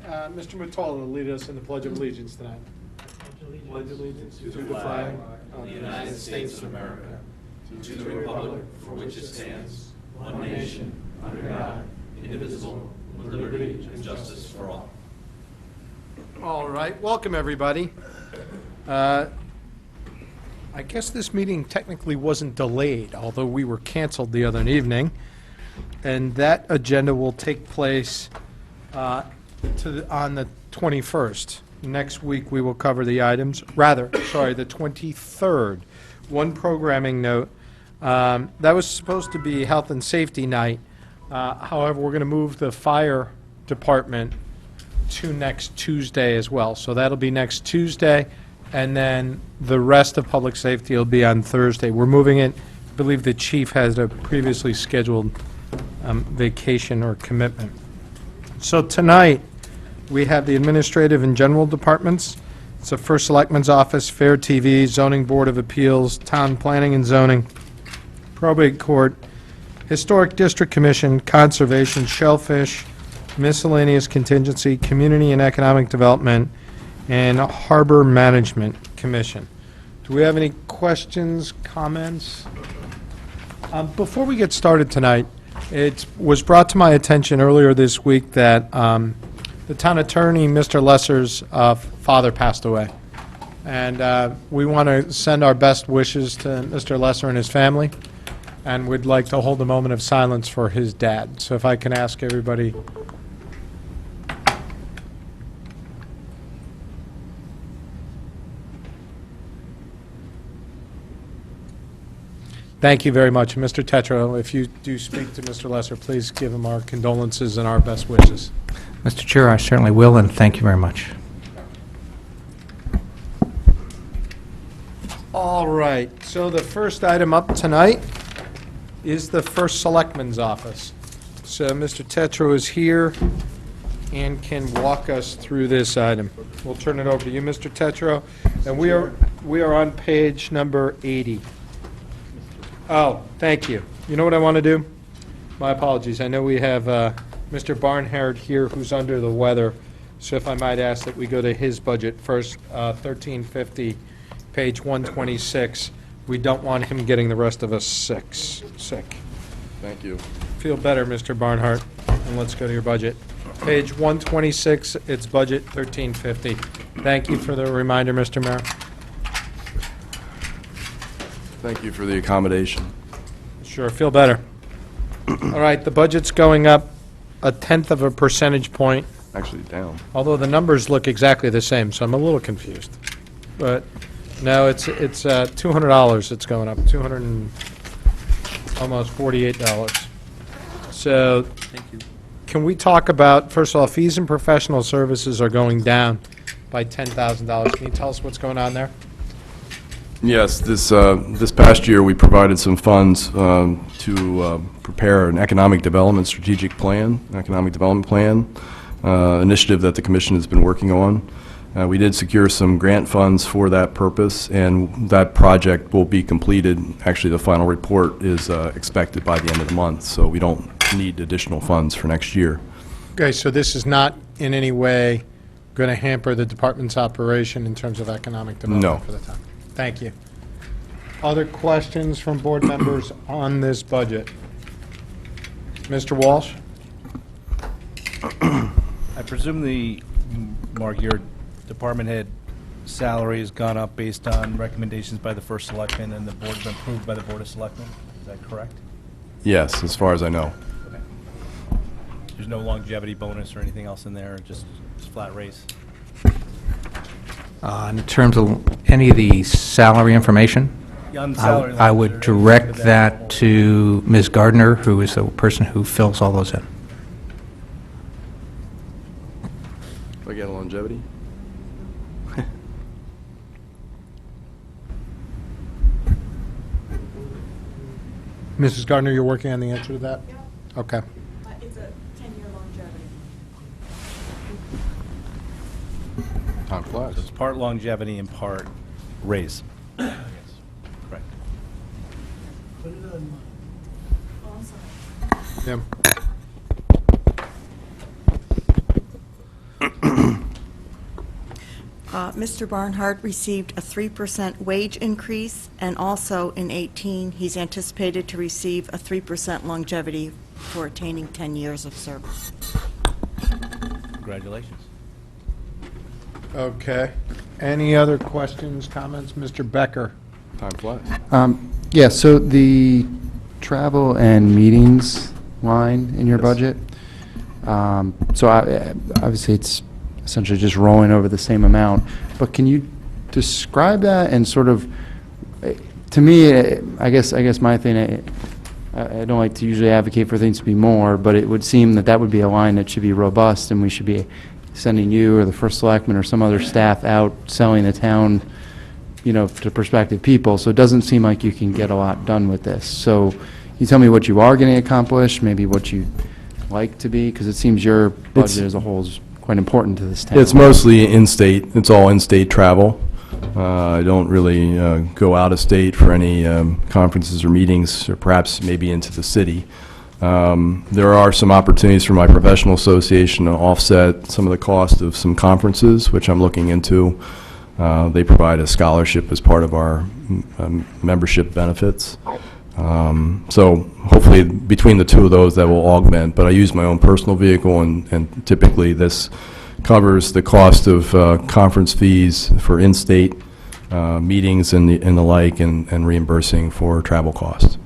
ask Mr. Mottola to lead us in the Pledge of Allegiance tonight. Pledge allegiance to the flag of the United States of America, to the republic for which it stands, one nation, under God, indivisible, with liberty and justice for all. All right, welcome everybody. I guess this meeting technically wasn't delayed, although we were canceled the other evening. And that agenda will take place on the 21st. Next week, we will cover the items, the 23rd. One programming note, that was supposed to be Health and Safety Night. However, we're going to move the Fire Department to next Tuesday as well. So that'll be next Tuesday, and then the rest of Public Safety will be on Thursday. We're moving it, I believe the chief has a previously scheduled vacation or commitment. So tonight, we have the administrative and general departments. It's the First Selectman's Office, Fair TV, Zoning Board of Appeals, Town Planning and Zoning, Probate Court, Historic District Commission, Conservation, Shellfish, Miscellaneous Contingency, Community and Economic Development, and Harbor Management Commission. Do we have any questions, comments? Before we get started tonight, it was brought to my attention earlier this week that the town attorney, Mr. Lesser's father passed away. And we want to send our best wishes to Mr. Lesser and his family, and would like to hold a moment of silence for his dad. So if I can ask everybody. Thank you very much. Mr. Tetro, if you do speak to Mr. Lesser, please give him our condolences and our best wishes. Mr. Chair, I certainly will, and thank you very much. All right, so the first item up tonight is the First Selectman's Office. So Mr. Tetro is here and can walk us through this item. We'll turn it over to you, Mr. Tetro. And we are on page number 80. Oh, thank you. You know what I want to do? My apologies. I know we have Mr. Barnhart here who's under the weather, so if I might ask that we go to his budget first, 1350, page 126. We don't want him getting the rest of us sick. Thank you. Feel better, Mr. Barnhart, and let's go to your budget. Page 126, it's budget 1350. Thank you for the reminder, Mr. Mayor. Thank you for the accommodation. Sure, feel better. All right, the budget's going up 1/10 of a percentage point, Actually, down. although the numbers look exactly the same, so I'm a little confused. But, no, it's $200 it's going up, almost $48. So, can we talk about, first of all, fees and professional services are going down by $10,000. Can you tell us what's going on there? Yes, this past year, we provided some funds to prepare an economic development strategic plan, economic development plan, initiative that the commission has been working on. We did secure some grant funds for that purpose, and that project will be completed. Actually, the final report is expected by the end of the month, so we don't need additional funds for next year. Okay, so this is not in any way going to hamper the department's operation in terms of economic development No. for the town? Thank you. Other questions from board members on this budget? Mr. Walsh? I presume Mark, your department head salary has gone up based on recommendations by the First Selectman, and the board's been approved by the Board of Selectmen? Is that correct? Yes, as far as I know. Okay. There's no longevity bonus or anything else in there, just flat raise? In terms of any of the salary information, On the salary I line, would is there anything direct to that to Ms. Gardner, who is the person who fills all those in. Do I get a longevity? Mrs. Gardner, you're working on the answer to that? Yeah, Okay. it's a 10-year longevity. Time flies. So it's part longevity and part raise. Yes. Correct. Oh, I'm sorry. Yeah. Mr. Barnhart received a 3% wage increase, and also in 18, he's anticipated to receive a 3% longevity for attaining 10 years of service. Congratulations. Okay. Any other questions, comments? Mr. Becker? Time flies. Yeah, so the travel and meetings line in your budget, obviously it's essentially just rolling over the same amount, but can you describe that and sort of, to me, I guess my thing, I don't like to usually advocate for things to be more, but it would seem that that would be a line that should be robust, and we should be sending you or the first selectman or some other staff out selling the town, to prospective people. So it doesn't seem like you can get a lot done with this. So you tell me what you are going to accomplish, maybe what you'd like to be, because it seems your budget as a whole is quite important to this town. It's mostly in-state. It's all in-state travel. I don't really go out of state for any conferences or meetings, or perhaps maybe into the city. There are some opportunities for my professional association to offset some of the cost of some conferences, which I'm looking into. They provide a scholarship as part of our membership benefits. So hopefully between the two of those, that will augment. But I use my own personal vehicle, and typically this covers the cost of conference fees for in-state meetings and the like, and reimbursing for travel costs.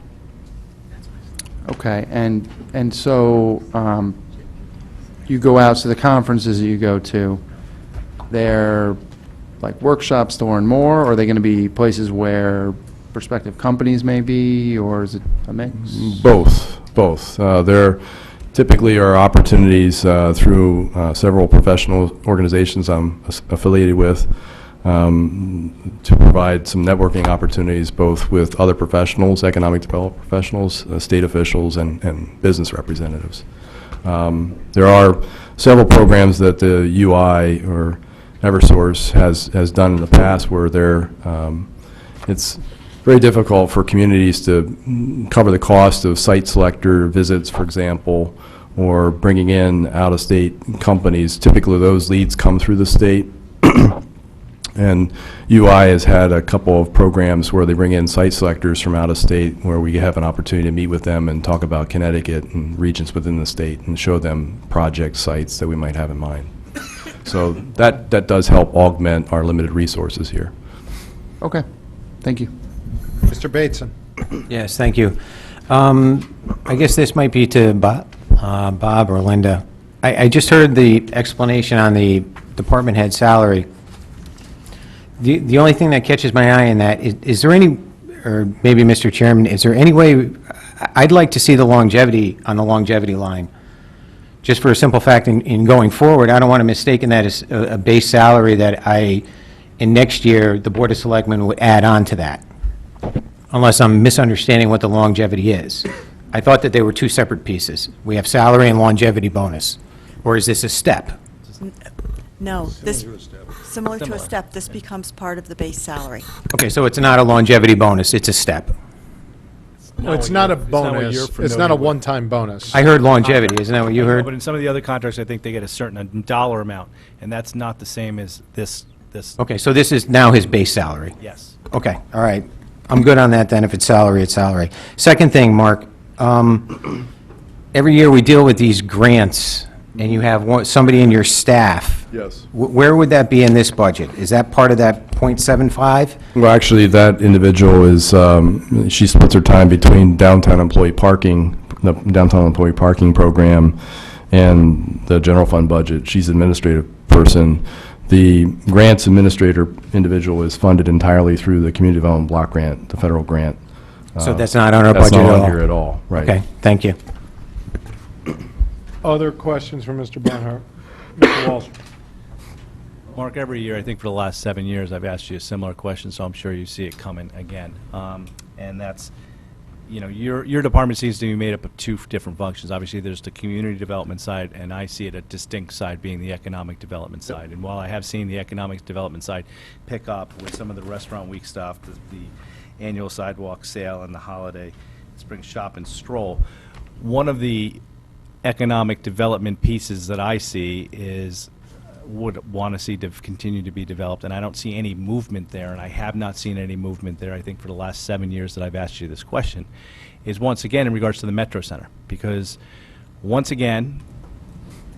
Okay, and so you go out to the conferences that you go to, they're like workshops to learn more, or are they going to be places where prospective companies may be, or is it a mix? Both. There typically are opportunities through several professional organizations I'm affiliated with to provide some networking opportunities, both with other professionals, economic development professionals, state officials, and business representatives. There are several programs that the UI or Eversource has done in the past where it's very difficult for communities to cover the cost of site selector visits, for example, or bringing in out-of-state companies. Typically, those leads come through the state. And UI has had a couple of programs where they bring in site selectors from out of state, where we have an opportunity to meet with them and talk about Connecticut and regions within the state and show them project sites that we might have in mind. So that does help augment our limited resources here. Okay, thank you. Mr. Bateson? Yes, thank you. I guess this might be to Bob or Linda. I just heard the explanation on the department head salary. The only thing that catches my eye in that, is there any, or maybe Mr. Chairman, is there any way, I'd like to see the longevity on the longevity line, just for a simple fact, in going forward, I don't want to mistake that as a base salary that in next year, the Board of Selectmen would add on to that, unless I'm misunderstanding what the longevity is. I thought that they were two separate pieces. We have salary and longevity bonus, or is this a step? No, similar to a step, this becomes part of the base salary. Okay, so it's not a longevity bonus, it's a step. No, it's not a what you're bonus. It's familiar not a with. one-time bonus. I heard longevity, isn't that what you heard? But in some of the other contracts, I think they get a certain dollar amount, and that's not the same as this, Okay, so this is now his base salary? yes. Okay, all right. I'm good on that then. If it's salary, it's salary. Second thing, Mark, every year we deal with these grants, and you have somebody in your staff. Yes. Where would that be in this budget? Is that part of that .75? Well, actually, that individual is, she splits her time between downtown employee parking, the downtown employee parking program, and the general fund budget. She's an administrative person. The grants administrator individual is funded entirely through the Community Development Block Grant, the federal grant. So that's not on our That's budget not at on all? here at all, right. Okay, thank you. Other questions for Mr. Barnhart? Mr. Walsh? Mark, every year, I think for the last 7 years, I've asked you a similar question, so I'm sure you see it coming again. And that's, your department seems to be made up of two different functions. Obviously, there's the community development side, and I see it a distinct side being the economic development side. And while I have seen the economic development side pick up with some of the Restaurant Week stuff, the annual sidewalk sale and the holiday spring shop and stroll, one of the economic development pieces that I see is would want to see continue to be developed, and I don't see any movement there, and I have not seen any movement there, I think, for the last 7 years that I've asked you this question, is once again in regards to the Metro Center. Because, once again,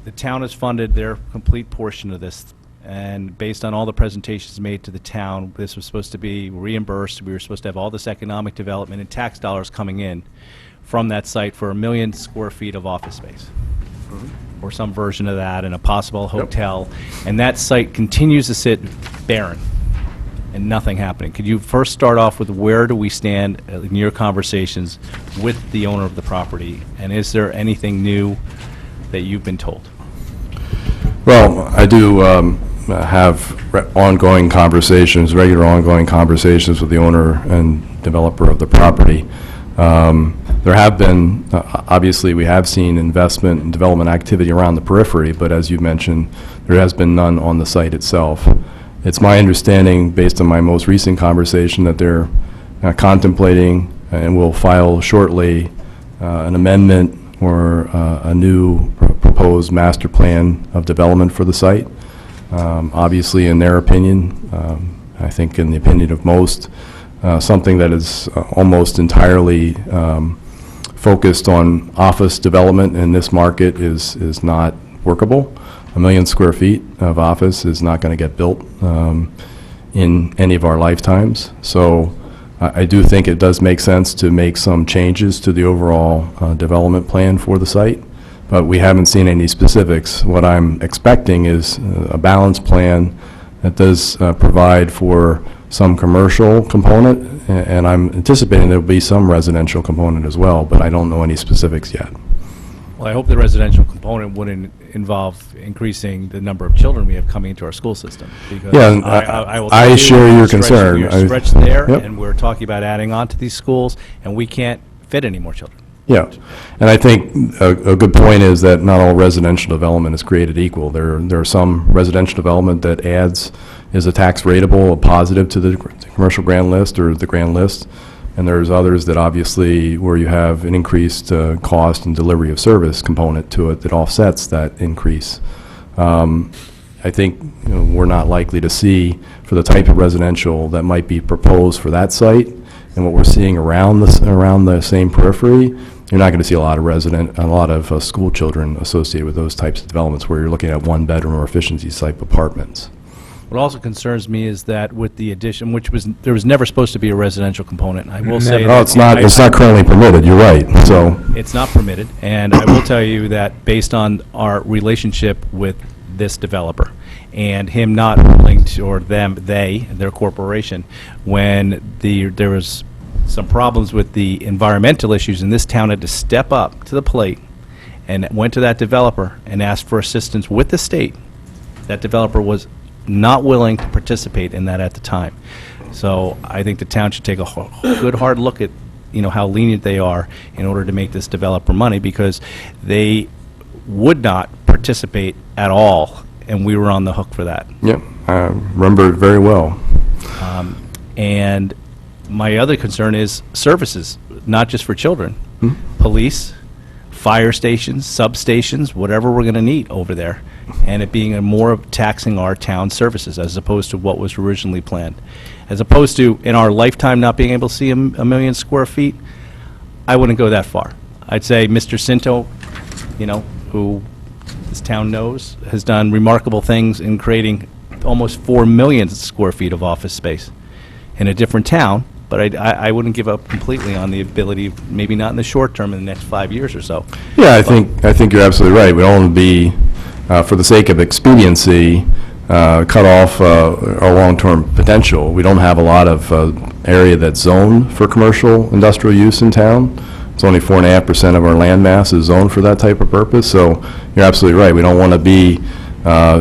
the town has funded their complete portion of this, and based on all the presentations made to the town, this was supposed to be reimbursed. We were supposed to have all this economic development and tax dollars coming in from that site for 1 million square feet of office space, or some version of that, and a possible hotel. And that site continues to sit barren and nothing happening. Could you first start off with where do we stand in your conversations with the owner of the property, and is there anything new that you've been told? Well, I do have ongoing conversations, regular ongoing conversations with the owner and developer of the property. There have been, obviously, we have seen investment and development activity around the periphery, but as you mentioned, there has been none on the site itself. It's my understanding, based on my most recent conversation, that they're contemplating and will file shortly an amendment or a new proposed master plan of development for the site. Obviously, in their opinion, I think in the opinion of most, something that is almost entirely focused on office development in this market is not workable. 1 million square feet of office is not going to get built in any of our lifetimes. So I do think it does make sense to make some changes to the overall development plan for the site, but we haven't seen any specifics. What I'm expecting is a balanced plan that does provide for some commercial component, and I'm anticipating there'll be some residential component as well, but I don't know any specifics yet. Well, I hope the residential component wouldn't involve increasing the number of children we have coming into our school system. Because Yeah, and I will I tell you, share your we're stretching- concern. We're stretched there, Yep. and we're talking about adding on to these schools, and we can't fit any more children. Yeah, and I think a good point is that not all residential development is created equal. There are some residential development that is a tax rateable, a positive to the commercial grand list or the grand list, and there's others that obviously where you have an increased cost and delivery of service component to it that offsets that increase. I think we're not likely to see, for the type of residential that might be proposed for that site, and what we're seeing around the same periphery, you're not going to see a lot of school children associated with those types of developments where you're looking at one-bedroom or efficiency type apartments. What also concerns me is that with the addition, there was never supposed to be a residential component. I will say No, it's not currently permitted, you're right, so. It's not permitted, and I will tell you that based on our relationship with this developer, and him not willing to, or their corporation, when there was some problems with the environmental issues, and this town had to step up to the plate and went to that developer and asked for assistance with the state. That developer was not willing to participate in that at the time. So I think the town should take a good hard look at, how lenient they are in order to make this developer money, because they would not participate at all, and we were on the hook for that. Yeah, I remember it very well. And my other concern is services, not just for children. Police, fire stations, substations, whatever we're going to need over there, and it being more of taxing our town services as opposed to what was originally planned. As opposed to, in our lifetime, not being able to see a million square feet, I wouldn't go that far. I'd say Mr. Cinto, who this town knows, has done remarkable things in creating almost 4 million square feet of office space in a different town, but I wouldn't give up completely on the ability, maybe not in the short term, in the next 5 years or so. Yeah, I think you're absolutely right. We don't want to be, for the sake of expediency, cut off our long-term potential. We don't have a lot of area that's zoned for commercial industrial use in town. It's only 4.5% of our land mass is zoned for that type of purpose, so you're absolutely right. We don't want to be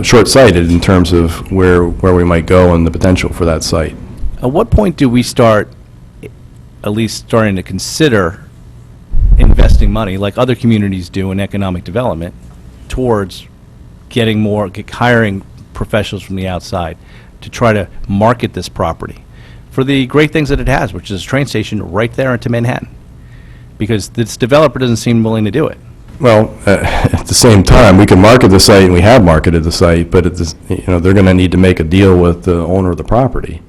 short-sighted in terms of where we might go and the potential for that site. At what point do we start, at least starting to consider investing money, like other communities do in economic development, towards hiring professionals from the outside to try to market this property for the great things that it has, which is a train station right there into Manhattan? Because this developer doesn't seem willing to do it. Well, at the same time, we can market the site, and we have marketed the site, but at this, they're going to need to make a deal with the owner of the property.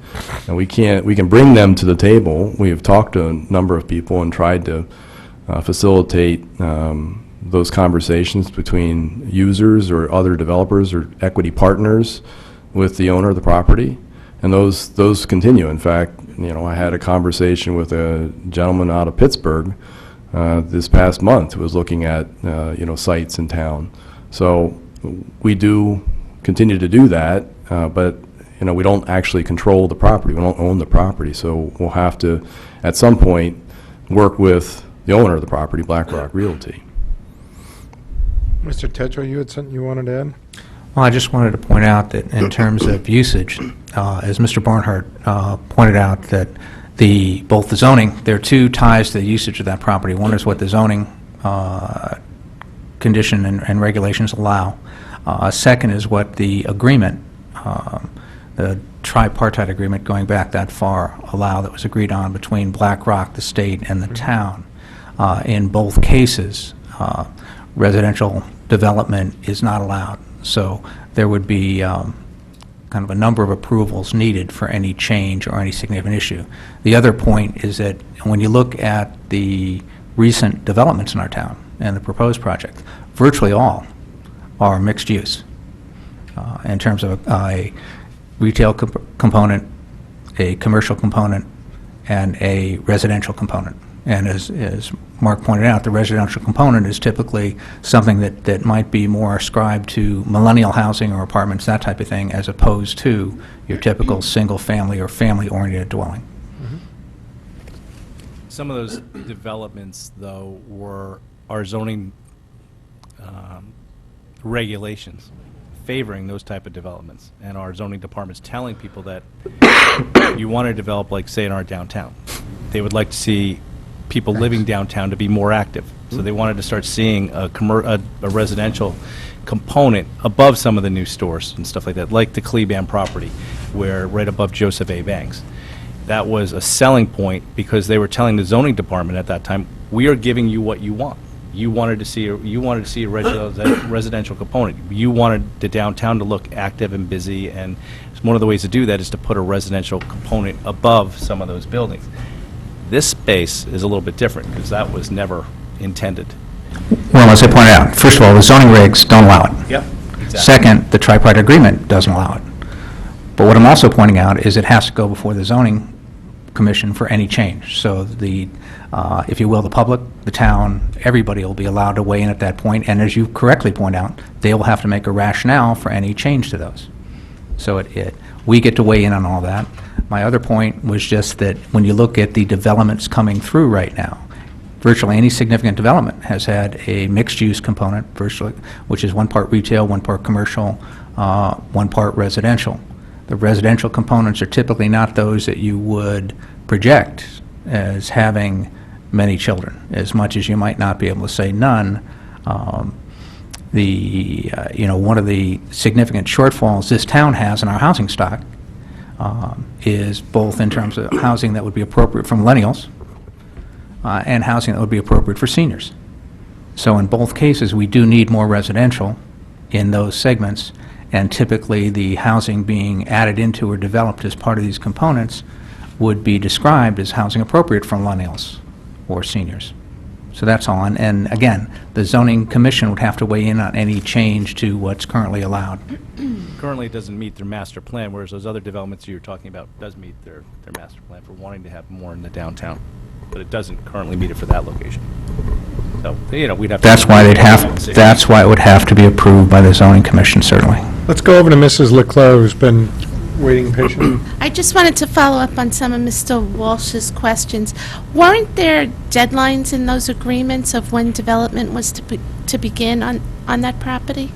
And we can bring them to the table. We have talked to a number of people and tried to facilitate those conversations between users or other developers or equity partners with the owner of the property. And those continue. In fact, I had a conversation with a gentleman out of Pittsburgh this past month who was looking at, sites in town. So we do continue to do that, but, we don't actually control the property. We don't own the property. So we'll have to, at some point, work with the owner of the property, BlackRock Realty. Mr. Tetra, you had something you wanted to add? Well, I just wanted to point out that in terms of usage, as Mr. Barnhart pointed out, that both the zoning, there are two ties to the usage of that property. One is what the zoning condition and regulations allow. Second is what the agreement, the tripartite agreement going back that far, that was agreed on between BlackRock, the state, and the town. In both cases, residential development is not allowed. So there would be kind of a number of approvals needed for any change or any significant issue. The other point is that when you look at the recent developments in our town and the proposed project, virtually all are mixed use in terms of a retail component, a commercial component, and a residential component. And as Mark pointed out, the residential component is typically something that might be more ascribed to millennial housing or apartments, that type of thing, as opposed to your typical single-family or family-oriented dwelling. Some of those developments, though, were our zoning regulations favoring those type of developments, and our zoning department's telling people that you want to develop, like, say, in our downtown. They would like to see people living downtown to be more active. So they wanted to start seeing a residential component above some of the new stores and stuff like that, like the Cleban property, where right above Joseph A. Banks. That was a selling point because they were telling the zoning department at that time, we are giving you what you want. You wanted to see a residential component. You wanted the downtown to look active and busy, and one of the ways to do that is to put a residential component above some of those buildings. This space is a little bit different because that was never intended. Well, as I pointed out, first of all, the zoning regs don't allow it. Yep. Exactly. Second, the tripartite agreement doesn't allow it. But what I'm also pointing out is it has to go before the zoning commission for any change. So if you will, the public, the town, everybody will be allowed to weigh in at that point. And as you correctly point out, they will have to make a rationale for any change to those. So we get to weigh in on all that. My other point was just that when you look at the developments coming through right now, virtually any significant development has had a mixed-use component, which is one part retail, one part commercial, one part residential. The residential components are typically not those that you would project as having many children, as much as you might not be able to say none. One of the significant shortfalls this town has in our housing stock is both in terms of housing that would be appropriate for millennials and housing that would be appropriate for seniors. So in both cases, we do need more residential in those segments, and typically the housing being added into or developed as part of these components would be described as housing appropriate for millennials or seniors. So that's all. And again, the zoning commission would have to weigh in on any change to what's currently allowed. Currently, it doesn't meet their master plan, whereas those other developments you're talking about does meet their master plan for wanting to have more in the downtown. But it doesn't currently meet it for that location. So, we'd have to... That's why it would have to be approved by the zoning commission, certainly. Let's go over to Mrs. Leclerc, who's been waiting patiently. I just wanted to follow up on some of Mr. Walsh's questions. Weren't there deadlines in those agreements of when development was to begin on that property?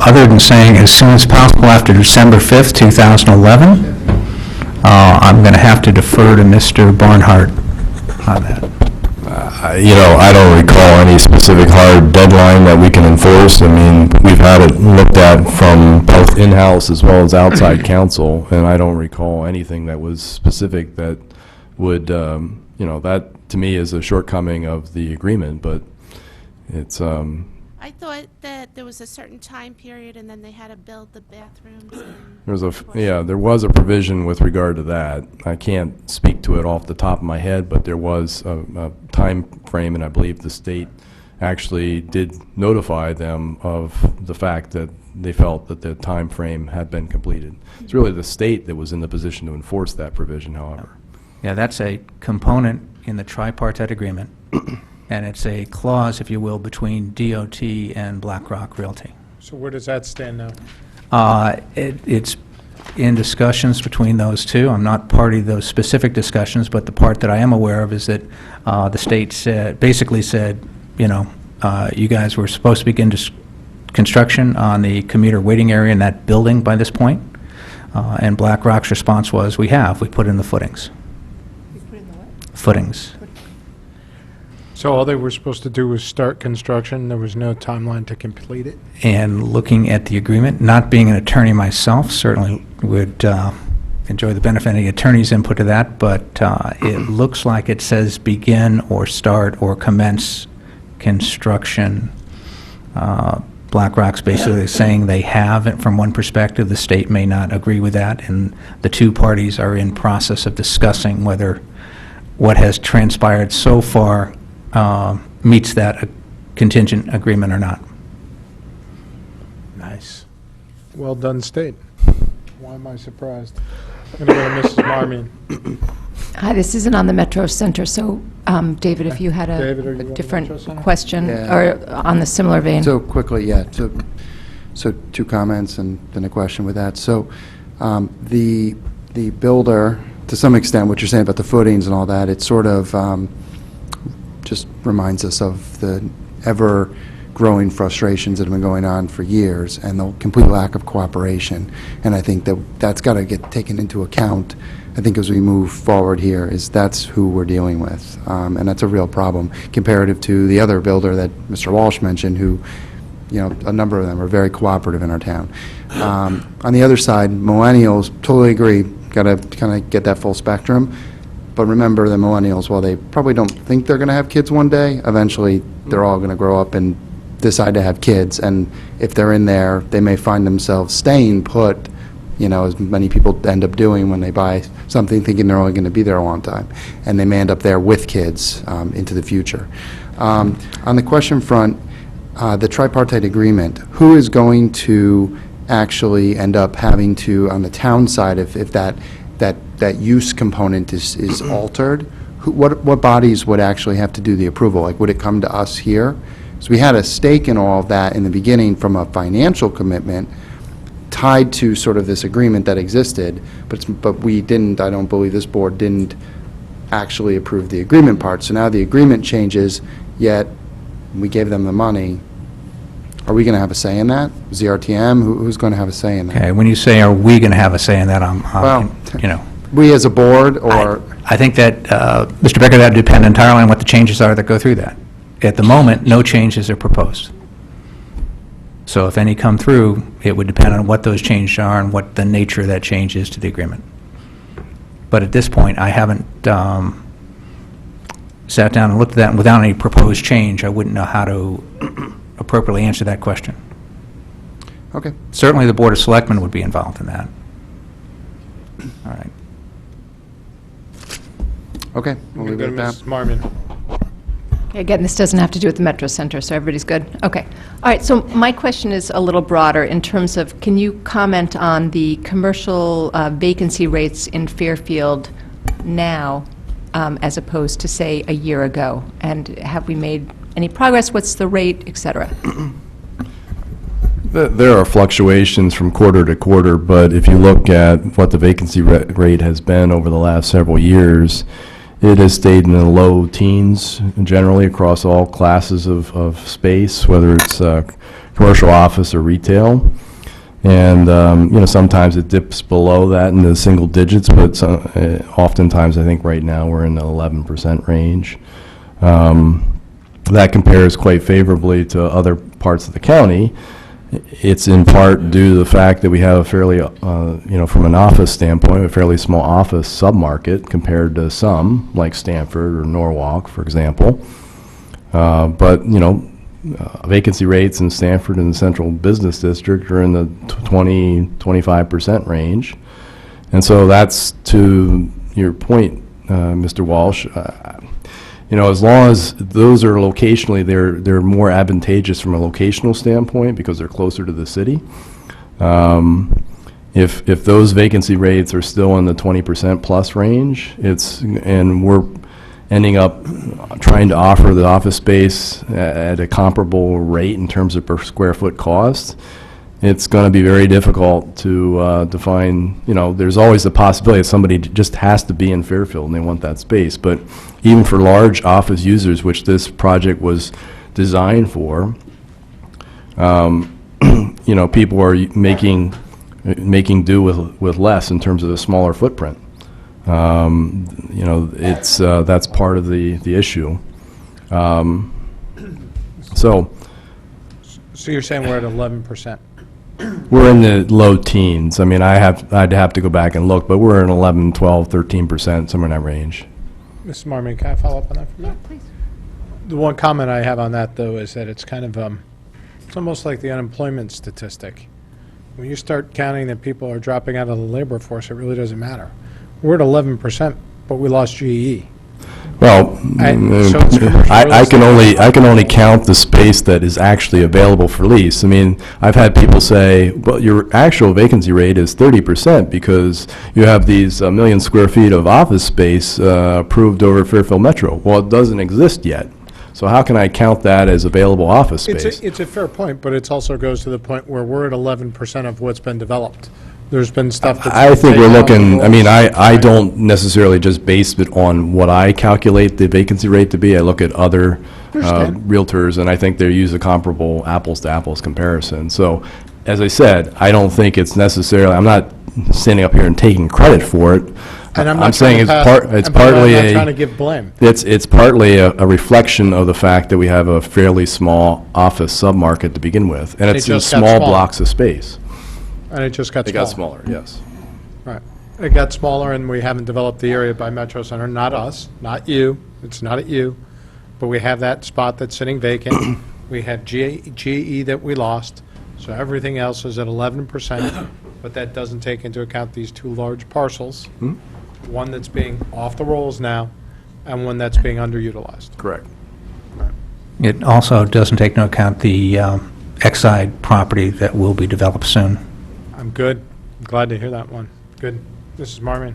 Other than saying as soon as possible after December 5th, 2011, I'm going to have to defer to Mr. Barnhart on that. I don't recall any specific hard deadline that we can enforce. I mean, we've had it looked at from both in-house as well as outside counsel, and I don't recall anything that was specific that would you know, that to me is a shortcoming of the agreement, but it's, I thought that there was a certain time period, and then they had to build the bathrooms and... there was a provision with regard to that. I can't speak to it off the top of my head, but there was a time frame, and I believe the state actually did notify them of the fact that they felt that the time frame had been completed. It's really the state that was in the position to enforce that provision, however. Yeah, that's a component in the tripartite agreement, and it's a clause, if you will, between DOT and BlackRock Realty. So where does that stand now? It's in discussions between those two. I'm not party to those specific discussions, but the part that I am aware of is that the state basically said, you know, you guys were supposed to begin construction on the commuter waiting area in that building by this point, and BlackRock's response was, we put in the footings. Footings. So all they were supposed to do was start construction, there was no timeline to complete it? And looking at the agreement, not being an attorney myself, certainly would enjoy the benefit of any attorney's input to that, but it looks like it says begin or start or commence construction. BlackRock's basically saying they have it from one perspective. The state may not agree with that, and the two parties are in process of discussing whether what has transpired so far meets that contingent agreement or not. Nice. Well done, state. Why am I surprised? I'm going to go to Mrs. Marmion. Hi, this isn't on the Metro Center, so David, if you had David, are you a on the different Metro Center? question, Yeah. or on the similar vein. So quickly, yeah, so two comments and then a question with that. So the builder, to some extent, what you're saying about the footings and all that, it sort of just reminds us of the ever-growing frustrations that have been going on for years and the complete lack of cooperation. And I think that's got to get taken into account, I think, as we move forward here, is that's who we're dealing with. And that's a real problem comparative to the other builder that Mr. Walsh mentioned, who, you know, a number of them are very cooperative in our town. On the other side, millennials, totally agree, got to kind of get that full spectrum. But remember, the millennials, while they probably don't think they're going to have kids one day, eventually they're all going to grow up and decide to have kids. And if they're in there, they may find themselves staying put, you know, as many people end up doing when they buy something thinking they're only going to be there a long time. And they may end up there with kids into the future. On the question front, the tripartite agreement, who is going to actually end up having to, on the town side, if that use component is altered, what bodies would actually have to do the approval? Like, would it come to us here? So we had a stake in all of that in the beginning from a financial commitment tied to sort of this agreement that existed, but we didn't, I don't believe this board didn't actually approve the agreement part. So now the agreement changes, yet we gave them the money. Are we going to have a say in that? Is the RTM, who's going to have a say in that? Okay, when you say, are we going to have a say in that, Well, you know. We as a board, or? I think that, Mr. Becker, that would depend entirely on what the changes are that go through that. At the moment, no changes are proposed. So if any come through, it would depend on what those changes are and what the nature of that change is to the agreement. But at this point, I haven't sat down and looked at that, and without any proposed change, I wouldn't know how to appropriately answer that question. Okay. Certainly, the Board of Selectmen would be involved in that. All right. Okay, I'm we'll going leave to it go at to that. Mrs. Marmion. Okay, again, this doesn't have to do with the Metro Center, so everybody's good? Okay. All right, so my question is a little broader in terms of, can you comment on the commercial vacancy rates in Fairfield now as opposed to, say, a year ago? And have we made any progress? What's the rate, et cetera? There are fluctuations from quarter to quarter, but if you look at what the vacancy rate has been over the last several years, it has stayed in the low teens generally across all classes of space, whether it's commercial, office, or retail. And, you know, sometimes it dips below that in the single digits, but oftentimes I think right now we're in the 11% range. That compares quite favorably to other parts of the county. It's in part due to the fact that we have a fairly, from an office standpoint, a fairly small office submarket compared to some, like Stanford or Norwalk, for example. But, vacancy rates in Stanford and the Central Business District are in the 20-25% range. And so that's, to your point, Mr. Walsh, as long as those are locationally, they're more advantageous from a locational standpoint because they're closer to the city. If those vacancy rates are still in the 20% plus range, and we're ending up trying to offer the office space at a comparable rate in terms of per square foot cost, it's going to be very difficult to define, there's always the possibility that somebody just has to be in Fairfield and they want that space. But even for large office users, which this project was designed for, people are making do with less in terms of a smaller footprint. That's part of the issue. So you're saying we're at 11%? we're in the low teens. I mean, I'd have to go back and look, but we're in 11, 12, 13%, somewhere in that range. Mrs. Marmion, can I follow up on that for a minute? Please. The one comment I have on that, though, is that it's kind of, it's almost like the unemployment statistic. When you start counting that people are dropping out of the labor force, it really doesn't matter. We're at 11%, but we lost GE. Well, So it's commercial I can real only count the space that is actually available for lease. I mean, I've had people say, well, your actual vacancy rate is 30% because you have these 1 million square feet of office space approved over Fairfield Metro. Well, it doesn't exist yet. So how can I count that as available office space? It's a fair point, but it also goes to the point where we're at 11% of what's been developed. There's been stuff that's... I think we're taken off the looking, I mean, rolls. I don't necessarily just base it on what I calculate the vacancy rate to be. I look at other realtors, and I think they use a comparable apples-to-apples comparison. So, as I said, I don't think it's necessarily, I'm not standing up here and taking credit for it. And I'm I'm not saying trying to pass... it's and by the way, partly I'm not trying to give blame. It's partly a reflection of the fact that we have a fairly small office submarket to begin with, and It it's in just got small smaller. blocks of space. And it just got It smaller. got smaller, yes. Right. It got smaller, and we haven't developed the area by Metro Center, not us, not you, it's not at you, but we have that spot that's sitting vacant. We have GE that we lost, so everything else is at 11%, but that doesn't take into account these two large parcels, one that's being off the rolls now, and one that's being underutilized. Correct. It also doesn't take into account the Exide property that will be developed soon. I'm good. I'm glad to hear that one. Good. Mrs. Marmion,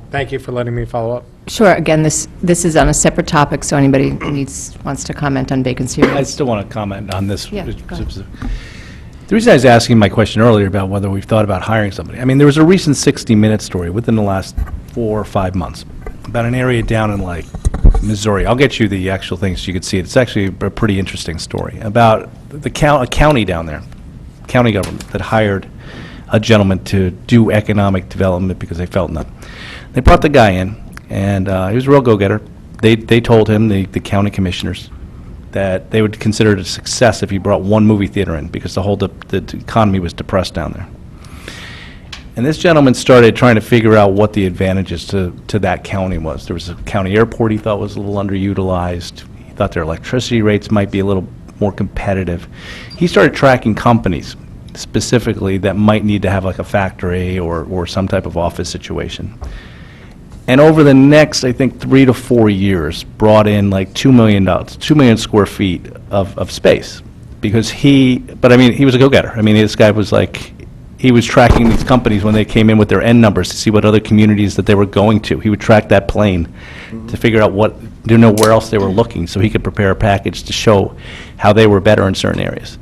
thank you for letting me follow up. Sure, again, this is on a separate topic, so anybody who wants to comment on vacancy I rates. still want to comment on this. Yeah, go ahead. The reason I was asking my question earlier about whether we've thought about hiring somebody, I mean, there was a recent 60-minute story within the last 4 or 5 months about an area down in, like, Missouri. I'll get you the actual things so you can see it. It's actually a pretty interesting story about a county down there, county government, that hired a gentleman to do economic development because they felt none. They brought the guy in, and he was a real go-getter. They told him, the county commissioners, that they would consider it a success if he brought one movie theater in because the whole the economy was depressed down there. And this gentleman started trying to figure out what the advantages to that county was. There was a county airport he thought was a little underutilized. He thought their electricity rates might be a little more competitive. He started tracking companies specifically that might need to have like a factory or some type of office situation. And over the next, I think, 3 to 4 years, brought in like $2 million square feet of space. Because he was a go-getter. I mean, this guy was like, he was tracking these companies when they came in with their N numbers to see what other communities that they were going to. He would track that plane to figure out to know where else they were looking, so he could prepare a package to show how they were better in certain areas.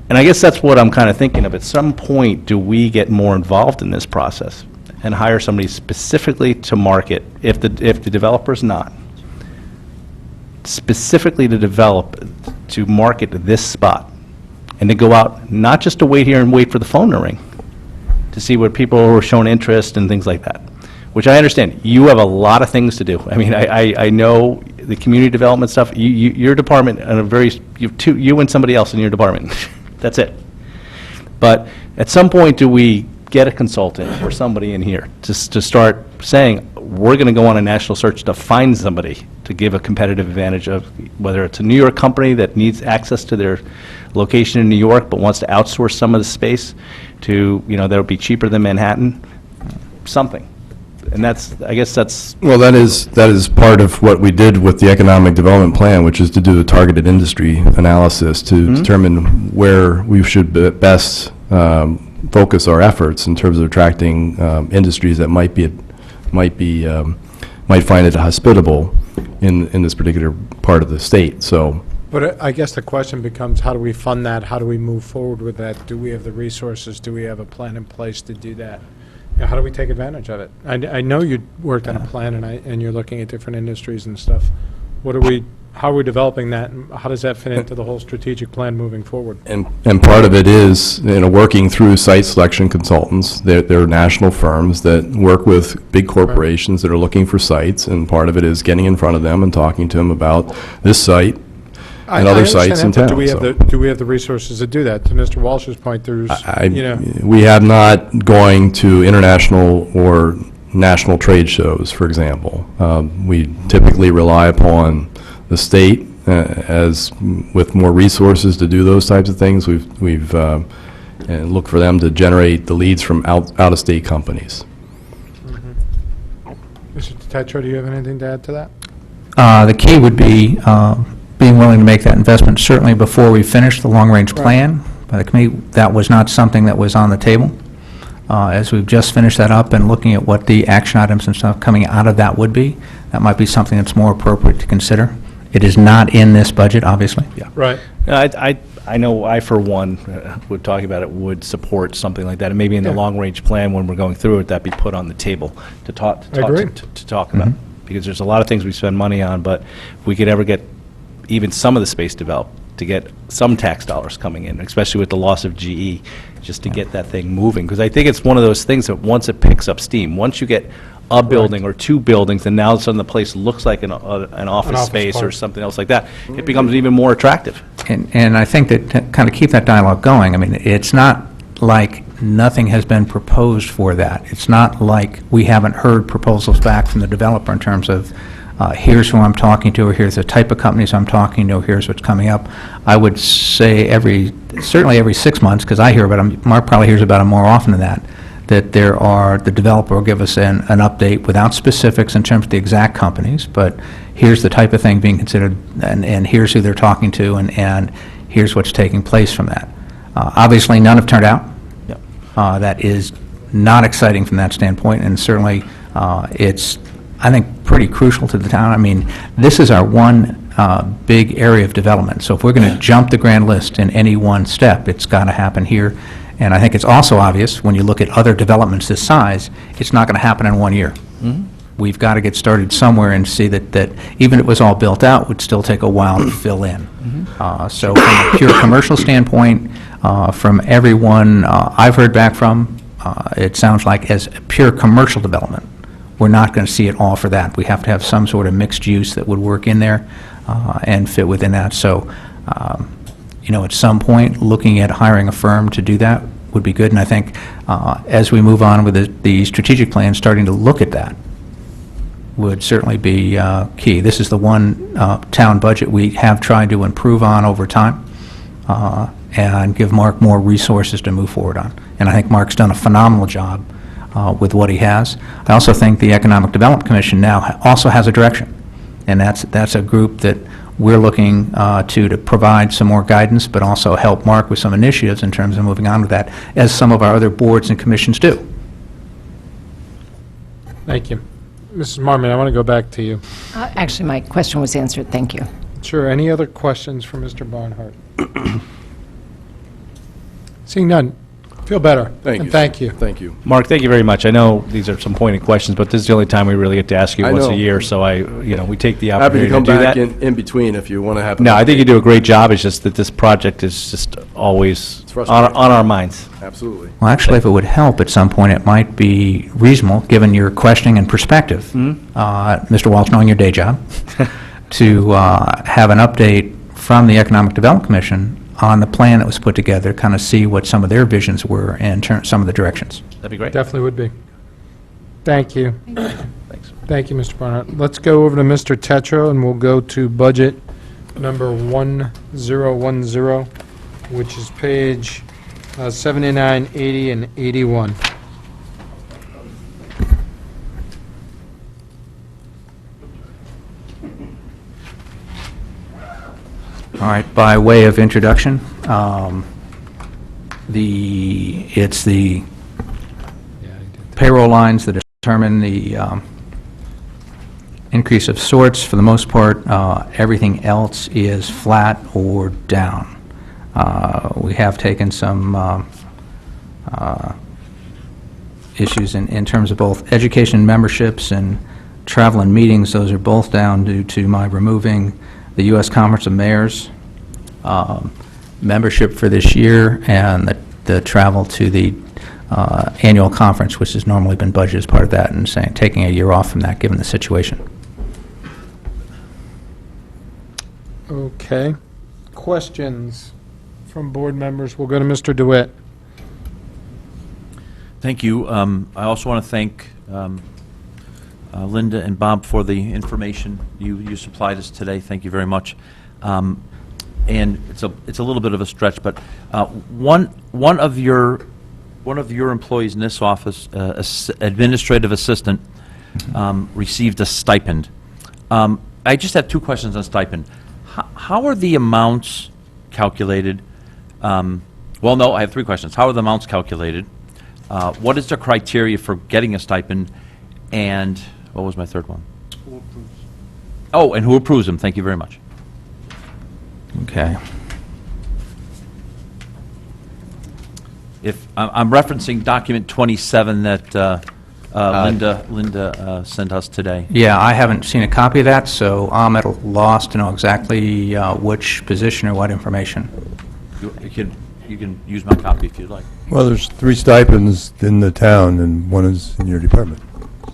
And I guess that's what I'm kind of thinking of. At some point, do we get more involved in this process and hire somebody specifically to market, if the developer's not, specifically to market this spot, and to go out, not just to wait here and wait for the phone to ring, to see what people who are showing interest and things like that, which I understand. You have a lot of things to do. I mean, I know the community development stuff, your department, and you have you and somebody else in your department. That's it. But at some point, do we get a consultant or somebody in here to start saying, we're going to go on a national search to find somebody to give a competitive advantage of, whether it's a New York company that needs access to their location in New York but wants to outsource some of the space to, that'll be cheaper than Manhattan, something. And I guess that's, Well, that is part of what we did with the economic development plan, which is to do the targeted industry analysis to determine where we should best focus our efforts in terms of attracting industries that might find it hospitable in this particular part of the state. So, But I guess the question becomes, how do we fund that? How do we move forward with that? Do we have the resources? Do we have a plan in place to do that? How do we take advantage of it? I know you worked on a plan, and you're looking at different industries and stuff. How are we developing that, and how does that fit into the whole strategic plan moving forward? and part of it is, working through site selection consultants. They're national firms that work with big corporations that are looking for sites, and part of it is getting in front of them and talking to them about this site and other sites in town. Do we have the resources to do that? To Mr. Walsh's point, there's, We have not going to international or national trade shows, for example. We typically rely upon the state as with more resources to do those types of things. We've and look for them to generate the leads from out-of-state companies. Mr. Tetro, do you have anything to add to that? The key would be being willing to make that investment, certainly before we finish the long-range plan. By the committee, that was not something that was on the table. As we've just finished that up and looking at what the action items and stuff coming out of that would be, that might be something that's more appropriate to consider. It is not in this budget, obviously. yeah. Right. I know I, for one, would talk about it, would support something like that. And maybe in the Yeah. long-range plan, when we're going through it, that be put on the table to talk I agree. to talk about. Because there's a lot of things we spend money on, but if we could ever get even some of the space developed, to get some tax dollars coming in, especially with the loss of GE, just to get that thing moving. Because I think it's one of those things that once it picks up steam, once you get a building or two buildings, and now all of a sudden the place looks like an office office space or park. something else like that, it becomes even more attractive. And I think that to kind of keep that dialogue going, I mean, it's not like nothing has been proposed for that. It's not like we haven't heard proposals back from the developer in terms of, here's who I'm talking to, or here's the type of companies I'm talking to, or here's what's coming up. I would say certainly every 6 months, because I hear about them, Mark probably hears about them more often than that, the developer will give us an update without specifics in terms of the exact companies, but here's the type of thing being considered, and here's who they're talking to, and here's what's taking place from that. Obviously, none have turned out. Yep. That is not exciting from that standpoint, and certainly it's, I think, pretty crucial to the town. I mean, this is our one big area of development, so if we're going to jump the grand list in any one step, it's got to happen here. And I think it's also obvious, when you look at other developments this size, it's not going to happen in 1 year. We've got to get started somewhere and see that even if it was all built out, it would still take a while to fill in. So from a pure commercial standpoint, from everyone I've heard back from, it sounds like as a pure commercial development, we're not going to see it all for that. We have to have some sort of mixed use that would work in there and fit within that. So, at some point, looking at hiring a firm to do that would be good. And I think as we move on with the strategic plan, starting to look at that would certainly be key. This is the one town budget we have tried to improve on over time and give Mark more resources to move forward on. And I think Mark's done a phenomenal job with what he has. I also think the Economic Development Commission now also has a direction, and that's a group that we're looking to provide some more guidance, but also help Mark with some initiatives in terms of moving on with that, as some of our other boards and commissions do. Thank you. Mrs. Marmon, I want to go back to you. Actually, my question was answered. Thank you. Sure. Any other questions for Mr. Barnhart? Seeing none. Feel better. Thank you. And thank you. Thank you. Mark, thank you very much. I know these are some pointed questions, but this is the only time we really get to ask you I once a know. year, so we take the Happy opportunity to come do back that. in between if you want to have. No, I think you do a great job. It's just that this project is just always frustrating. on our minds. Absolutely. Well, actually, if it would help at some point, it might be reasonable, given your questioning and perspective, Mr. Walsh, knowing your day job, to have an update from the Economic Development Commission on the plan that was put together, kind of see what some of their visions were and some of the directions. That'd be great. Definitely would be. Thank you. Thanks. Thank you, Mr. Barnhart. Let's go over to Mr. Tetro, and we'll go to budget number 1010, which is page 79, 80, and 81. All right, by way of introduction, it's the payroll lines that determine the increase of sorts. For the most part, everything else is flat or down. We have taken some issues in terms of both education memberships and travel and meetings. Those are both down due to my removing the U.S. Conference of Mayors membership for this year and the travel to the annual conference, which has normally been budgeted as part of that, and taking a year off from that, given the situation. Okay. Questions from board members? We'll go to Mr. DeWitt. Thank you. I also want to thank Linda and Bob for the information you supplied us today. Thank you very much. And it's a little bit of a stretch, but one of your employees in this office, administrative assistant, received a stipend. I just have two questions on stipend. How are the amounts calculated? Well, no, I have three questions. How are the amounts calculated? What is the criteria for getting a stipend? And what was my third one? Oh, and who approves them? Thank you very much. Okay. If I'm referencing document 27 that Linda sent us today. Yeah, I haven't seen a copy of that, so I'm at a loss to know exactly which position or what information. You can use my copy if you'd like. Well, there's 3 stipends in the town, and 1 is in your department.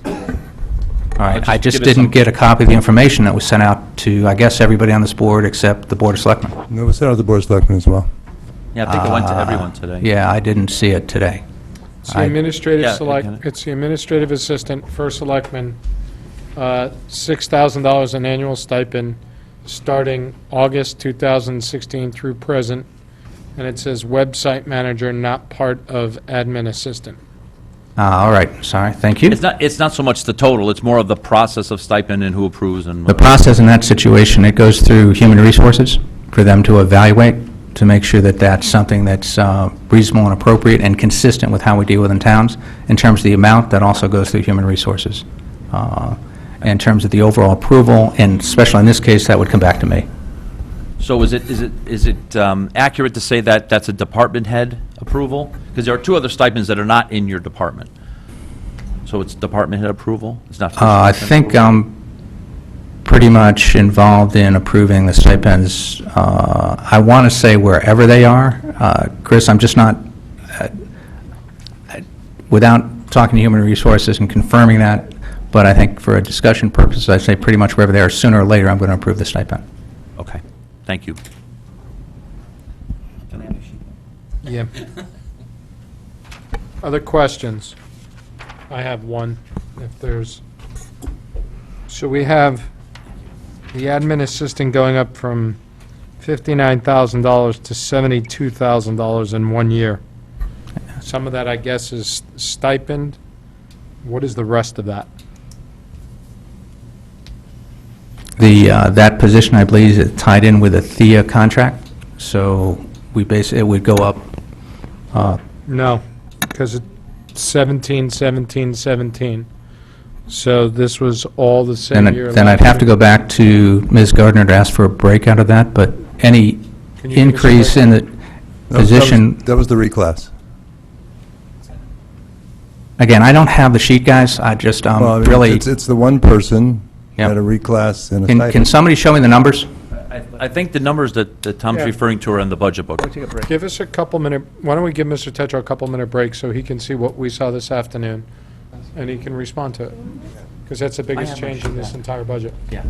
All right, Just I just give us didn't some- get a copy of the information that was sent out to, I guess, everybody on this board except the Board of Selectmen. And it was sent out to the Board of Selectmen as well. Yeah, I think it went to everyone today. Yeah, I didn't see it today. It's the I- administrative Yeah, select, can I- it's the administrative assistant, first selectman, $6,000 in annual stipend, starting August 2016 through present, and it says website manager, not part of admin assistant. All right, sorry, thank you. It's not so much the total, it's more of the process of stipend and who approves and. The process in that situation, it goes through Human Resources for them to evaluate, to make sure that that's something that's reasonable and appropriate and consistent with how we deal with in towns. In terms of the amount, that also goes through Human Resources. In terms of the overall approval, and especially in this case, that would come back to me. So is it accurate to say that that's a department head approval? Because there are 2 other stipends that are not in your department. So it's department head approval? It's not. I think I'm pretty much involved in approving the stipends. I want to say wherever they are. Chris, I'm just not, without talking to Human Resources and confirming that, but I think for a discussion purposes, I say pretty much wherever they are, sooner or later, I'm going to approve the stipend. Okay, thank you. Can I have a sheet? Yeah. Other questions? I have one, if there's, so we have the admin assistant going up from $59,000 to $72,000 in 1 year. Some of that, I guess, is stipend. What is the rest of that? That position, I believe, is tied in with a THEA contract, so we basically, it would go up, No, because it's 17, 17, 17. So this was all the same year. then I'd last have to year. go back to Ms. Gardner to ask for a breakout of that, but any Can you give us a increase in the position, That was the reclass. again, I don't have the sheet, guys, I just, Well, I mean, really, It's the one person Yep. at a reclass and a can stipend. somebody show me the numbers? I think the numbers that Tom's Yeah. referring to are in the budget book. Give us a couple minute, why don't we give Mr. Tetro a couple minute break so he can see what we saw this afternoon, and he can respond to it? Because that's the biggest have my change in this entire budget. Yeah.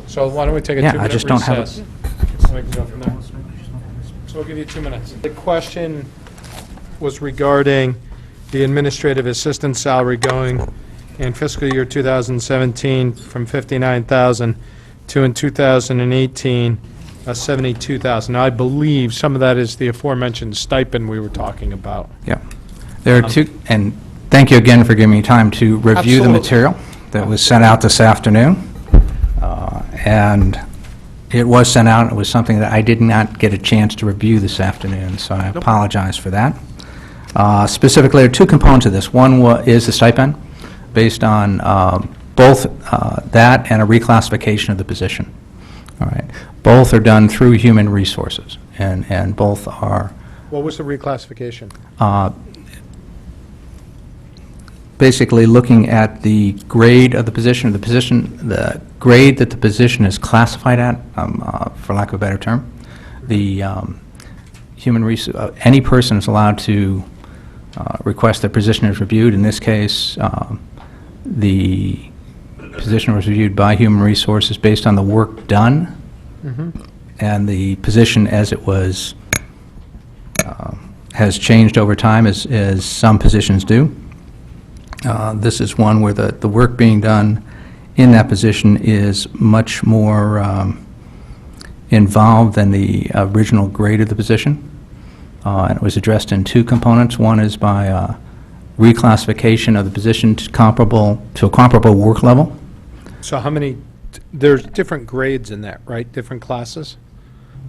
So why don't we take a Yeah, I 2-minute just don't have it. recess? So we can go from there. So I'll give you 2 minutes. The question was regarding the administrative assistant salary going in fiscal year 2017 from 59,000 to in 2018, 72,000. Now, I believe some of that is the aforementioned stipend we were talking about. Yeah. There are two, and thank you again for giving me time to review the Absolutely. material that was sent out this afternoon. And it was sent out, it was something that I did not get a chance to review this afternoon, so I apologize for that. Specifically, there are two components of this. One is the stipend, based on both that and a reclassification of the position. All right. Both are done through Human Resources, and both are What was the reclassification? basically looking at the grade of the position, the grade that the position is classified at, for lack of a better term. The any person is allowed to request their position is reviewed. In this case, the position was reviewed by Human Resources based on the work done, and the position as it was has changed over time, as some positions do. This is one where the work being done in that position is much more involved than the original grade of the position. And it was addressed in two components. One is by reclassification of the position to a comparable work level. So how many, there's different grades in that, right? Different classes?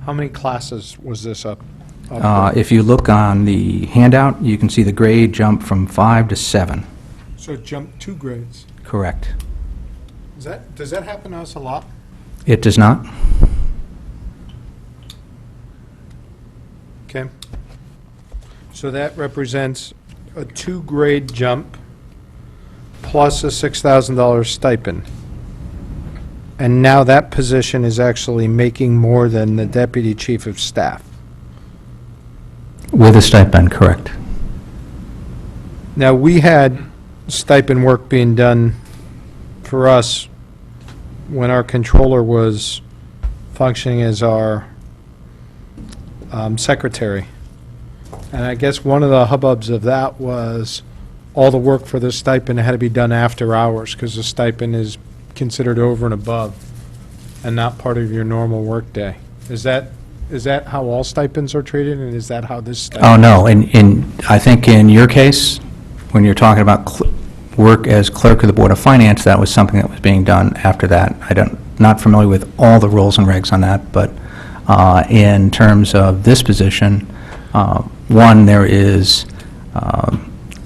How many classes was this up? If you look on the handout, you can see the grade jump from 5 to 7. So it jumped 2 grades. Correct. Does that happen to us a lot? It does not. Okay. So that represents a 2-grade jump plus a $6,000 stipend. And now that position is actually making more than the deputy chief of staff. With a stipend, correct. Now, we had stipend work being done for us when our controller was functioning as our secretary. And I guess one of the hubbubs of that was all the work for the stipend had to be done after hours, because the stipend is considered over and above and not part of your normal workday. Is that how all stipends are treated, and is that how this stipend? Oh, no. I think in your case, when you're talking about work as clerk of the Board of Finance, that was something that was being done after that. Not familiar with all the rules and regs on that, but in terms of this position, one, there is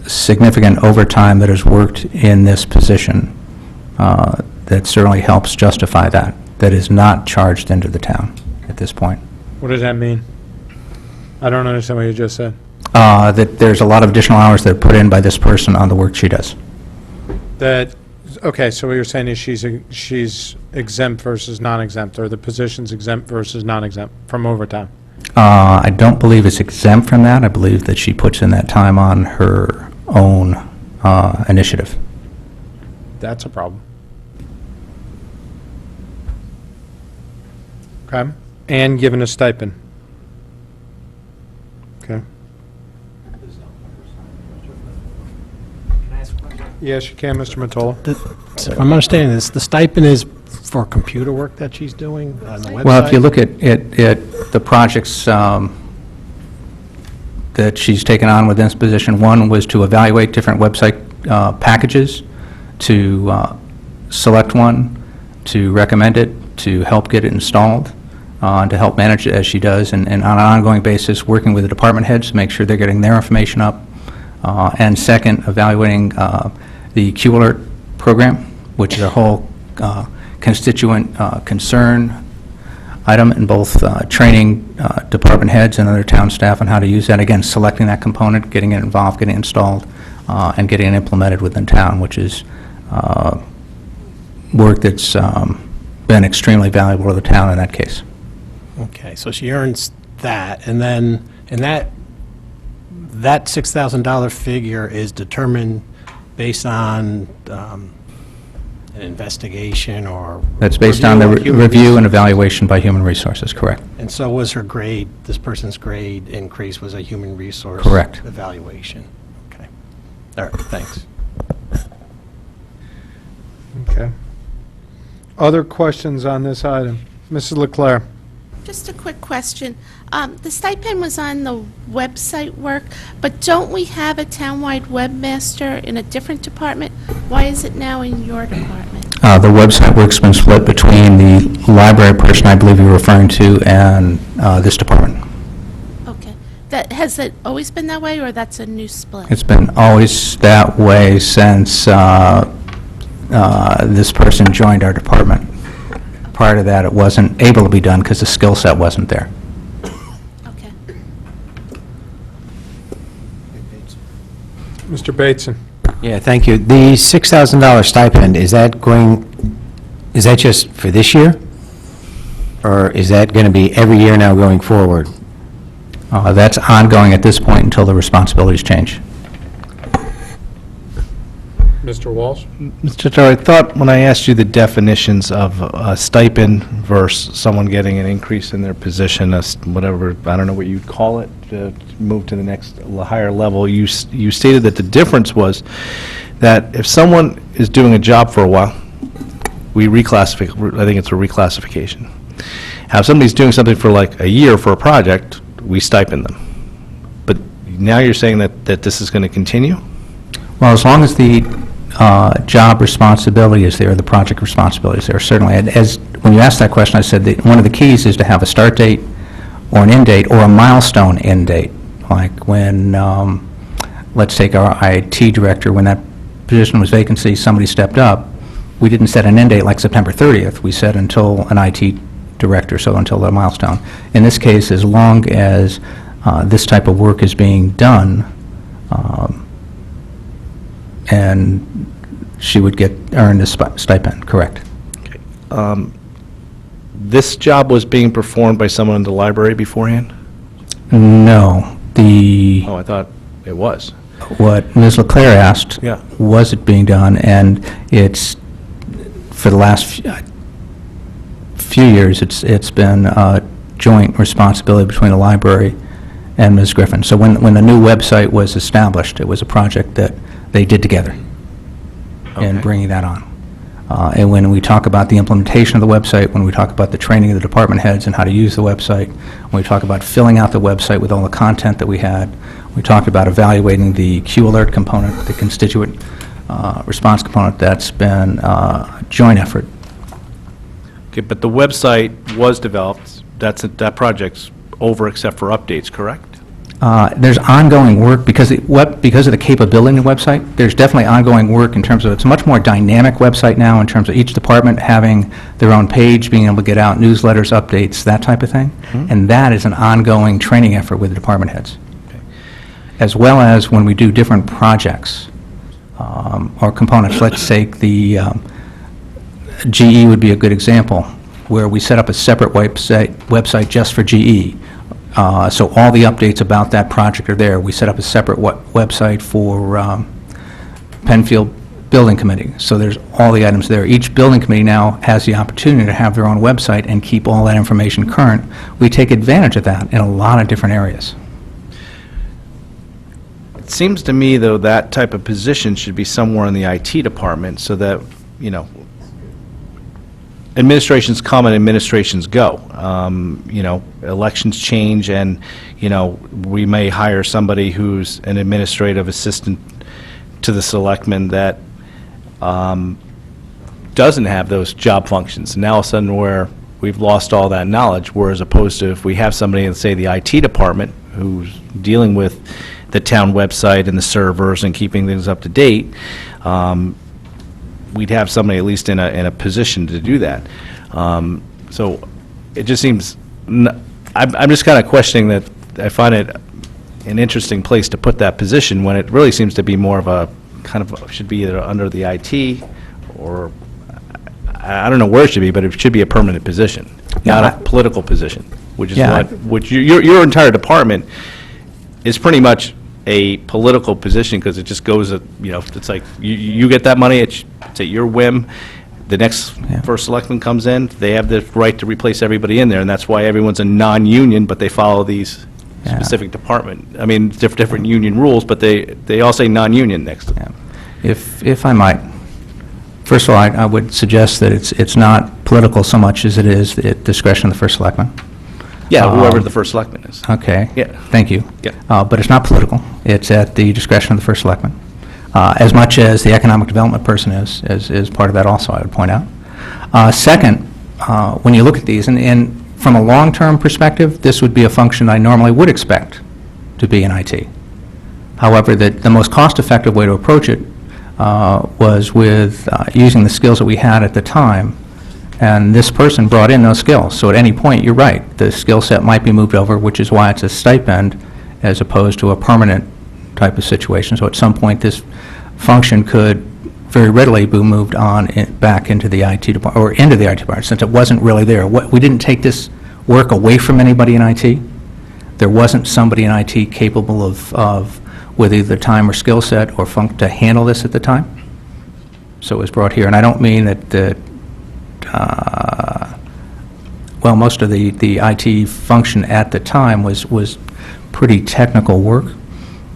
significant overtime that is worked in this position that certainly helps justify that is not charged into the town at this point. What does that mean? I don't understand what you just said. That there's a lot of additional hours that are put in by this person on the work she does. Okay, so what you're saying is she's exempt versus non-exempt, or the position's exempt versus non-exempt from overtime? I don't believe it's exempt from that. I believe that she puts in that time on her own initiative. That's a problem. Okay, and given a stipend. Okay. Yes, you can, Mr. Mottola. So if I'm understanding this, the stipend is for computer work that she's doing on the website? Well, if you look at the projects that she's taken on within this position, one was to evaluate different website packages, to select one, to recommend it, to help get it installed, and to help manage it as she does, and on an ongoing basis, working with the department heads to make sure they're getting their information up. And second, evaluating the Q-Alert program, which is a whole constituent concern item in both training department heads and other town staff on how to use that. Again, selecting that component, getting it involved, getting it installed, and getting it implemented within town, which is work that's been extremely valuable to the town in that case. Okay, so she earns that, and then, and that $6,000 figure is determined based on an investigation or? That's based on the Human review and resources? evaluation by Human Resources, correct? And so was her grade, this person's grade increase was a human resource? Correct. Evaluation? Okay. All right, thanks. Okay. Other questions on this item? Mrs. Leclerc? Just a quick question. The stipend was on the website work, but don't we have a townwide webmaster in a different department? Why is it now in your department? The website work's been split between the library person I believe you're referring to and this department. Okay. Has it always been that way, or that's a new split? It's been always that way since this person joined our department. Prior to that, it wasn't able to be done because the skill set wasn't there. Okay. Mr. Bateson? Yeah, thank you. The $6,000 stipend, is that just for this year? Or is that going to be every year now going forward? That's ongoing at this point until the responsibilities change. Mr. Walsh? Mr. Chair, I thought when I asked you the definitions of a stipend versus someone getting an increase in their position, whatever, I don't know what you'd call it, to move to the next higher level, you stated that the difference was that if someone is doing a job for a while, we reclassify, I think it's a reclassification. If somebody's doing something for like a year for a project, we stipend them. But now you're saying that this is going to continue? Well, as long as the job responsibility is there, the project responsibility is there, certainly. And as, when you asked that question, I said that one of the keys is to have a start date or an end date or a milestone end date. Like when, let's take our IT director, when that position was vacancy, somebody stepped up, we didn't set an end date like September 30th. We set until an IT director, so until the milestone. In this case, as long as this type of work is being done, and she would earn the stipend, correct? This job was being performed by someone in the library beforehand? No. Oh, I thought it was. What Ms. Leclerc asked, Yeah. was it being done? And it's, for the last few years, it's been a joint responsibility between the library and Ms. Griffin. So when the new website was established, it was a project that they did together in Okay. bringing that on. And when we talk about the implementation of the website, when we talk about the training of the department heads and how to use the website, when we talk about filling out the website with all the content that we had, we talked about evaluating the Q Alert component, the constituent response component, that's been a joint effort. Okay, but the website was developed, that project's over except for updates, correct? There's ongoing work, because of the capability of the website, there's definitely ongoing work in terms of, it's a much more dynamic website now in terms of each department having their own page, being able to get out newsletters, updates, that type of thing. And that is an ongoing training effort with the department heads. As well as when we do different projects or components. Let's take the GE would be a good example, where we set up a separate website just for GE. So all the updates about that project are there. We set up a separate website for Penfield Building Committee. So there's all the items there. Each building committee now has the opportunity to have their own website and keep all that information current. We take advantage of that in a lot of different areas. It seems to me, though, that type of position should be somewhere in the IT department so that, you know, administrations come and administrations go. You know, elections change and, you know, we may hire somebody who's an administrative assistant to the selectmen that doesn't have those job functions. Now all of a sudden we've lost all that knowledge, whereas opposed to if we have somebody in, say, the IT department who's dealing with the town website and the servers and keeping things up to date, we'd have somebody at least in a position to do that. So it just seems, I'm just kind of questioning that. I find it an interesting place to put that position when it really seems to be more of a, kind of, should be either under the IT or, I don't know where it should be, but it should be a permanent position, not a political position, which is Yeah, which your entire department is pretty much a political position, because it just goes, you know, it's like, you get that money, it's at your whim. the next Yeah. first selectman comes in, they have the right to replace everybody in there, and that's why everyone's a non-union, but they follow these Yeah. specific department. I mean, different union rules, but they all say non-union next to them. If I might, first of all, I would suggest that it's not political so much as it is at discretion of the first selectman. Yeah, whoever the first selectman is. Okay. Yeah. Thank you. Yeah. But it's not political. It's at the discretion of the first selectman, as much as the economic development person is part of that also, I would point out. Second, when you look at these, and from a long-term perspective, this would be a function I normally would expect to be in IT. However, the most cost-effective way to approach it was with using the skills that we had at the time, and this person brought in those skills. So at any point, you're right, the skill set might be moved over, which is why it's a stipend as opposed to a permanent type of situation. So at some point, this function could very readily be moved on back into the IT department, or into the IT department, since it wasn't really there. We didn't take this work away from anybody in IT. There wasn't somebody in IT capable of with either time or skill set or to handle this at the time. So it was brought here. And I don't mean that well, most of the IT function at the time was pretty technical work.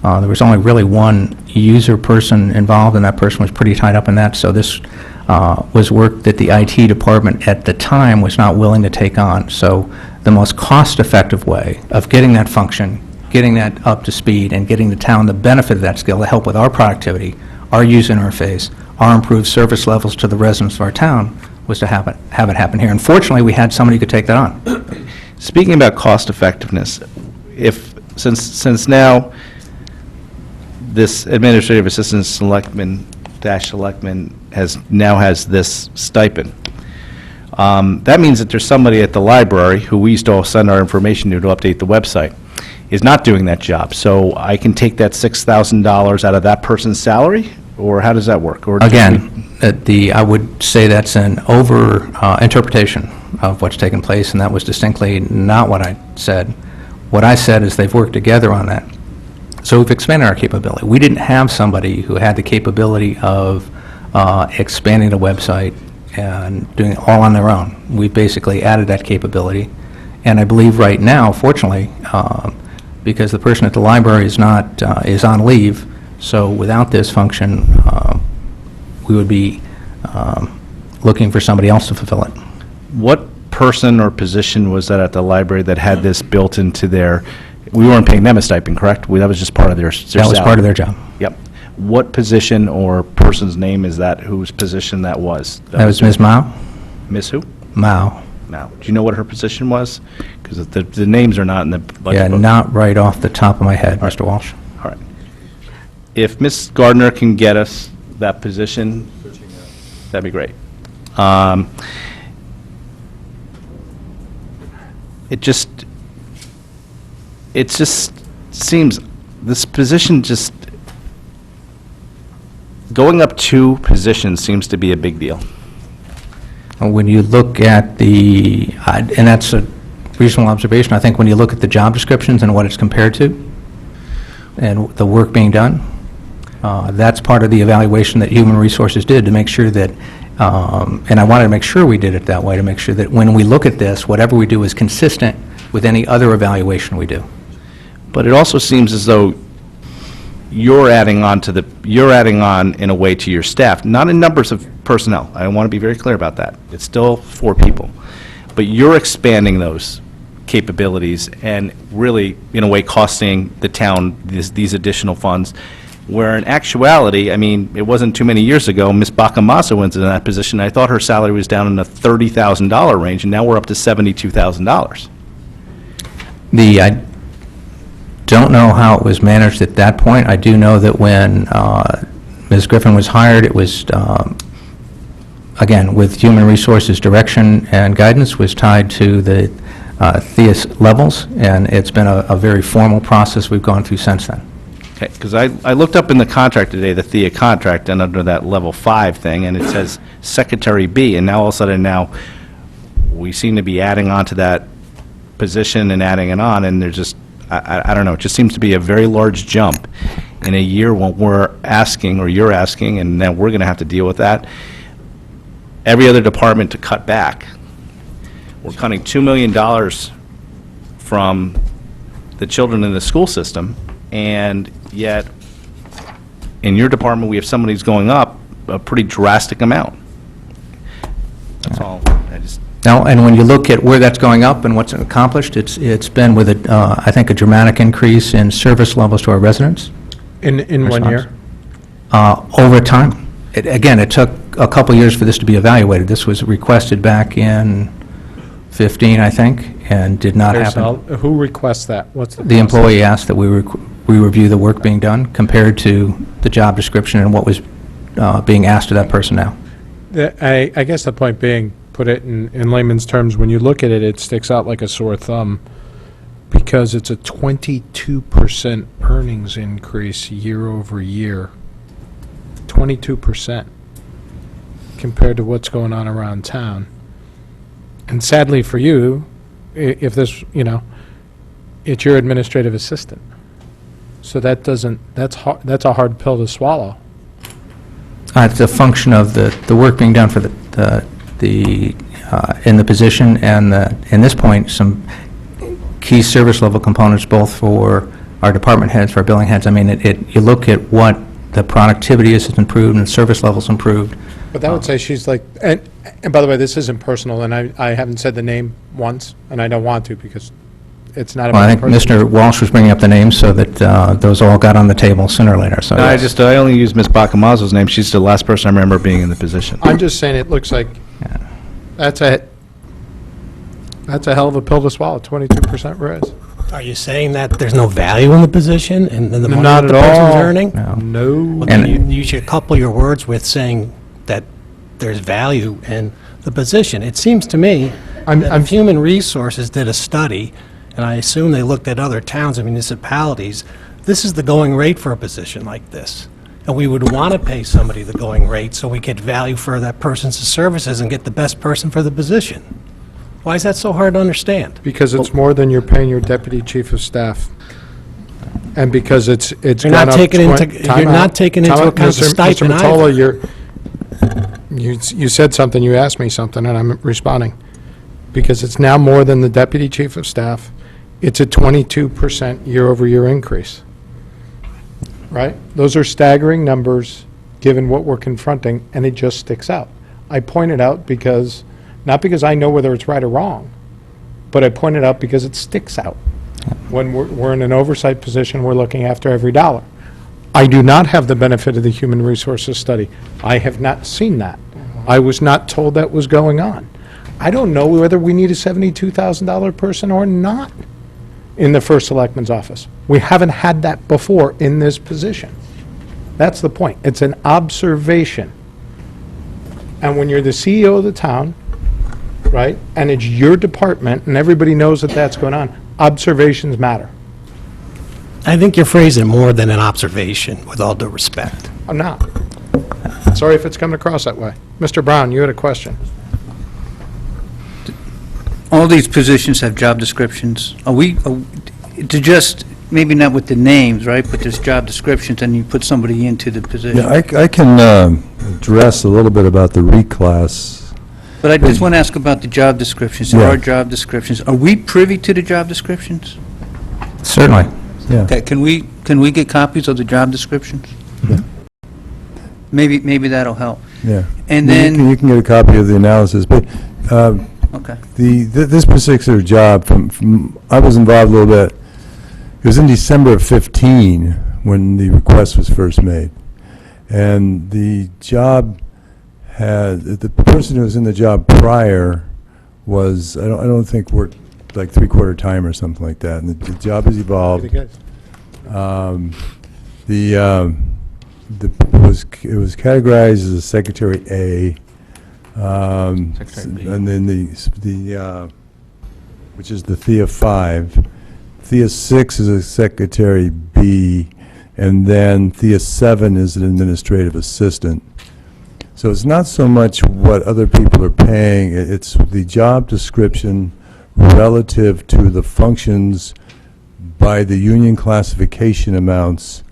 There was only really one user person involved, and that person was pretty tied up in that. So this was work that the IT department at the time was not willing to take on. So the most cost-effective way of getting that function, getting that up to speed, and getting the town the benefit of that skill to help with our productivity, our user interface, our improved service levels to the residents of our town, was to have it happen here. Unfortunately, we had somebody who could take that on. Speaking about cost effectiveness, since now this administrative assistant selectman has this stipend, that means that there's somebody at the library who we used to all send our information to update the website, is not doing that job. So I can take that $6,000 out of that person's salary, or how does that work? Or Again, I would say that's an over-interpretation of what's taken place, and that was distinctly not what I said. What I said is they've worked together on that. So we've expanded our capability. We didn't have somebody who had the capability of expanding the website and doing it all on their own. We basically added that capability. And I believe right now, fortunately, because the person at the library is on leave, so without this function, we would be looking for somebody else to fulfill it. What person or position was that at the library that had this built into their, we weren't paying them a stipend, correct? That was just part of their salary? That was part of their job. Yep. What position or person's name is that, whose position that was? That was Ms. Mao? Ms. who? Mao. Now, do you know what her position was? Because the names are not in the budget Yeah, book. not right off the top of my head, Mr. Walsh. All right. If Ms. Gardner can get us that position, that'd be great. It just seems, this position just, going up 2 positions seems to be a big deal. When you look at and that's a reasonable observation, I think when you look at the job descriptions and what it's compared to, and the work being done, that's part of the evaluation that Human Resources did to make sure that, and I wanted to make sure we did it that way, to make sure that when we look at this, whatever we do is consistent with any other evaluation we do. But it also seems as though you're adding on in a way to your staff, not in numbers of personnel. I want to be very clear about that. It's still 4 people. But you're expanding those capabilities and really, in a way, costing the town these additional funds, where in actuality, I mean, it wasn't too many years ago, Ms. Bakamasa went in that position. I thought her salary was down in the $30,000 range, and now we're up to $72,000. I don't know how it was managed at that point. I do know that when Ms. Griffin was hired, it was, again, with Human Resources direction and guidance, was tied to the THEIS levels, and it's been a very formal process we've gone through since then. Okay, because I looked up in the contract today, the THEIA contract, and under that level 5 thing, and it says Secretary B, and now all of a sudden we seem to be adding on to that position and adding it on, and there's just, I don't know, it just seems to be a very large jump in a year when we're asking, or you're asking, and then we're going to have to deal with that. every other department to cut back. We're cutting $2 million from the children in the school system, and yet, in your department, we have somebody who's going up a pretty drastic amount. That's all. I just... Now, and when you look at where that's going up and what's accomplished, it's been with, I think, a dramatic increase in service levels to our residents. In 1 year? Over time. Again, it took a couple years for this to be evaluated. This was requested back in 15, I think, and did not happen. Who requests that? What's the The process? employee asked that we review the work being done compared to the job description and what was being asked of that person now. I guess the point being, put it in layman's terms, when you look at it, it sticks out like a sore thumb because it's a 22% earnings increase year over year. 22% compared to what's going on around town. And sadly for you, if this, it's your administrative assistant. So that's a hard pill to swallow. It's a function of the work being done for in the position and in this point, some key service level components both for our department heads, for our billing heads. I mean, you look at what the productivity is improved and the service levels improved. But that would say she's like, and by the way, this isn't personal, and I haven't said the name once, and I don't want to because it's not Well, I about think Mr. Walsh was bringing up the names so that those all got on the table sooner or later, so. No, yes. I only use Ms. Bakamazzo's name. She's the last person I remember being in the position. I'm just saying it looks like that's a hell of a pill to swallow, 22% raise. Are you saying that there's no value in the position and the money Not that the at person's all. earning? No. Well, then you should couple your words with saying that there's value in the position. It seems to me I'm that Human Resources did a study, and I assume they looked at other towns and municipalities. This is the going rate for a position like this. And we would want to pay somebody the going rate so we get value for that person's services and get the best person for the position. Why is that so hard to understand? Because it's more than you're paying your deputy chief of staff. And because it's You're gone not up taking into- time you're not out. taking into Time out. account the stipend Mr. Mottola, either. you said something, you asked me something, and I'm responding. Because it's now more than the deputy chief of staff. It's a 22% year-over-year increase. Right? Those are staggering numbers, given what we're confronting, and it just sticks out. I point it out because, not because I know whether it's right or wrong, but I point it out because it sticks out. When we're in an oversight position, we're looking after every dollar. I do not have the benefit of the human resources study. I have not seen that. I was not told that was going on. I don't know whether we need a $72,000 person or not in the first selectman's office. We haven't had that before in this position. That's the point. It's an observation. And when you're the CEO of the town, right, and it's your department, and everybody knows that that's going on, observations matter. I think you're phrasing more than an observation, with all due respect. I'm not. Sorry if it's coming across that way. Mr. Brown, you had a question. All these positions have job descriptions. To just, maybe not with the names, right, but there's job descriptions, and you put somebody into the position. Yeah, I can address a little bit about the reclass. But I just want to ask about the job descriptions. There Yeah. are job descriptions. Are we privy to the job descriptions? Certainly. Yeah. Okay, can we get copies of the job descriptions? Yeah. Maybe that'll help. Yeah. And You then, can- You can get a copy of the analysis, but okay. this particular job, I was involved a little bit. It was in December of 15 when the request was first made. And the job the person who was in the job prior was, I don't think worked like three-quarter time or something like that. And the job has evolved. It was categorized as a Secretary A. Secretary B. And then which is the THEA 5. THEA 6 is a Secretary B, and then THEA 7 is an administrative assistant. So it's not so much what other people are paying, it's the job description relative to the functions by the union classification amounts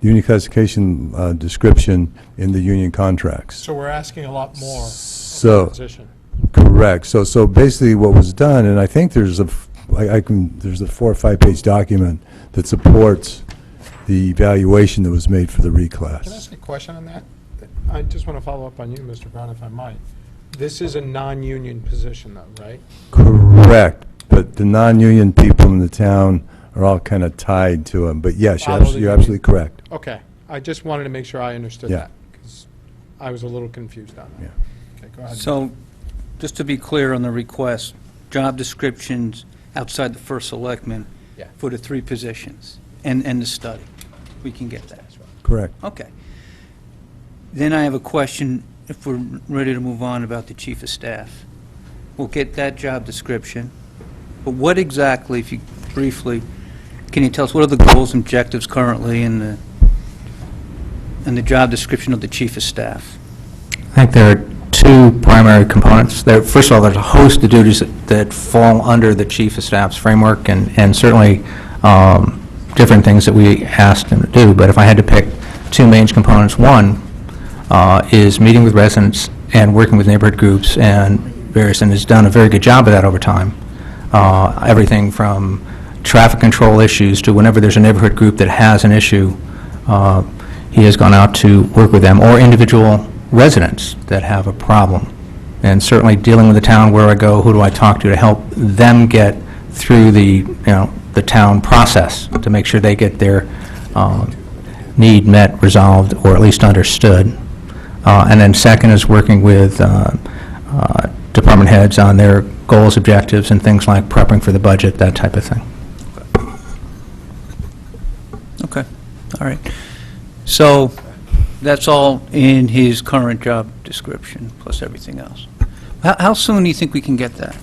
union classification description in the union contracts. So we're asking a lot more of the So, position. correct. So basically what was done, and I think there's there's a 4 or 5 page document that supports the evaluation that was made for the reclass. Can I ask a question on that? I just want to follow up on you, Mr. Brown, if I might. This is a non-union position, though, right? Correct, but the non-union people in the town are all kind of tied to them. But yes, Follow the you're union. absolutely correct. Okay. I just wanted to make sure I understood Yeah. that, because I was a little confused on that. Okay, go ahead. So, just to be clear on the request, job descriptions outside the first selectman Yeah. for the 3 positions and the study. We can get that. Correct. Okay. Then I have a question, if we're ready to move on, about the chief of staff. We'll get that job description, but what exactly, if you briefly, can you tell us what are the goals and objectives currently in the job description of the chief of staff? I think there are 2 primary components. First of all, there's a host of duties that fall under the chief of staff's framework, and certainly different things that we asked him to do. But if I had to pick 2 main components, one is meeting with residents and working with neighborhood groups and various, and has done a very good job of that over time. Everything from traffic control issues to whenever there's a neighborhood group that has an issue, he has gone out to work with them, or individual residents that have a problem. And certainly dealing with the town, where I go, who do I talk to help them get through the town process, to make sure they get their need met, resolved, or at least understood. And then second is working with department heads on their goals, objectives, and things like prepping for the budget, that type of thing. Okay, all right. So, that's all in his current job description, plus everything else. How soon do you think we can get that?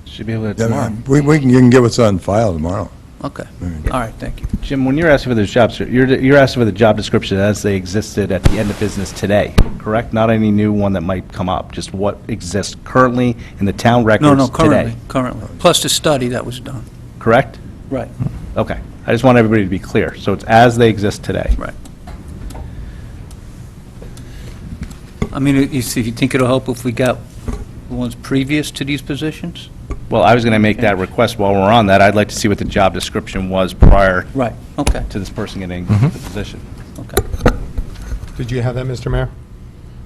Should be able to Yeah, tomorrow. you can get what's on file tomorrow. Okay, all right, thank you. Jim, when you're asking for those jobs, you're asking for the job description as they existed at the end of business today, correct? Not any new one that might come up, just what exists currently in the town records No, today. currently. Plus the study that was done. Correct? Right. Okay. I just want everybody to be clear. So it's as they exist today. Right. I mean, you think it'll help if we got the ones previous to these positions? Well, I was going to make that request while we're on that. I'd like to see what the job description was prior Right, okay, to this person getting the position. okay. Did you have that, Mr. Mayor?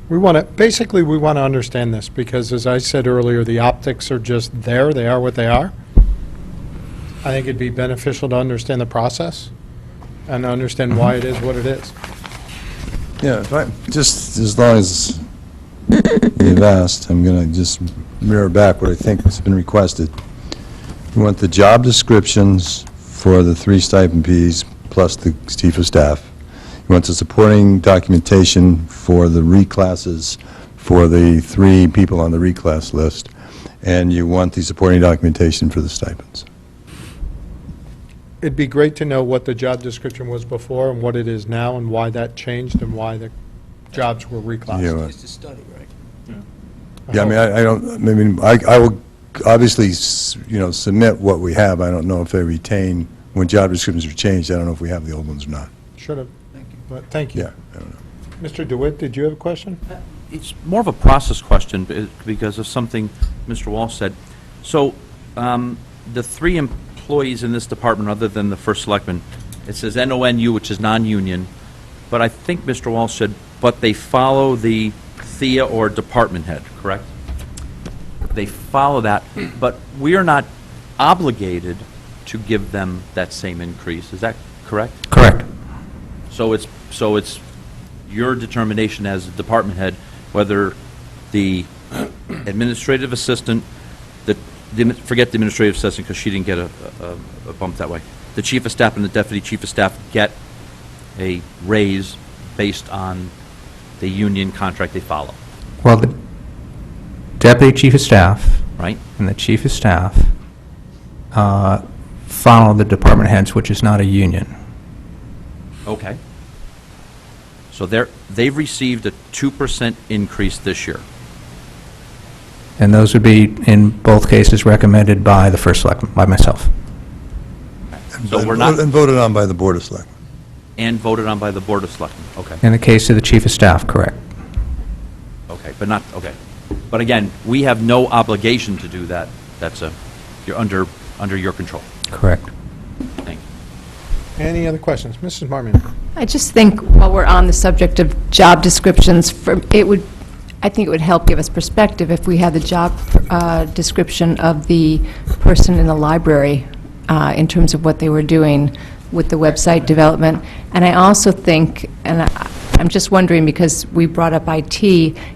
We want to, basically, we want to understand this, because as I said earlier, the optics are just there, they are what they are. I think it'd be beneficial to understand the process and understand why it is what it is. Yeah, just as long as you've asked, I'm going to just mirror back what I think has been requested. We want the job descriptions for the 3 stipend Ps plus the chief of staff. You want the supporting documentation for the reclasses for the 3 people on the reclass list, and you want the supporting documentation for the stipends. It'd be great to know what the job description was before and what it is now, and why that changed, and why the jobs were reclassed. Yeah, It's the study, right? Yeah, I mean, I will obviously, submit what we have. I don't know if they retain, when job descriptions are changed, I don't know if we have the old ones or not. Should have. But thank you. Yeah, I don't know. Mr. DeWitt, did you have a question? It's more of a process question because of something Mr. Walsh said. So, the 3 employees in this department, other than the first selectman, it says NONU, which is non-union, but I think Mr. Walsh said, but they follow the THEA or department head, correct? They follow that, but we are not obligated to give them that same increase. Is that correct? Correct. So it's your determination as a department head whether the administrative assistant, forget the administrative assistant because she didn't get a bump that way. The chief of staff and the deputy chief of staff get a raise based on the union contract they follow, Well, the deputy chief of staff right? and the chief of staff follow the department heads, which is not a union. Okay. So they've received a 2% increase this year. And those would be, in both cases, recommended by the first selectman, by myself. So we're not- And voted on by the Board of Selectmen. And voted on by the Board of Selectmen? Okay. In the case of the chief of staff, correct. Okay, but not, okay. But again, we have no obligation to do that. You're under your control. Correct. Thank you. Any other questions? Mrs. Marmion? I just think while we're on the subject of job descriptions, I think it would help give us perspective if we had the job description of the person in the library in terms of what they were doing with the website development. And I also think, and I'm just wondering, because we brought up IT,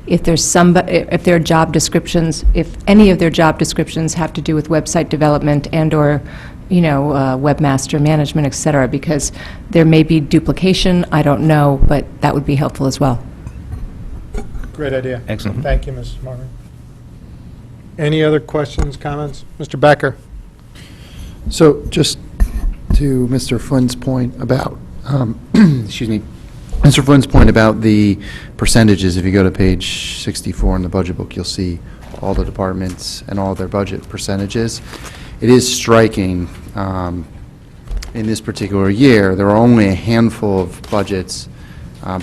if there are job descriptions, if any of their job descriptions have to do with website development and/or, webmaster management, et cetera, because there may be duplication, I don't know, but that would be helpful as well. Great idea. Excellent. Thank you, Mrs. Marmion. Any other questions, comments? Mr. Becker? So just to Mr. Flynn's point about, excuse me, Mr. Flynn's point about the percentages, if you go to page 64 in the budget book, you'll see all the departments and all their budget percentages. It is striking, in this particular year, there are only a handful of budgets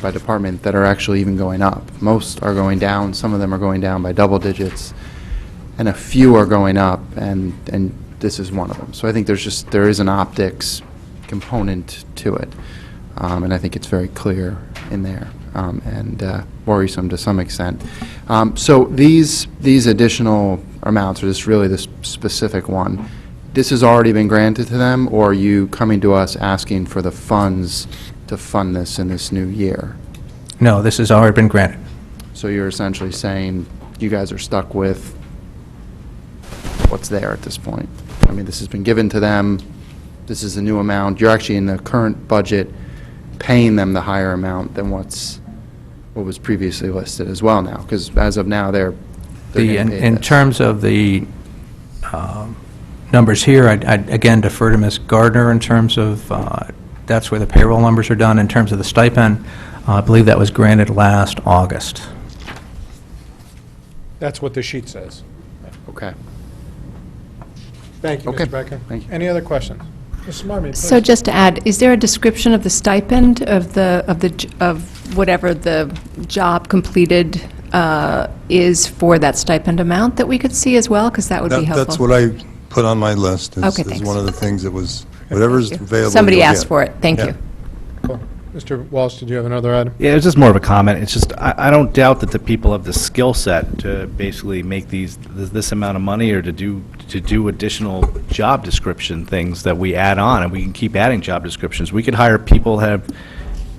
by department that are actually even going up. Most are going down, some of them are going down by double digits, and a few are going up, and this is one of them. So I think there is an optics component to it, and I think it's very clear in there, and worrisome to some extent. So these additional amounts, or this really this specific one, this has already been granted to them, or are you coming to us asking for the funds to fund this in this new year? No, this has already been granted. So you're essentially saying you guys are stuck with what's there at this point? I mean, this has been given to them, this is the new amount, you're actually in the current budget paying them the higher amount than what was previously listed as well now, because as of now, they're getting paid In this. terms of the numbers here, I'd again defer to Ms. Gardner in terms of, that's where the payroll numbers are done. In terms of the stipend, I believe that was granted last August. That's what the sheet says. Okay. Thank you, Okay. Mr. Becker. Thank you. Any other questions? Mrs. Marmion, So please. just to add, is there a description of the stipend of whatever the job completed is for that stipend amount that we could see as well? Because that would be helpful. That's what I put on my list, Okay, is thanks. one of the things that was, whatever's Thank you. available. Somebody you'll asked get. for it. Thank Yeah. you. Cool. Mr. Walsh, did you have another item? Yeah, it's just more of a comment. It's just, I don't doubt that the people have the skill set to basically make this amount of money, or to do additional job description things that we add on, and we can keep adding job descriptions. We could hire people that have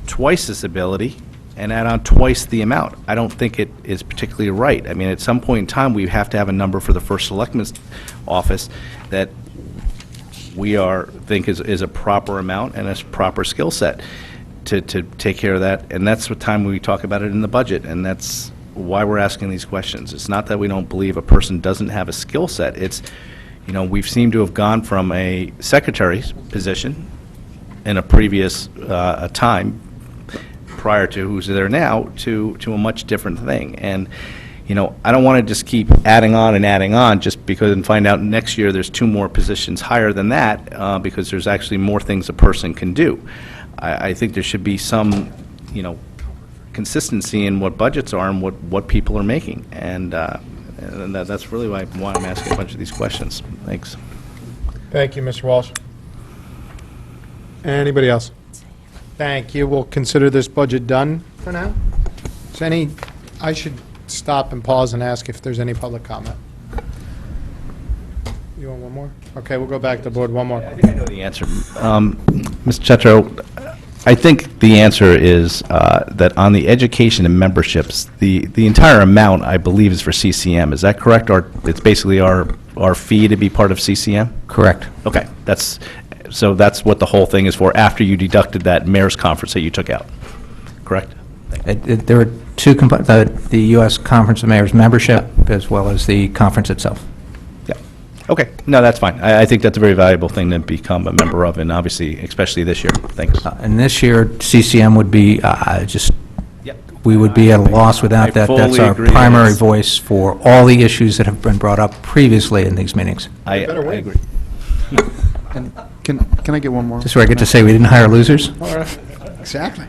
twice this ability and add on twice the amount. I don't think it is particularly right. I mean, at some point in time, we have to have a number for the first selectman's office that think is a proper amount and a proper skill set to take care of that. And that's what time we talk about it in the budget, and that's why we're asking these questions. It's not that we don't believe a person doesn't have a skill set. It's, we've seemed to have gone from a secretary's position in a previous time prior to who's there now to a much different thing. And, I don't want to just keep adding on just because, and find out next year there's 2 more positions higher than that, because there's actually more things a person can do. I think there should be some, consistency in what budgets are and what people are making. And that's really why I'm asking a bunch of these questions. Thanks. Thank you, Mr. Walsh. Anybody else? Thank you. We'll consider this budget done for now. I should stop and pause and ask if there's any public comment. You want one more? Okay, we'll go back to the board. One more. I think I know the answer. Mr. Chetro, I think the answer is that on the education and memberships, the entire amount, I believe, is for CCM. Is that correct? Or it's basically our fee to be part of CCM? Correct. Okay, so that's what the whole thing is for, after you deducted that mayor's conference that you took out, correct? There are 2 components, the U.S. Conference of Mayors membership, as well as the conference itself. Yeah. Okay, no, that's fine. I think that's a very valuable thing to become a member of, and obviously, especially this year. Thanks. And this year, CCM would be Yep. we would be at a loss without I that. That's fully our agree. primary Yes. voice for all the issues that have been brought up previously in these meetings. I agree. And can I get one more? Just where I get to say we didn't hire losers? All right. Exactly.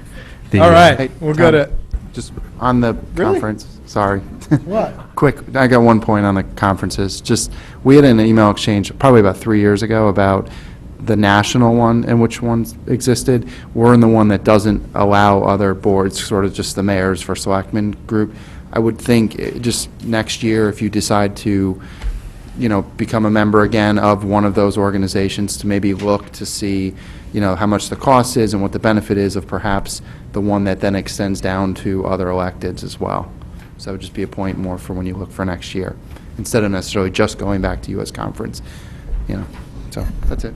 All right, Hey, we'll go Tom, to, Just on the Really? conference, sorry. what? Quick, I got one point on the conferences. Just, we had an email exchange probably about 3 years ago about the national one and which ones existed. We're in the one that doesn't allow other boards, sort of just the mayors for selectmen group. I would think just next year, if you decide to, become a member again of one of those organizations, to maybe look to see, how much the cost is and what the benefit is of perhaps the one that then extends down to other electeds as well. So that would just be a point more for when you look for next year, instead of necessarily just going back to U.S. conference, So, that's it.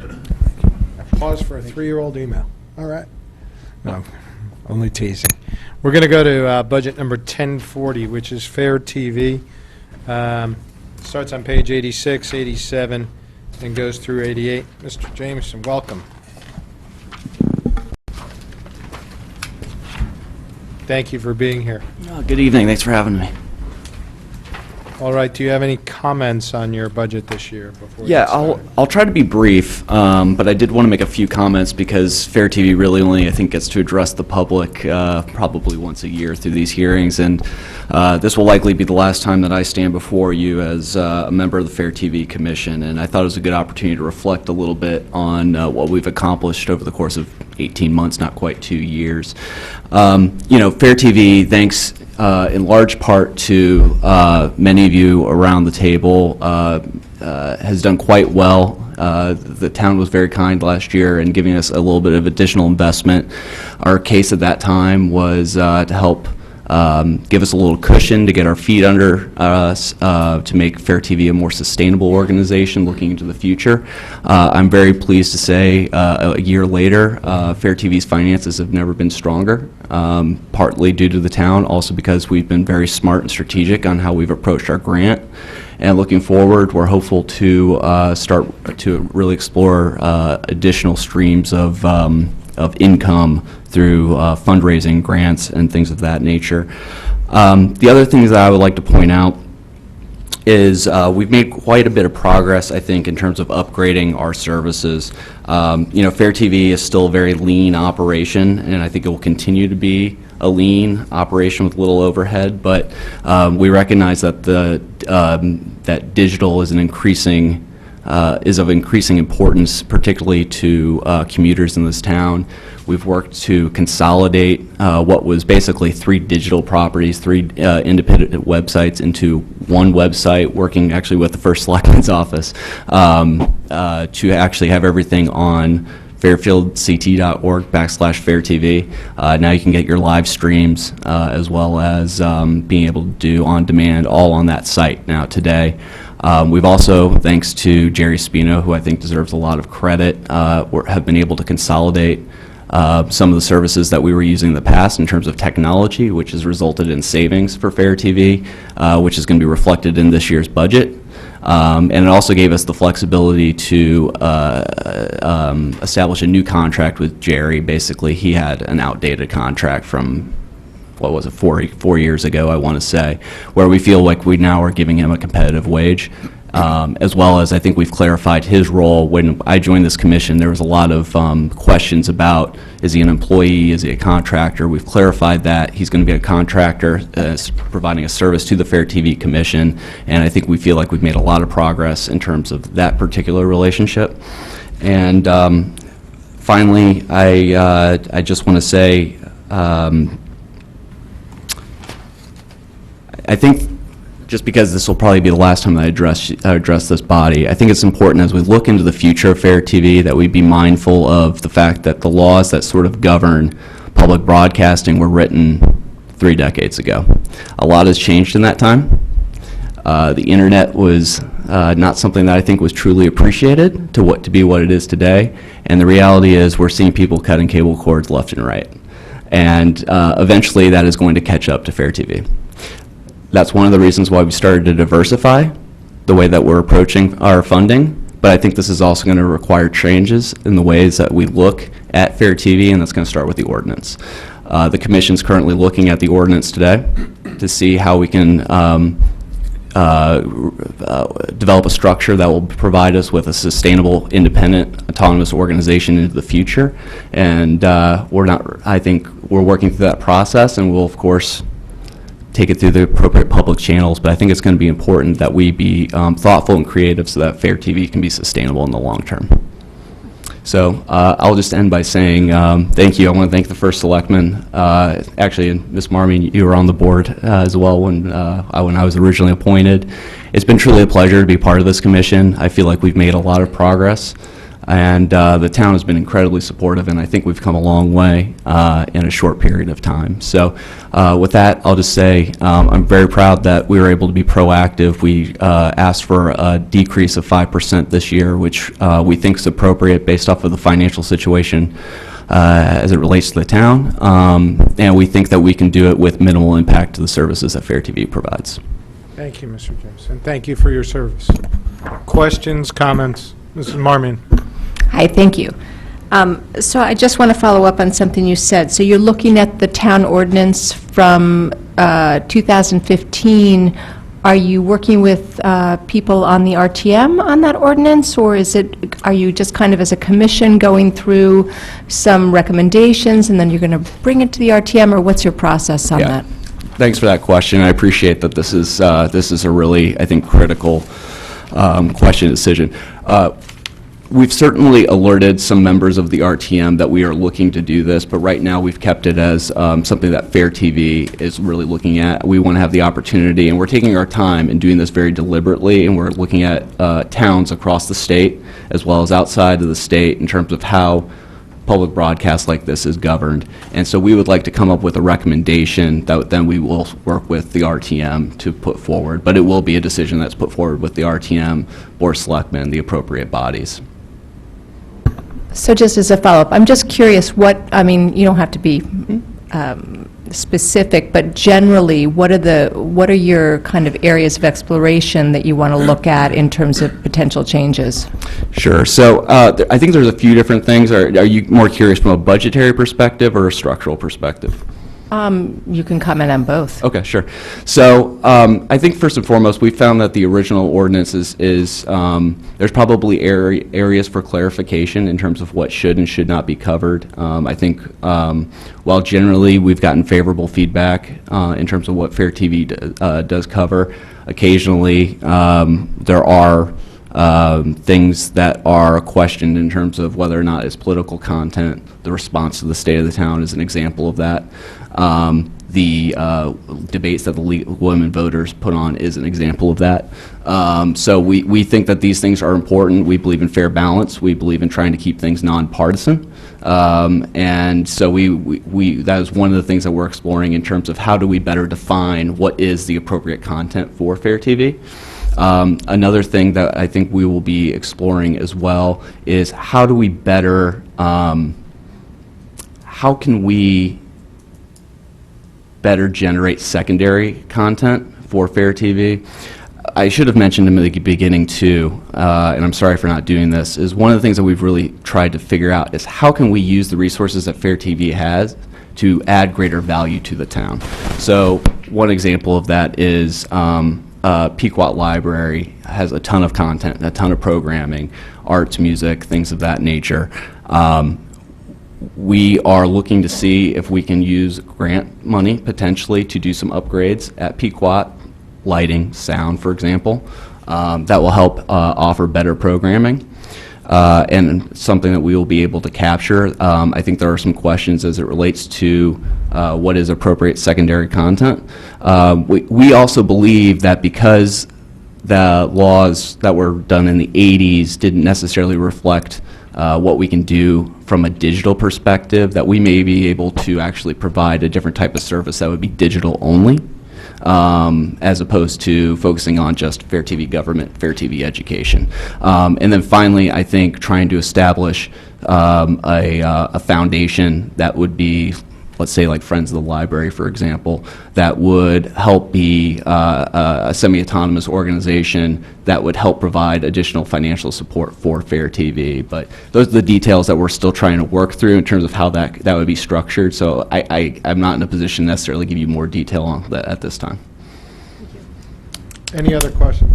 Pause for a 3-year-old email. All right. No, only teasing. We're going to go to budget number 1040, which is Fair TV. Starts on page 86, 87, and goes through 88. Mr. Jameson, welcome. Thank you for being here. Good evening. Thanks for having me. All right, do you have any comments on your budget this year before? we Yeah, get started? I'll try to be brief, but I did want to make a few comments because Fair TV really only, I think, gets to address the public probably once a year through these hearings, and this will likely be the last time that I stand before you as a member of the Fair TV Commission, and I thought it was a good opportunity to reflect a little bit on what we've accomplished over the course of 18 months, not quite 2 years. Fair TV, thanks in large part to many of you around the table, has done quite well. The town was very kind last year in giving us a little bit of additional investment. Our case at that time was to help give us a little cushion to get our feet under us, to make Fair TV a more sustainable organization looking into the future. I'm very pleased to say a year later, Fair TV's finances have never been stronger, partly due to the town, also because we've been very smart and strategic on how we've approached our grant. And looking forward, we're hopeful to start to really explore additional streams of income through fundraising, grants, and things of that nature. The other things that I would like to point out is we've made quite a bit of progress, I think, in terms of upgrading our services. Fair TV is still a very lean operation, and I think it will continue to be a lean operation with little overhead, but we recognize that that digital is is of increasing importance, particularly to commuters in this town. We've worked to consolidate what was basically 3 digital properties, 3 independent websites into one website, working actually with the First Selectman's office to actually have everything on fairfieldct.org/fairtv. Now you can get your live streams as well as being able to do on demand all on that site now today. We've also, thanks to Jerry Spino, who I think deserves a lot of credit, have been able to consolidate some of the services that we were using in the past in terms of technology, which has resulted in savings for Fair TV, which is going to be reflected in this year's budget. And it also gave us the flexibility to establish a new contract with Jerry. Basically, he had an outdated contract from, what was it, 4 years ago, I want to say, where we feel like we now are giving him a competitive wage. As well as I think we've clarified his role. When I joined this commission, there was a lot of questions about, is he an employee, is he a contractor? We've clarified that he's going to be a contractor providing a service to the Fair TV Commission, and I think we feel like we've made a lot of progress in terms of that particular relationship. And finally, I just want to say, I think just because this will probably be the last time I address this body, I think it's important as we look into the future of Fair TV that we be mindful of the fact that the laws that sort of govern public broadcasting were written 3 decades ago. A lot has changed in that time. The internet was not something that I think was truly appreciated to be what it is today, and the reality is we're seeing people cutting cable cords left and right. And eventually that is going to catch up to Fair TV. That's one of the reasons why we started to diversify the way that we're approaching our funding, but I think this is also going to require changes in the ways that we look at Fair TV, and that's going to start with the ordinance. The Commission's currently looking at the ordinance today to see how we can develop a structure that will provide us with a sustainable, independent, autonomous organization into the future. And I think we're working through that process, and we'll, of course, take it through the appropriate public channels. But I think it's going to be important that we be thoughtful and creative so that Fair TV can be sustainable in the long term. So I'll just end by saying thank you. I want to thank the first selectman. Actually, and Ms. Marmee, you were on the board as well when I was originally appointed. It's been truly a pleasure to be part of this commission. I feel like we've made a lot of progress, and the town has been incredibly supportive, and I think we've come a long way in a short period of time. So with that, I'll just say I'm very proud that we were able to be proactive. We asked for a decrease of 5% this year, which we think is appropriate based off of the financial situation as it relates to the town, and we think that we can do it with minimal impact to the services that Fair TV provides. Thank you, Mr. James, and thank you for your service. Questions, comments? Mrs. Marmion. Hi, thank you. So I just want to follow up on something you said. So you're looking at the town ordinance from 2015. Are you working with people on the RTM on that ordinance, or are you just kind of as a commission going through some recommendations and then you're going to bring it to the RTM, or what's your process on that? Thanks for that question. I appreciate that this is a really, I think, critical question decision. We've certainly alerted some members of the RTM that we are looking to do this, but right now we've kept it as something that Fair TV is really looking at. We want to have the opportunity, and we're taking our time and doing this very deliberately, and we're looking at towns across the state as well as outside of the state in terms of how public broadcast like this is governed. And so we would like to come up with a recommendation that then we will work with the RTM to put forward, but it will be a decision that's put forward with the RTM, Board of Selectmen, the appropriate bodies. So just as a follow-up, I'm just curious you don't have to be specific, but generally, what are your kind of areas of exploration that you want to look at in terms of potential changes? Sure. So I think there's a few different things. Are you more curious from a budgetary perspective or a structural perspective? You can comment on both. Okay, sure. So I think first and foremost, we found that the original ordinance is there's probably areas for clarification in terms of what should and should not be covered. I think while generally we've gotten favorable feedback in terms of what Fair TV does cover, occasionally there are things that are questioned in terms of whether or not it's political content. The response to the state of the town is an example of that. The debates that the League of Women Voters put on is an example of that. So we think that these things are important. We believe in fair balance. We believe in trying to keep things nonpartisan. And so that is one of the things that we're exploring in terms of how do we better define what is the appropriate content for Fair TV. Another thing that I think we will be exploring as well is how do we better, how can we better generate secondary content for Fair TV? I should have mentioned in the beginning too, and I'm sorry for not doing this, is one of the things that we've really tried to figure out is how can we use the resources that Fair TV has to add greater value to the town. So one example of that is Pequot Library has a ton of content, a ton of programming, arts, music, things of that nature. We are looking to see if we can use grant money potentially to do some upgrades at Pequot, lighting, sound, for example, that will help offer better programming. And something that we will be able to capture. I think there are some questions as it relates to what is appropriate secondary content. We also believe that because the laws that were done in the 80s didn't necessarily reflect what we can do from a digital perspective, that we may be able to actually provide a different type of service that would be digital only. As opposed to focusing on just Fair TV government, Fair TV education. And then finally, I think trying to establish a foundation that would be, let's say like Friends of the Library, for example, that would help be a semi-autonomous organization that would help provide additional financial support for Fair TV. But those are the details that we're still trying to work through in terms of how that would be structured. So I'm not in a position necessarily to give you more detail on that at this time. Any other questions?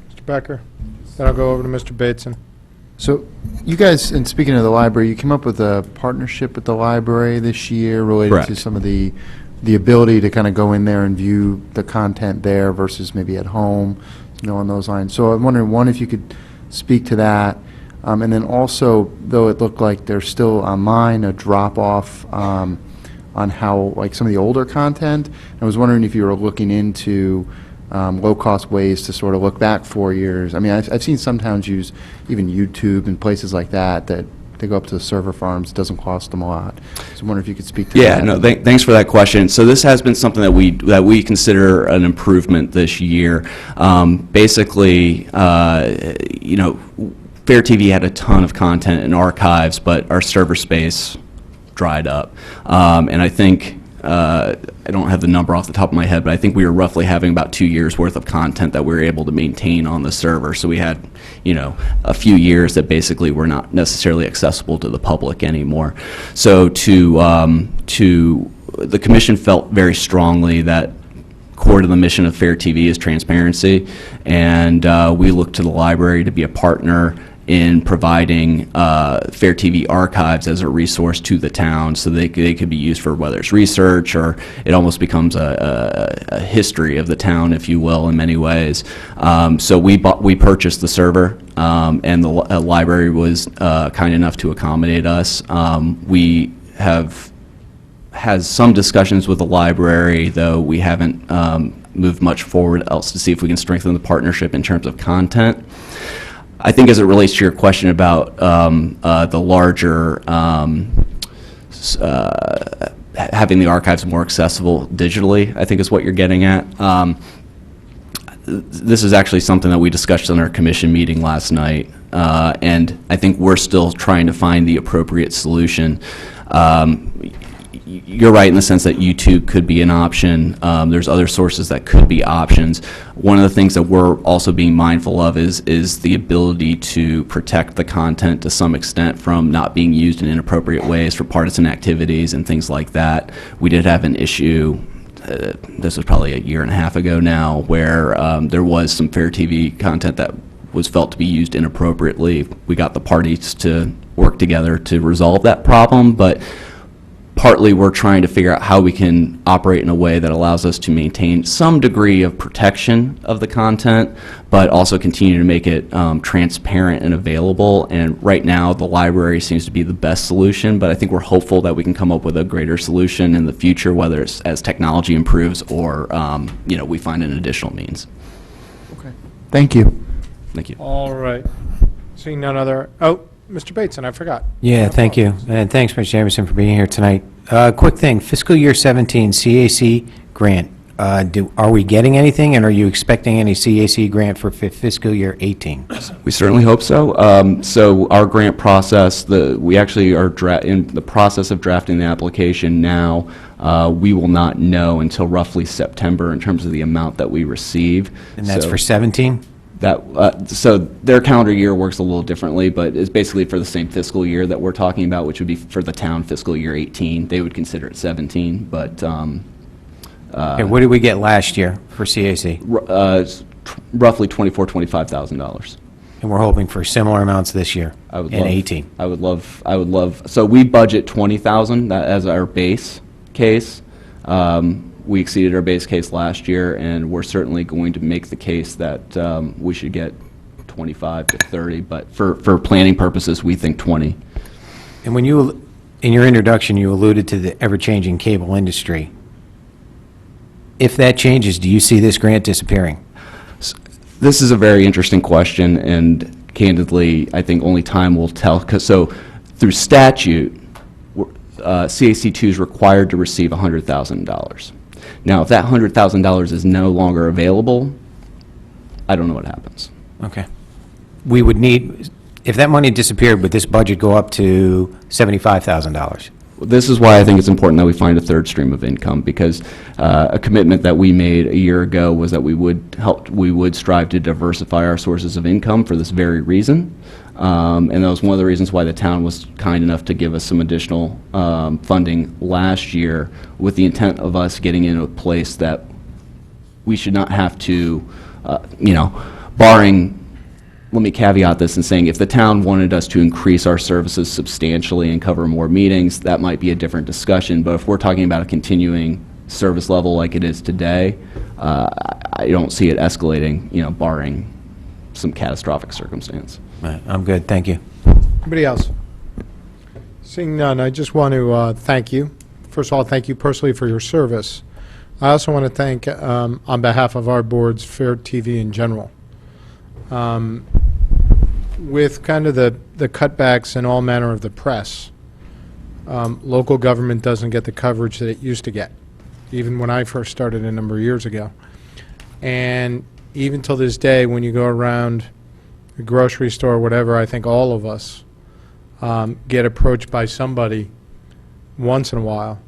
Mr. Becker? Then I'll go over to Mr. Bateson. So you guys, and speaking of the library, you came up with a partnership with the library this year related to Correct. some of the ability to kind of go in there and view the content there versus maybe at home, on those lines. So I'm wondering, one, if you could speak to that, and then also, though it looked like there's still online a drop-off on how, like, some of the older content, I was wondering if you were looking into low-cost ways to sort of look back 4 years. I mean, I've seen some towns use even YouTube and places like that they go up to the server farms. It doesn't cost them a lot. So I wonder if you could speak to Yeah, that. no, thanks for that question. So this has been something that we consider an improvement this year. Basically, Fair TV had a ton of content in archives, but our server space dried up. And I think, I don't have the number off the top of my head, but I think we were roughly having about 2 years' worth of content that we were able to maintain on the server. So we had, a few years that basically were not necessarily accessible to the public anymore. So the commission felt very strongly that core to the mission of Fair TV is transparency, and we look to the library to be a partner in providing Fair TV archives as a resource to the town, so they could be used for whether it's research or it almost becomes a history of the town, if you will, in many ways. So we purchased the server, and the library was kind enough to accommodate us. We have has some discussions with the library, though we haven't moved much forward else to see if we can strengthen the partnership in terms of content. I think as it relates to your question about the larger, having the archives more accessible digitally, I think is what you're getting at. This is actually something that we discussed in our commission meeting last night, and I think we're still trying to find the appropriate solution. You're right in the sense that YouTube could be an option. There's other sources that could be options. One of the things that we're also being mindful of is the ability to protect the content to some extent from not being used in inappropriate ways for partisan activities and things like that. We did have an issue, this was probably a year and a half ago now, where there was some Fair TV content that was felt to be used inappropriately. We got the parties to work together to resolve that problem, but partly we're trying to figure out how we can operate in a way that allows us to maintain some degree of protection of the content, but also continue to make it transparent and available. And right now, the library seems to be the best solution, but I think we're hopeful that we can come up with a greater solution in the future, whether it's as technology improves or we find an additional means. Okay. Thank you. Thank you. All right. Seeing none other, Mr. Bateson, I forgot. Yeah, thank you. And thanks, Mr. Jameson, for being here tonight. Quick thing, fiscal year 17 CAC grant. Are we getting anything, and are you expecting any CAC grant for fiscal year 18? We certainly hope so. So our grant process, we actually are in the process of drafting the application now. We will not know until roughly September in terms of the amount that we receive. And that's for 17? So their calendar year works a little differently, but it's basically for the same fiscal year that we're talking about, which would be for the town fiscal year 18. They would consider it 17, but Okay, what did we get last year for CAC? Roughly $24,000-$25,000. And we're hoping for similar amounts this year in 18. I would love. So we budget $20,000 as our base case. We exceeded our base case last year, and we're certainly going to make the case that we should get 25 to 30, but for planning purposes, we think 20. And when you, in your introduction, you alluded to the ever-changing cable industry. If that changes, do you see this grant disappearing? This is a very interesting question, and candidly, I think only time will tell. So through statute, CAC2 is required to receive $100,000. Now, if that $100,000 is no longer available, I don't know what happens. Okay. We would need, if that money disappeared, would this budget go up to $75,000? This is why I think it's important that we find a third stream of income, because a commitment that we made a year ago was that we would strive to diversify our sources of income for this very reason. And that was one of the reasons why the town was kind enough to give us some additional funding last year, with the intent of us getting into a place that we should not have to, barring, let me caveat this in saying, if the town wanted us to increase our services substantially and cover more meetings, that might be a different discussion. But if we're talking about a continuing service level like it is today, I don't see it escalating, barring some catastrophic circumstance. Right, I'm good, thank you. Anybody else? Seeing none, I just want to thank you. First of all, thank you personally for your service. I also want to thank, on behalf of our boards, Fair TV in general. With kind of the cutbacks in all manner of the press, local government doesn't get the coverage that it used to get, even when I first started a number of years ago. And even till this day, when you go around the grocery store or whatever, I think all of us get approached by somebody once in a while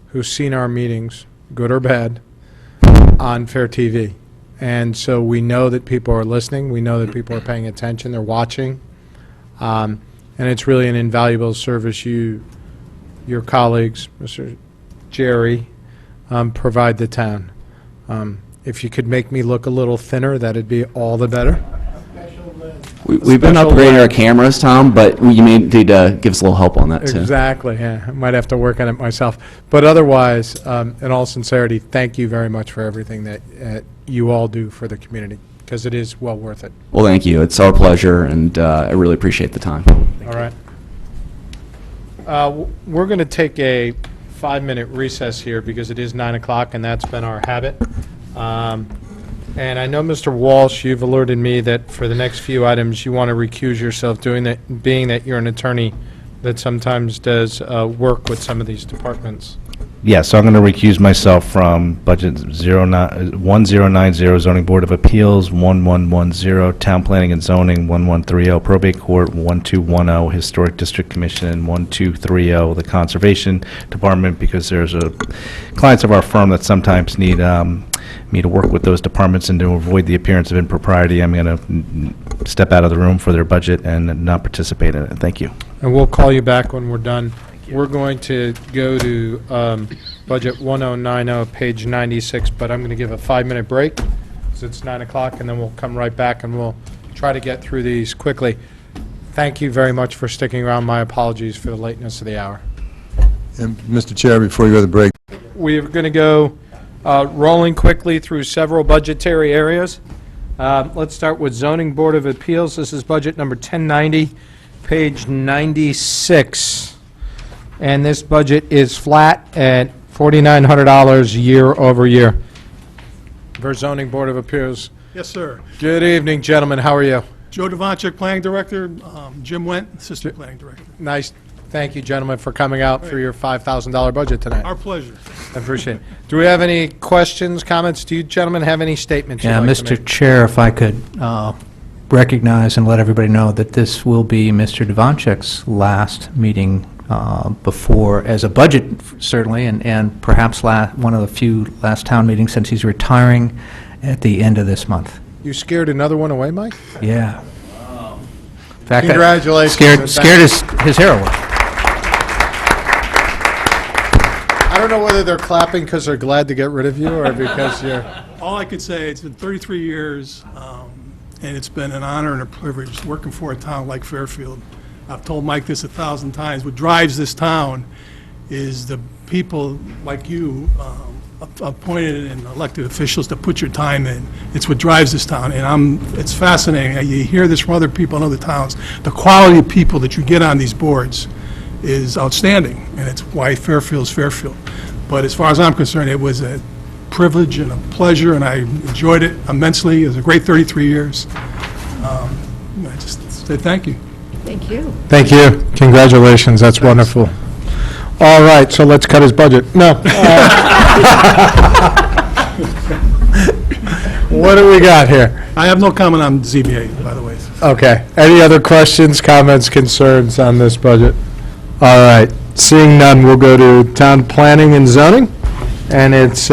who's seen our meetings, good or bad, on Fair TV. And so we know that people are listening, we know that people are paying attention, they're watching, and it's really an invaluable service your colleagues, Mr. Jerry, provide the town. If you could make me look a little thinner, that'd be all the better. We've been Special upgrading our lens. cameras, Tom, but you may need to give us a little help on that, too. Exactly, yeah. I might have to work on it myself. But otherwise, in all sincerity, thank you very much for everything that you all do for the community, because it is well worth it. Well, thank you. It's our pleasure, and I really appreciate the time. All right. We're going to take a 5-minute recess here because it is 9 o'clock, and that's been our habit. And I know, Mr. Walsh, you've alerted me that for the next few items, you want to recuse yourself, doing that, being that you're an attorney that sometimes does work with some of these departments. Yeah, so I'm going to recuse myself from Budget 1090, Zoning Board of Appeals, 1110, Town Planning and Zoning, 1130, Probate Court, 1210, Historic District Commission, and 1230, the Conservation Department, because there's clients of our firm that sometimes need me to work with those departments, and to avoid the appearance of impropriety, I'm going to step out of the room for their budget and not participate in it. Thank you. And we'll call you back when we're done. We're going to go to Budget 1090, page 96, but I'm going to give a 5-minute break, because it's 9 o'clock, and then we'll come right back, and we'll try to get through these quickly. Thank you very much for sticking around. My apologies for the lateness of the hour. And, Mr. Chair, before you go to the break, We're going to go rolling quickly through several budgetary areas. Let's start with Zoning Board of Appeals. This is budget number 1090, page 96. And this budget is flat at $4,900 year over year. For Zoning Board of Appeals. Yes, sir. Good evening, gentlemen. How are you? Joe Devonchik, Planning Director, Jim Went, Assistant Planning Director. Nice. Thank you, gentlemen, for coming out for your $5,000 budget tonight. Our pleasure. I appreciate it. Do we have any questions, comments? Do you gentlemen have any statements you'd Yeah, like to Mr. make? Chair, if I could recognize and let everybody know that this will be Mr. Devonchik's last meeting before, as a budget, certainly, and perhaps one of the few last town meetings, since he's retiring at the end of this month. You scared another one away, Mike? Yeah. In fact, Congratulations. Scared his hair away. I don't know whether they're clapping because they're glad to get rid of you or because you're... All I could say, it's been 33 years, and it's been an honor and a privilege working for a town like Fairfield. I've told Mike this 1,000 times. What drives this town is the people like you, appointed and elected officials that put your time in. It's what drives this town, and it's fascinating. You hear this from other people in other towns. The quality of people that you get on these boards is outstanding, and it's why Fairfield's Fairfield. But as far as I'm concerned, it was a privilege and a pleasure, and I enjoyed it immensely. It was a great 33 years. I just say thank you. Thank you. Thank you. Congratulations. That's wonderful. All right, so let's cut his budget. No. What do we got here? I have no comment on ZBA, by the way. Okay. Any other questions, comments, concerns on this budget? All right. Seeing none, we'll go to Town Planning and Zoning, and it's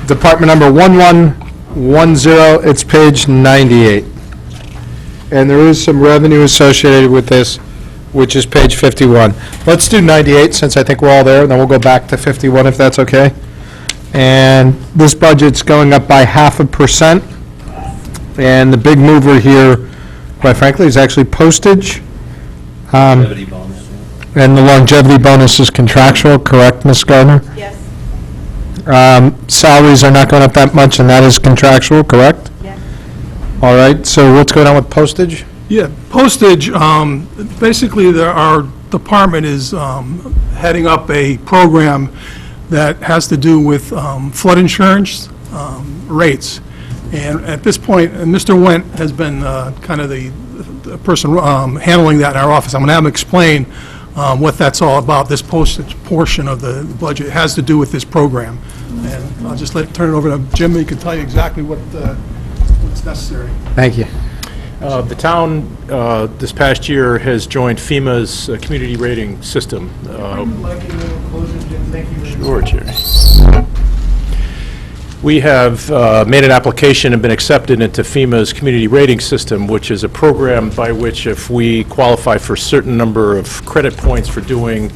Department number 1110. It's page 98. And there is some revenue associated with this, which is page 51. Let's do 98, since I think we're all there, and then we'll go back to 51, if that's okay. And this budget's going up by 0.5%. And the big mover here, quite frankly, is actually postage. And the longevity bonus is contractual, correct, Ms. Gardner? Yes. Salaries are not going up that much, and that is contractual, correct? Yes. All right, so what's going on with postage? Yeah, postage, basically, our department is heading up a program that has to do with flood insurance rates. And at this point, and Mr. Wendt has been kind of the person handling that in our office. I'm going to have him explain what that's all about, this postage portion of the budget. It has to do with this program. And I'll just turn it over to Jim, he can tell you exactly what's necessary. Thank you. The town, this past year, has joined FEMA's community rating system. Sure, Jerry. We have made an application and been accepted into FEMA's community rating system, which is a program by which if we qualify for a certain number of credit points for doing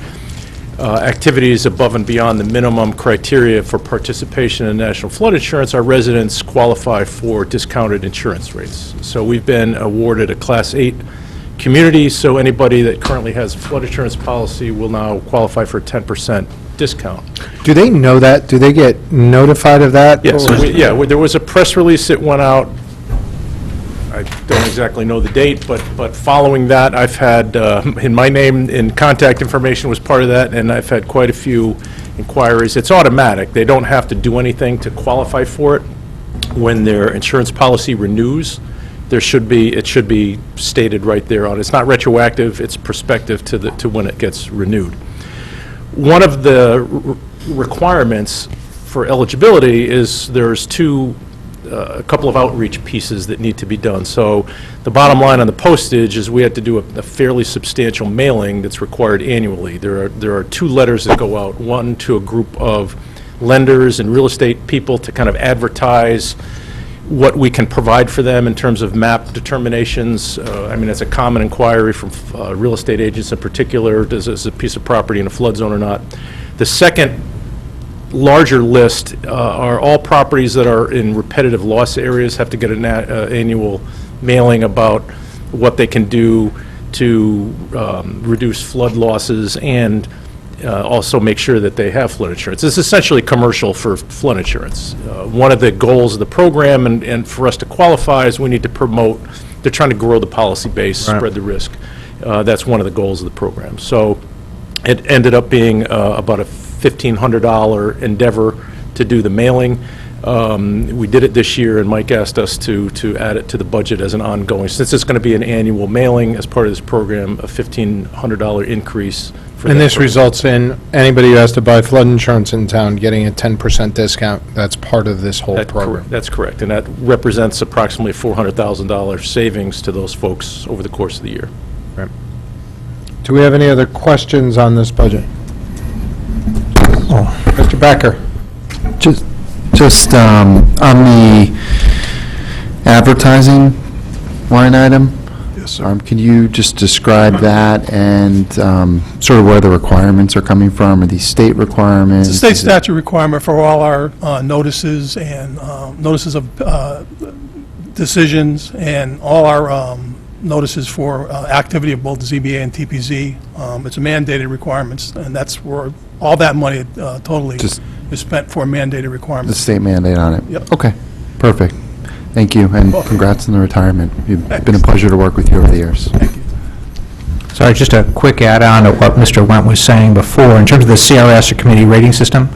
activities above and beyond the minimum criteria for participation in national flood insurance, our residents qualify for discounted insurance rates. So we've been awarded a Class 8 community, so anybody that currently has a flood insurance policy will now qualify for a 10% discount. Do they know that? Do they get notified of that? Yes, Or- there was a press release that went out, I don't exactly know the date, but following that, I've had, in my name, and contact information was part of that, and I've had quite a few inquiries. It's automatic. They don't have to do anything to qualify for it. When their insurance policy renews, it should be stated right there on it. It's not retroactive, it's prospective to when it gets renewed. One of the requirements for eligibility is there's a couple of outreach pieces that need to be done. So the bottom line on the postage is we had to do a fairly substantial mailing that's required annually. There are 2 letters that go out, one to a group of lenders and real estate people to kind of advertise what we can provide for them in terms of map determinations. It's a common inquiry from real estate agents in particular, does this a piece of property in a flood zone or not? The second larger list are all properties that are in repetitive loss areas have to get an annual mailing about what they can do to reduce flood losses and also make sure that they have flood insurance. It's essentially commercial for flood insurance. One of the goals of the program and for us to qualify is we need to promote, they're trying to grow the policy base, spread the risk. That's one of the goals of the program. So it ended up being about a $1,500 endeavor to do the mailing. We did it this year, and Mike asked us to add it to the budget as an ongoing, since it's going to be an annual mailing as part of this program, a $1,500 increase for And that this program. results in anybody who has to buy flood insurance in town getting a 10% discount. That's part of this whole program. That's correct, and that represents approximately $400,000 savings to those folks over the course of the year. Do we have any other questions on this budget? Mr. Becker? Just on the advertising line item? Yes, sir. Can you just describe that and sort of where the requirements are coming from? Are these state requirements? It's a state Is it- statute requirement for all our notices and notices of decisions and all our notices for activity of both ZBA and TPZ. It's a mandated requirements, and that's where all that money totally Just- is spent for mandated The requirements. state mandate on it? Yep. Okay, perfect. Thank you, and congrats on the retirement. You've been a pleasure to work with you over the years. Sorry, just a quick add-on to what Mr. Wendt was saying before. In terms of the CRS, or community rating system,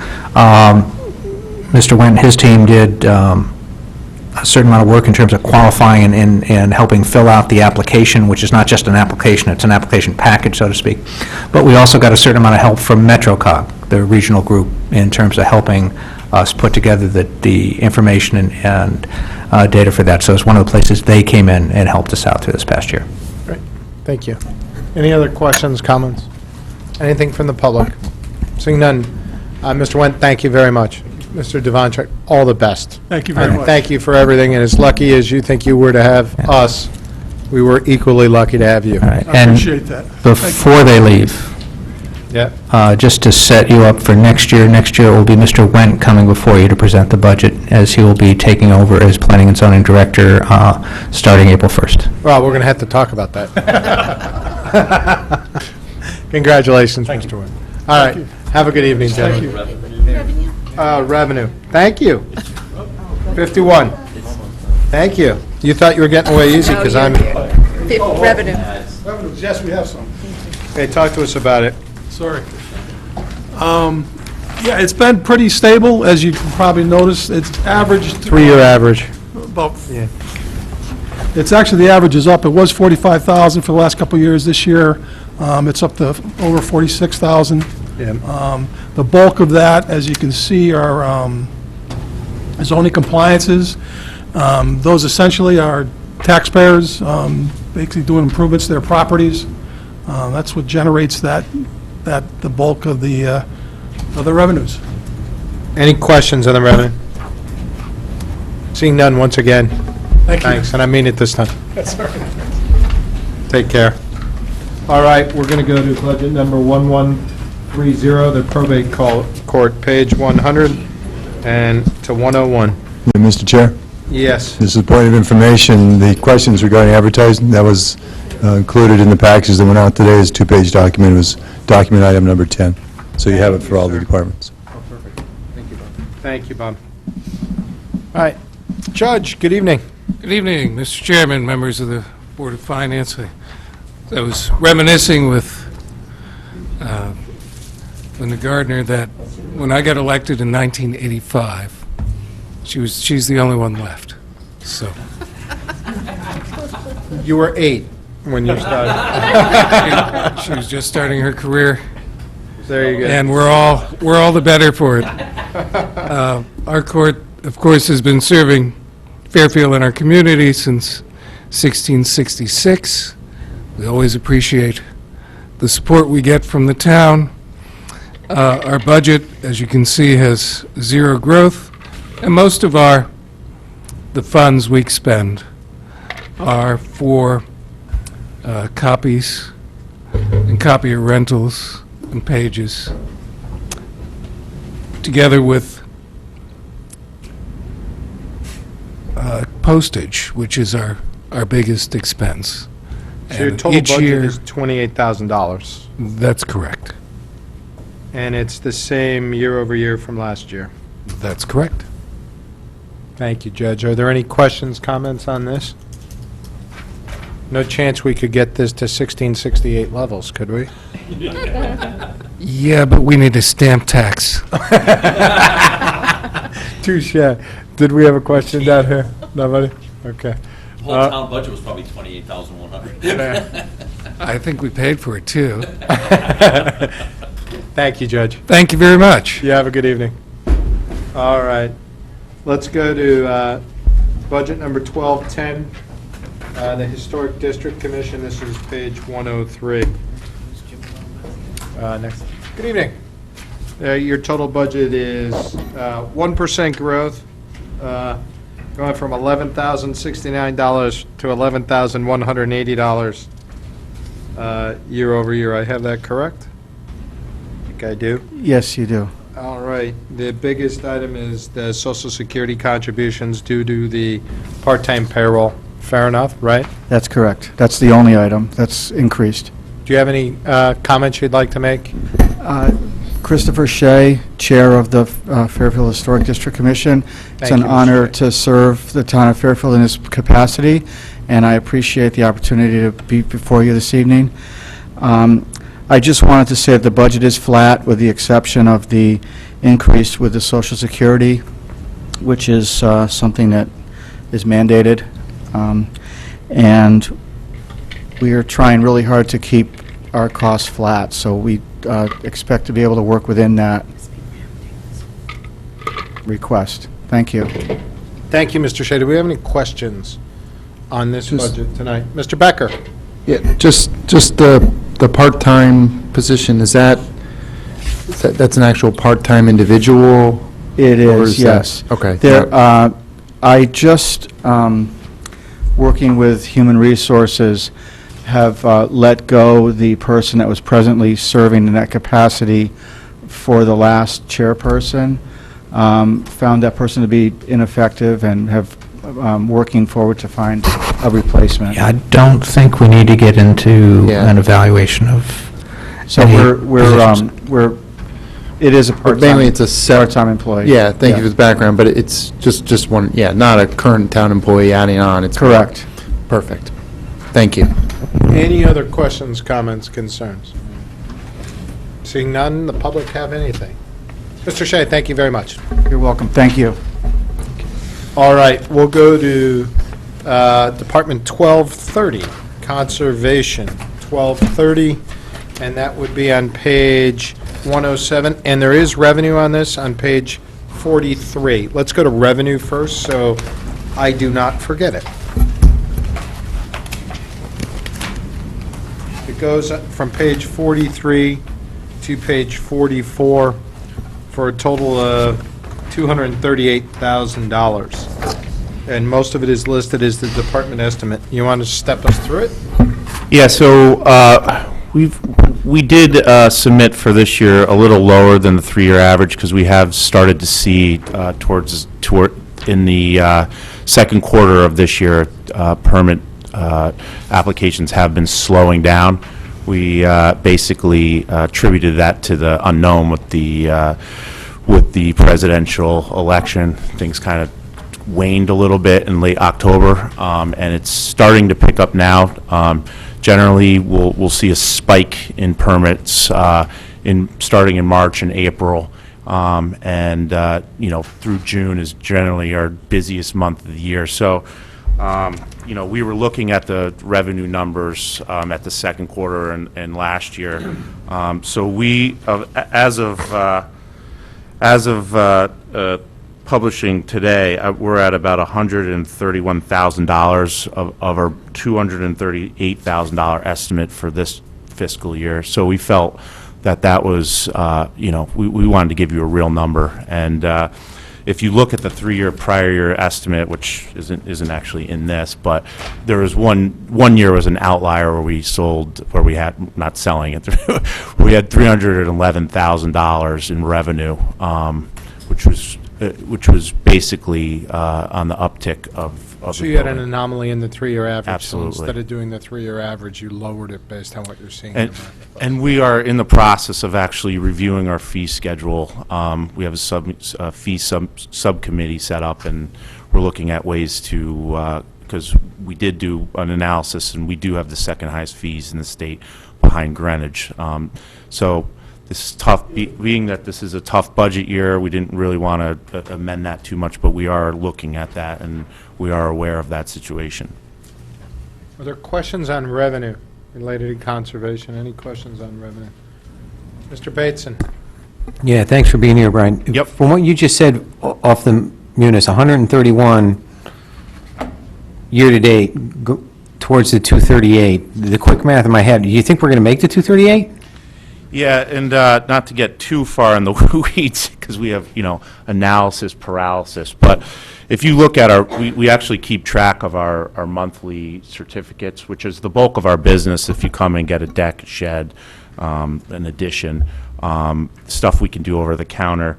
Mr. Wendt and his team did a certain amount of work in terms of qualifying and helping fill out the application, which is not just an application, it's an application package, so to speak. But we also got a certain amount of help from MetroCog, the regional group, in terms of helping us put together the information and data for that. So it's one of the places they came in and helped us out through this past year. Great, thank you. Any other questions, comments? Anything from the public? Seeing none, Mr. Wendt, thank you very much. Mr. Devanchik, all the best. Thank you very And much. thank you for everything, and as lucky as you think you were to have us, we were equally lucky to have you. All right, I and appreciate that. Thank you. before they leave, Yeah. Just to set you up for next year. Next year, it will be Mr. Wendt coming before you to present the budget, as he will be taking over as Planning and Zoning Director starting April 1st. Well, we're going to have to talk about that. Congratulations, Mr. Wynn. All right, have a good evening, gentlemen. Revenue. Thank you. 51. Thank you. You thought you were getting away easy, because I'm... Revenue. Revenues, yes, we have some. Hey, talk to us about it. Sorry. Yeah, it's been pretty stable, as you can probably notice. It's averaged... 3-year average. About, it's actually, the average is up. It was 45,000 for the last couple of years. This year, it's up to over 46,000. Yeah. The bulk of that, as you can see, are zoning compliances. Those essentially are taxpayers basically doing improvements to their properties. That's what generates the bulk of the revenues. Any questions on the revenue? Seeing none, once again, Thank you. thanks, and I mean it this time. That's all right. Take care. All right, we're going to go to budget number 1130, the probate court, page 100 and to 101. Yeah, Mr. Chair, Yes. this is a point of information. The questions regarding advertising, that was included in the packages that went out today as a 2-page document. It was document item number 10. So you have it for all the departments. Oh, perfect. Thank you, Bob. Thank you, Bob. All right. Judge, good evening. Good evening, Mr. Chairman, members of the Board of Finance. I was reminiscing with Linda Gardner that when I got elected in 1985, she's the only one left, so. You were 8 when you started. She was just starting her career, There you go. and we're all the better for it. Our court, of course, has been serving Fairfield and our community since 1666. We always appreciate the support we get from the town. Our budget, as you can see, has 0 growth, and most of the funds we expend are for copies and copier rentals and pages, together with postage, which is our biggest expense. So your And total each budget year- is $28,000, That's correct. and it's the same year over year from last year. That's correct. Thank you, Judge. Are there any questions, comments on this? No chance we could get this to 1668 levels, could we? Yeah, but we need a stamp tax. Touche. Did we have a question down here? Nobody? Okay. The whole town budget was probably 28,100. I think we paid for it, too. Thank you, Judge. Thank you very much. You have a good evening. All right. Let's go to budget number 1210, the Historic District Commission. This is page 103. Next. Good evening. Your total budget is 1% growth, going from $11,069 to $11,180 year over year. I have that correct? I think I do. Yes, you do. All right. The biggest item is the Social Security contributions due to the part-time payroll. Fair enough, right? That's correct. That's the only item that's increased. Do you have any comments you'd like to make? Christopher Shea, Chair of the Fairfield Historic District Commission. It's Thank an you, Mr. honor Shea. to serve the town of Fairfield in this capacity, and I appreciate the opportunity to be before you this evening. I just wanted to say that the budget is flat, with the exception of the increase with the Social Security, which is something that is mandated. And we are trying really hard to keep our costs flat, so we expect to be able to work within that request. Thank you. Thank you, Mr. Shea. Do we have any questions on this Just- budget tonight? Mr. Becker? Yeah, just the part-time position, that's an actual part-time individual? It Or is, that- yes. Okay. There, I just, working with Human Resources, have let go the person that was presently serving in that capacity for the last chairperson, found that person to be ineffective and have working forward to find a replacement. I don't think we need to get into an evaluation of So any we're, it is a Mainly it's a part-time employee. Yeah, thank you for the background, but it's just one, not a current town employee adding on. It's Correct. Perfect. Thank you. Any other questions, comments, concerns? Seeing none, the public have anything? Mr. Shea, thank you very much. You're welcome. Thank you. All right, we'll go to Department 1230, Conservation, 1230, and that would be on page 107, and there is revenue on this on page 43. Let's go to revenue first, so I do not forget it. It goes from page 43 to page 44 for a total of $238,000. And most of it is listed as the department estimate. You want to step us through it? Yeah, so we did submit for this year a little lower than the three-year average because we have started to see toward in the second quarter of this year, permit applications have been slowing down. We basically attributed that to the unknown with the presidential election. Things kind of waned a little bit in late October, and it's starting to pick up now. Generally, we'll see a spike in permits starting in March and April, and through June is generally our busiest month of the year. So, we were looking at the revenue numbers at the second quarter and last year. So we, as of publishing today, we're at about $131,000 of our $238,000 estimate for this fiscal year. So we felt that was, we wanted to give you a real number. And if you look at the prior year estimate, which isn't actually in this, but there was one year was an outlier where we had, not selling it, we had $311,000 in revenue, which was basically on the uptick of So the you had an building. anomaly in the three-year average. Absolutely. So instead of doing the three-year average, you lowered it based on what you're seeing. in the marketplace. And we are in the process of actually reviewing our fee schedule. We have a fee subcommittee set up, and we're looking at ways to, because we did do an analysis, and we do have the second highest fees in the state behind Greenwich. So this is tough, being that this is a tough budget year, we didn't really want to amend that too much, but we are looking at that, and we are aware of that situation. Are there questions on revenue related to conservation? Any questions on revenue? Mr. Bateson? Yeah, thanks for being here, Brian. Yep. From what you just said off the munis, 131 year-to-date towards the 238. The quick math in my head, do you think we're going to make the 238? Yeah, and not to get too far in the weeds, because we have, analysis paralysis, but if you look at we actually keep track of our monthly certificates, which is the bulk of our business. If you come and get a deck, a shed, an addition, stuff we can do over the counter.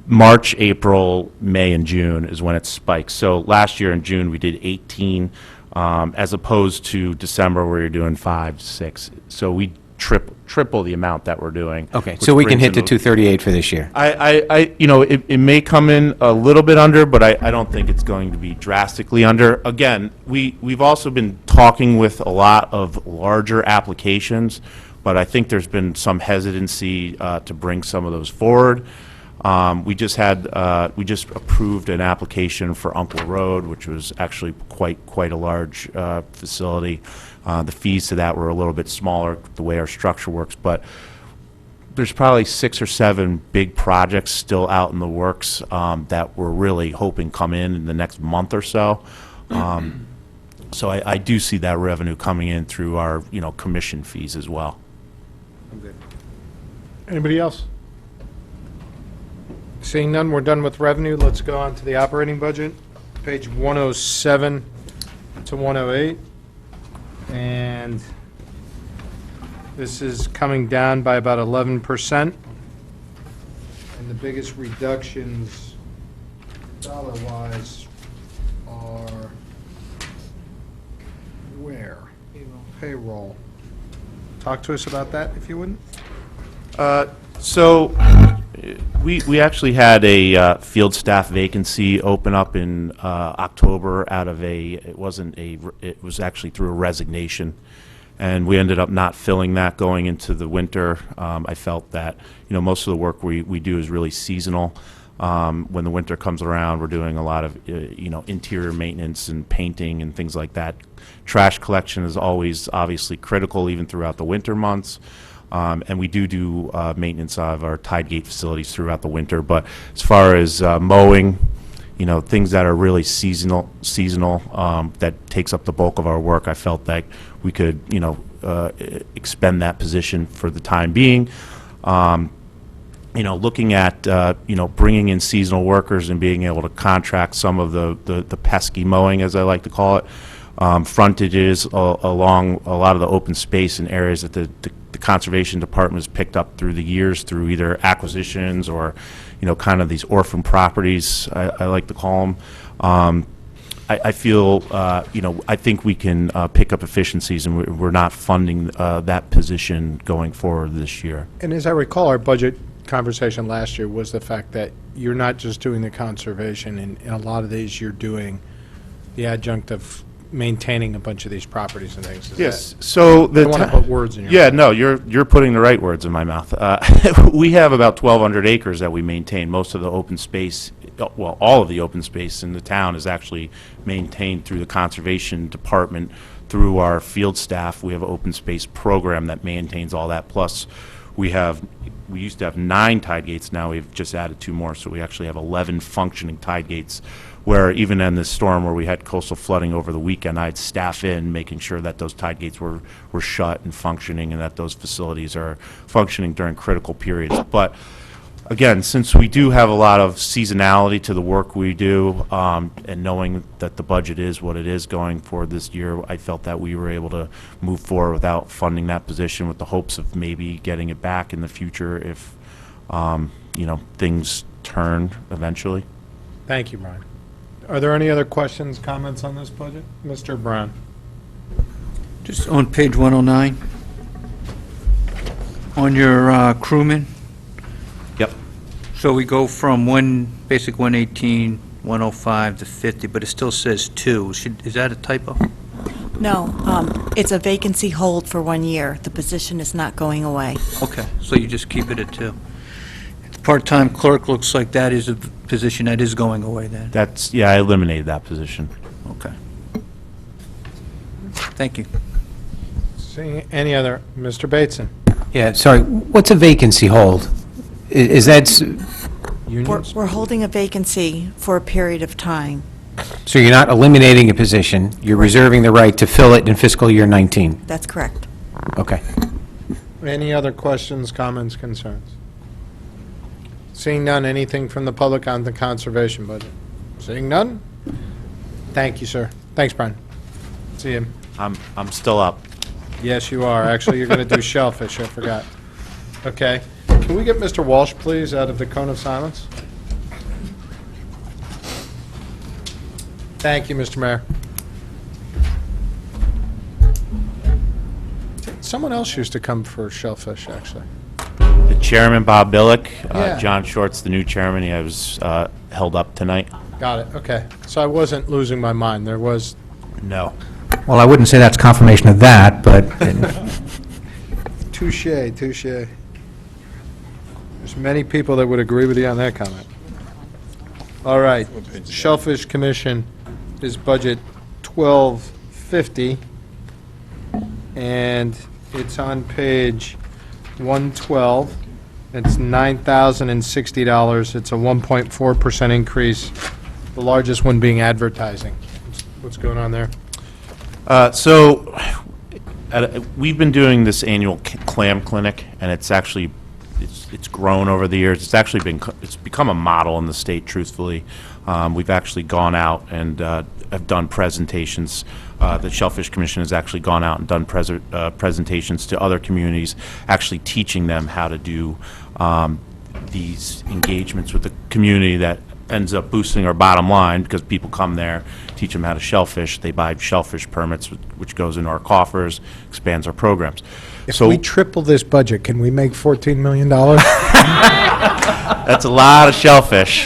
March, April, May, and June is when it spikes. So last year in June, we did 18, as opposed to December where you're doing 5, 6. So we triple the amount that we're doing. Okay, which so we can brings hit the in 238 for this year. It may come in a little bit under, but I don't think it's going to be drastically under. Again, we've also been talking with a lot of larger applications, but I think there's been some hesitancy to bring some of those forward. We just approved an application for Uncle Road, which was actually quite a large facility. The fees to that were a little bit smaller, the way our structure works, but there's probably 6 or 7 big projects still out in the works that we're really hoping come in the next month or so. So I do see that revenue coming in through our, commission fees as well. Anybody else? Seeing none, we're done with revenue. Let's go on to the operating budget, page 107 to 108. And this is coming down by about 11%. And the biggest reductions, dollar-wise, are where? Payroll. Talk to us about that, if you wouldn't. So, we actually had a field staff vacancy open up in October out of it was actually through a resignation, and we ended up not filling that going into the winter. I felt that, most of the work we do is really seasonal. When the winter comes around, we're doing a lot of, interior maintenance and painting and things like that. Trash collection is always obviously critical even throughout the winter months. And we do maintenance of our tide gate facilities throughout the winter. But as far as mowing, things that are really seasonal, that takes up the bulk of our work, I felt that we could, expend that position for the time being. Looking at, bringing in seasonal workers and being able to contract some of the pesky mowing, as I like to call it, frontages along a lot of the open space and areas that the Conservation Department has picked up through the years through either acquisitions or, kind of these orphan properties, I like to call them. I feel, I think we can pick up efficiencies, and we're not funding that position going forward this year. And as I recall, our budget conversation last year was the fact that you're not just doing the conservation, in a lot of these, you're doing the adjunct of maintaining a bunch of these properties and things. Is Yes, that- so I don't want to put words in your Yeah, mouth. no, you're putting the right words in my mouth. We have about 1,200 acres that we maintain. Most of the open space, well, all of the open space in the town is actually maintained through the Conservation Department, through our field staff. We have an open space program that maintains all that. Plus, we used to have 9 tide gates. Now we've just added 2 more, so we actually have 11 functioning tide gates, where even in this storm where we had coastal flooding over the weekend, I had staff in making sure that those tide gates were shut and functioning, and that those facilities are functioning during critical periods. But again, since we do have a lot of seasonality to the work we do, and knowing that the budget is what it is going for this year, I felt that we were able to move forward without funding that position, with the hopes of maybe getting it back in the future if, things turn eventually. Thank you, Brian. Are there any other questions, comments on this budget? Mr. Brown? Just on page 109, on your crewmen, Yep. so we go from basic 118, 105 to 50, but it still says 2. Is that a typo? No, it's a vacancy hold for 1 year. The position is not going away. Okay, so you just keep it at 2. The part-time clerk looks like that is a position that is going away then. I eliminated that position. Okay. Thank you. Seeing any other, Mr. Bateson? Yeah, sorry, what's a vacancy hold? Is that, Unions? We're holding a vacancy for a period of time. so you're not eliminating a position, you're reserving the right to fill it in fiscal year 19? That's correct. Okay. Any other questions, comments, concerns? Seeing none, anything from the public on the conservation budget? Seeing none? Thank you, sir. Thanks, Brian. See you. I'm still up. Yes, you are. Actually, you're going to do shellfish, I forgot. Okay. Can we get Mr. Walsh, please, out of the cone of silence? Thank you, Mr. Mayor. Someone else used to come for shellfish, actually. The chairman, Bob Billick, Yeah. John Short's the new chairman. He was held up tonight. Got it, okay. So I wasn't losing my mind. There was... No. Well, I wouldn't say that's confirmation of that, but Touche, touche. There's many people that would agree with you on that comment. All right, Shellfish Commission is budget 1250, and it's on page 112. It's $9,060. It's a 1.4% increase, the largest one being advertising. What's going on there? We've been doing this annual clam clinic, and it's actually it's grown over the years. It's actually it's become a model in the state, truthfully. We've actually gone out and have done presentations. The Shellfish Commission has actually gone out and done presentations to other communities, actually teaching them how to do these engagements with the community that ends up boosting our bottom line because people come there, teach them how to shellfish, they buy shellfish permits, which goes into our coffers, expands our programs. If So we triple this budget, can we make $14 million? that's a lot of shellfish.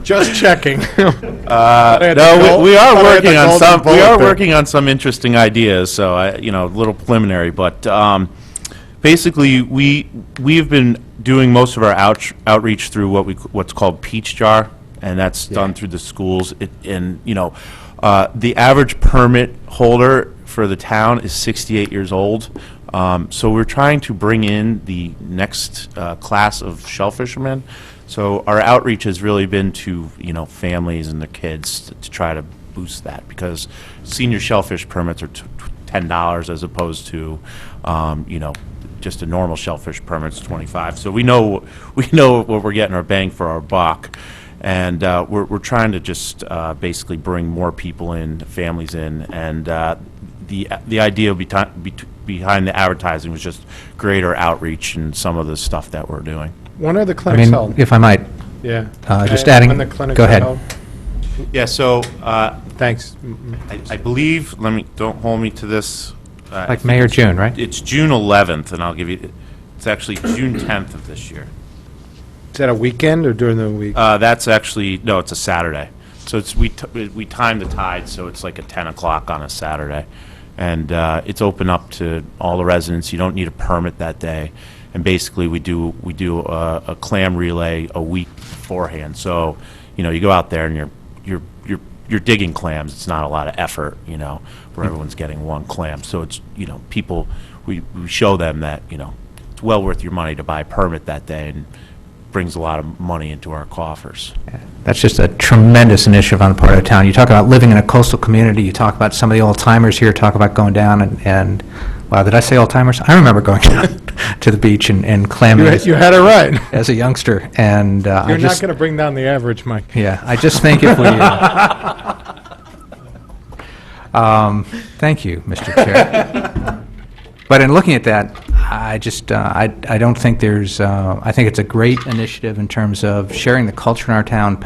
Just checking. No, we are working on some. We are working on some interesting ideas. So a little preliminary, but basically, we've been doing most of our outreach through what's called Peach Jar, and that's done through the schools. The average permit holder for the town is 68 years old. So we're trying to bring in the next class of shellfishermen. So our outreach has really been to, families and their kids to try to boost that, because senior shellfish permits are $10 as opposed to, just a normal shellfish permit's $25. So we know what we're getting our bang for our buck. And we're trying to just basically bring more people in, families in, and the idea behind the advertising was just greater outreach and some of the stuff that we're doing. When are the clinics held? If I might, Yeah. just adding, When the clinics go are ahead. held? Yeah, so Thanks. I believe, don't hold me to this. I Like think May or it's- June, right? It's June 11th, and I'll give you, it's actually June 10th of this year. Is that a weekend or during the week? That's actually, no, it's a Saturday. So we time the tide, so it's like at 10 o'clock on a Saturday. And it's open up to all the residents. You don't need a permit that day. And basically, we do a clam relay a week beforehand. So, you go out there and you're digging clams. It's not a lot of effort, where everyone's getting one clam. So it's, people, we show them that, it's well worth your money to buy a permit that day, and brings a lot of money into our coffers. That's just a tremendous initiative on the part of the town. You talk about living in a coastal community, you talk about some of the old-timers here, talk about going down and wow, did I say old-timers? I remember going down to the beach and clamming You had it right. as a youngster, and You're I not just, going to bring down the average, Mike. yeah, I just think if we, thank you, Mr. Chair. But in looking at that, I just, I don't think there's, I think it's a great initiative in terms of sharing the culture in our town,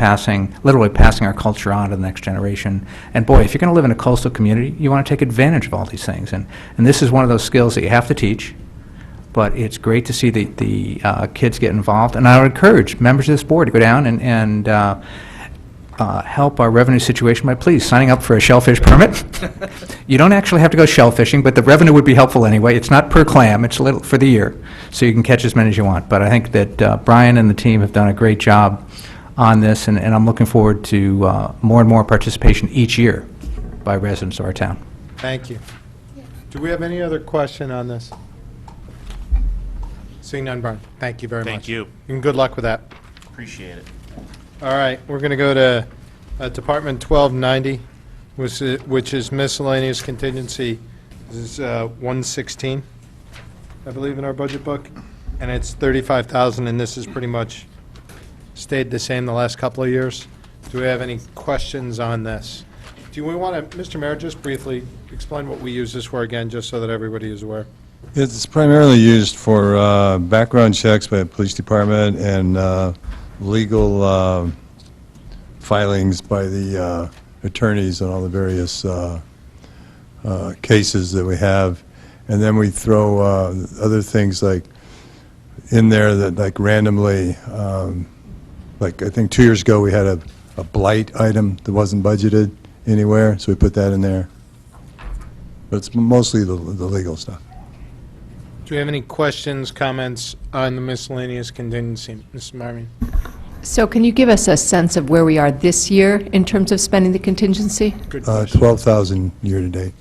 literally passing our culture on to the next generation. And boy, if you're going to live in a coastal community, you want to take advantage of all these things. And this is one of those skills that you have to teach, but it's great to see the kids get involved. And I would encourage members of this board to go down and help our revenue situation by please signing up for a shellfish permit. You don't actually have to go shellfishing, but the revenue would be helpful anyway. It's not per clam, it's a little for the year, so you can catch as many as you want. But I think that Brian and the team have done a great job on this, and I'm looking forward to more and more participation each year by residents of our town. Thank you. Do we have any other question on this? Seeing none, Brian, thank you very much. Thank you. And good luck with that. Appreciate it. All right, we're going to go to Department 1290, which is miscellaneous contingency. This is 116, I believe, in our budget book, and it's 35,000, and this has pretty much stayed the same the last couple of years. Do we have any questions on this? Do we want to, Mr. Mayor, just briefly explain what we use this for again, just so that everybody is aware? It's primarily used for background checks by the police department and legal filings by the attorneys on all the various cases that we have. And then we throw other things like in there that like randomly, like I think 2 years ago we had a blight item that wasn't budgeted anywhere, so we put that in there. But it's mostly the legal stuff. Do we have any questions, comments on the miscellaneous contingency? Mrs. Marmion? So can you give us a sense of where we are this year in terms of spending the contingency? Good question. 12,000 year-to-date.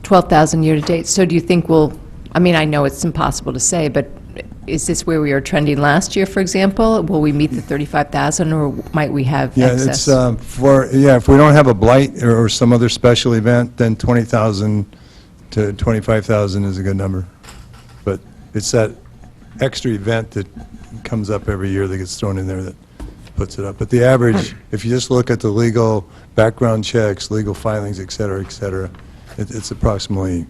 12,000 year-to-date. So do you think we'll, I mean, I know it's impossible to say, but is this where we were trending last year, for example? Will we meet the 35,000, or might we have Yeah, excess? it's if we don't have a blight or some other special event, then 20,000 to 25,000 is a good number. But it's that extra event that comes up every year that gets thrown in there that puts it up. But the average, if you just look at the legal background checks, legal filings, et cetera, it's approximately,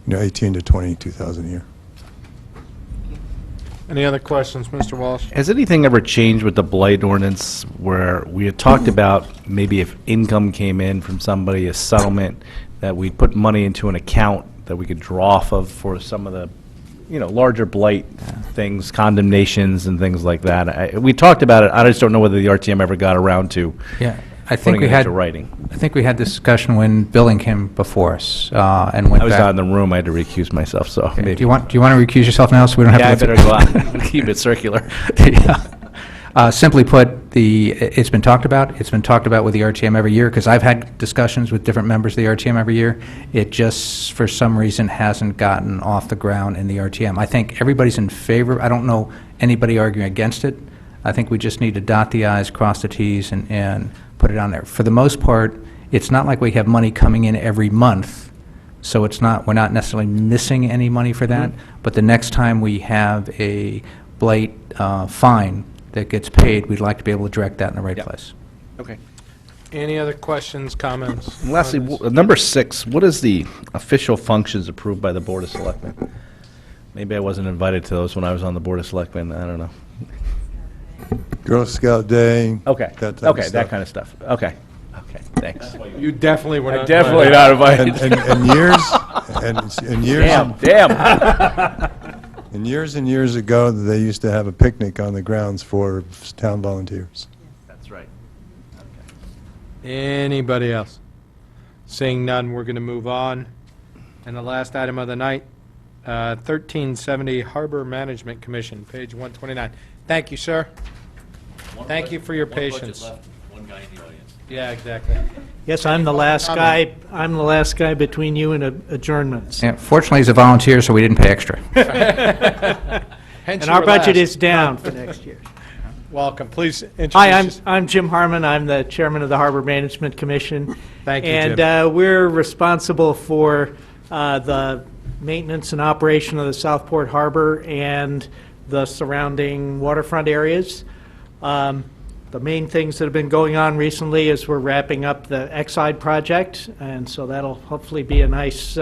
18 to 22,000 a year. Any other questions, Mr. Walsh? Has anything ever changed with the blight ordinance where we had talked about maybe if income came in from somebody, a settlement, that we'd put money into an account that we could draw off of for some of the, larger blight things, condemnations and things like that? We talked about it. I just don't know whether the RTM ever got around to Yeah, I think putting we it had, into writing. I think we had this discussion when billing came before us, and went I was back. not in the room. I had to recuse myself, so Okay. maybe. Do you want to recuse yourself now, so we don't have Yeah, I to? better go out. Keep it circular. Simply put, it's been talked about. It's been talked about with the RTM every year, because I've had discussions with different members of the RTM every year. It just, for some reason, hasn't gotten off the ground in the RTM. I think everybody's in favor. I don't know anybody arguing against it. I think we just need to dot the i's, cross the t's, and put it on there. For the most part, it's not like we have money coming in every month, so we're not necessarily missing any money for that. But the next time we have a blight fine that gets paid, we'd like to be able to direct that in the right place. Okay. Any other questions, comments? And lastly, number 6, what is the official functions approved by the Board of Selectmen? Maybe I wasn't invited to those when I was on the Board of Selectmen. I don't know. Girl Scout Day. Okay. That type of Okay, stuff. that kind of stuff. Okay. Okay, thanks. You definitely were not. Definitely not invited. And years. Damn. And years ago, they used to have a picnic on the grounds for town volunteers. That's right. Anybody else? Seeing none, we're going to move on. And the last item of the night, 1370 Harbor Management Commission, page 129. Thank you, sir. Thank you for your patience. One guy in the audience. Yeah, exactly. Yes, I'm the last guy, between you and adjournments. Yeah, fortunately, he's a volunteer, so we didn't pay extra. Hence And you our were budget last. is down for next year. Welcome. Please introduce Hi, yourself. I'm Jim Harmon. I'm the chairman of the Harbor Management Commission. Thank you, And Jim. we're responsible for the maintenance and operation of the Southport Harbor and the surrounding waterfront areas. The main things that have been going on recently is we're wrapping up the Exide project, and so that'll hopefully be a nice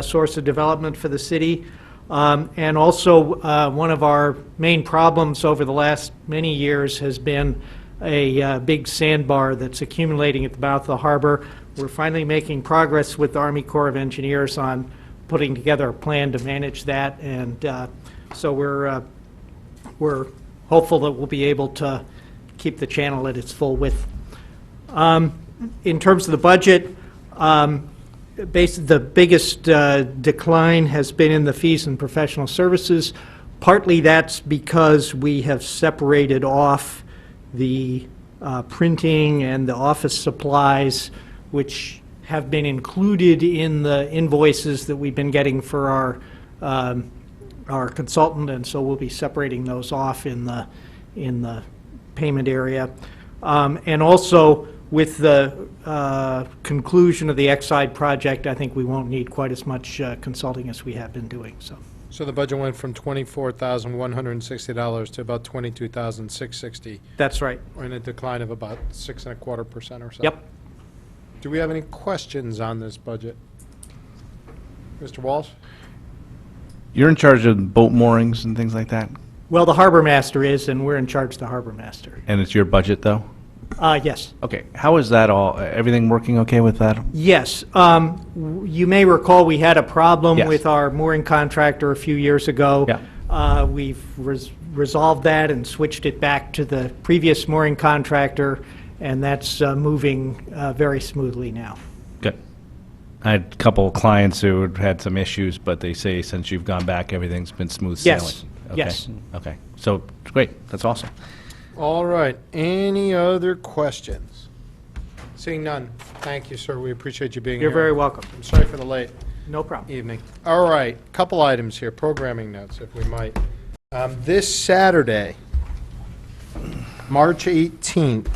source of development for the city. And also, one of our main problems over the last many years has been a big sandbar that's accumulating at the mouth of the harbor. We're finally making progress with the Army Corps of Engineers on putting together a plan to manage that, and so we're hopeful that we'll be able to keep the channel at its full width. In terms of the budget, the biggest decline has been in the fees and professional services. Partly that's because we have separated off the printing and the office supplies, which have been included in the invoices that we've been getting for our consultant, and so we'll be separating those off in the payment area. And also, with the conclusion of the Exide project, I think we won't need quite as much consulting as we have been doing, so. So the budget went from $24,160 to about $22,660. That's right. Or in a decline of about 6.25% or so. Yep. Do we have any questions on this budget? Mr. Walsh? You're in charge of boat moorings and things like that? Well, the harbor master is, and we're in charge of the harbor master. And it's your budget, though? Yes. Okay. How is that all? Everything working okay with that? Yes. You may recall we had a problem Yes. with our mooring contractor a few years ago. Yeah. We've resolved that and switched it back to the previous mooring contractor, and that's moving very smoothly now. Good. I had a couple of clients who had some issues, but they say since you've gone back, everything's been smooth sailing. Yes. Okay. Yes. Okay. So, great. That's awesome. All right. Any other questions? Seeing none, thank you, sir. We appreciate you being here. You're very welcome. I'm sorry for the late No problem. evening. All right, couple items here, programming notes, if we might. This Saturday, March 18th,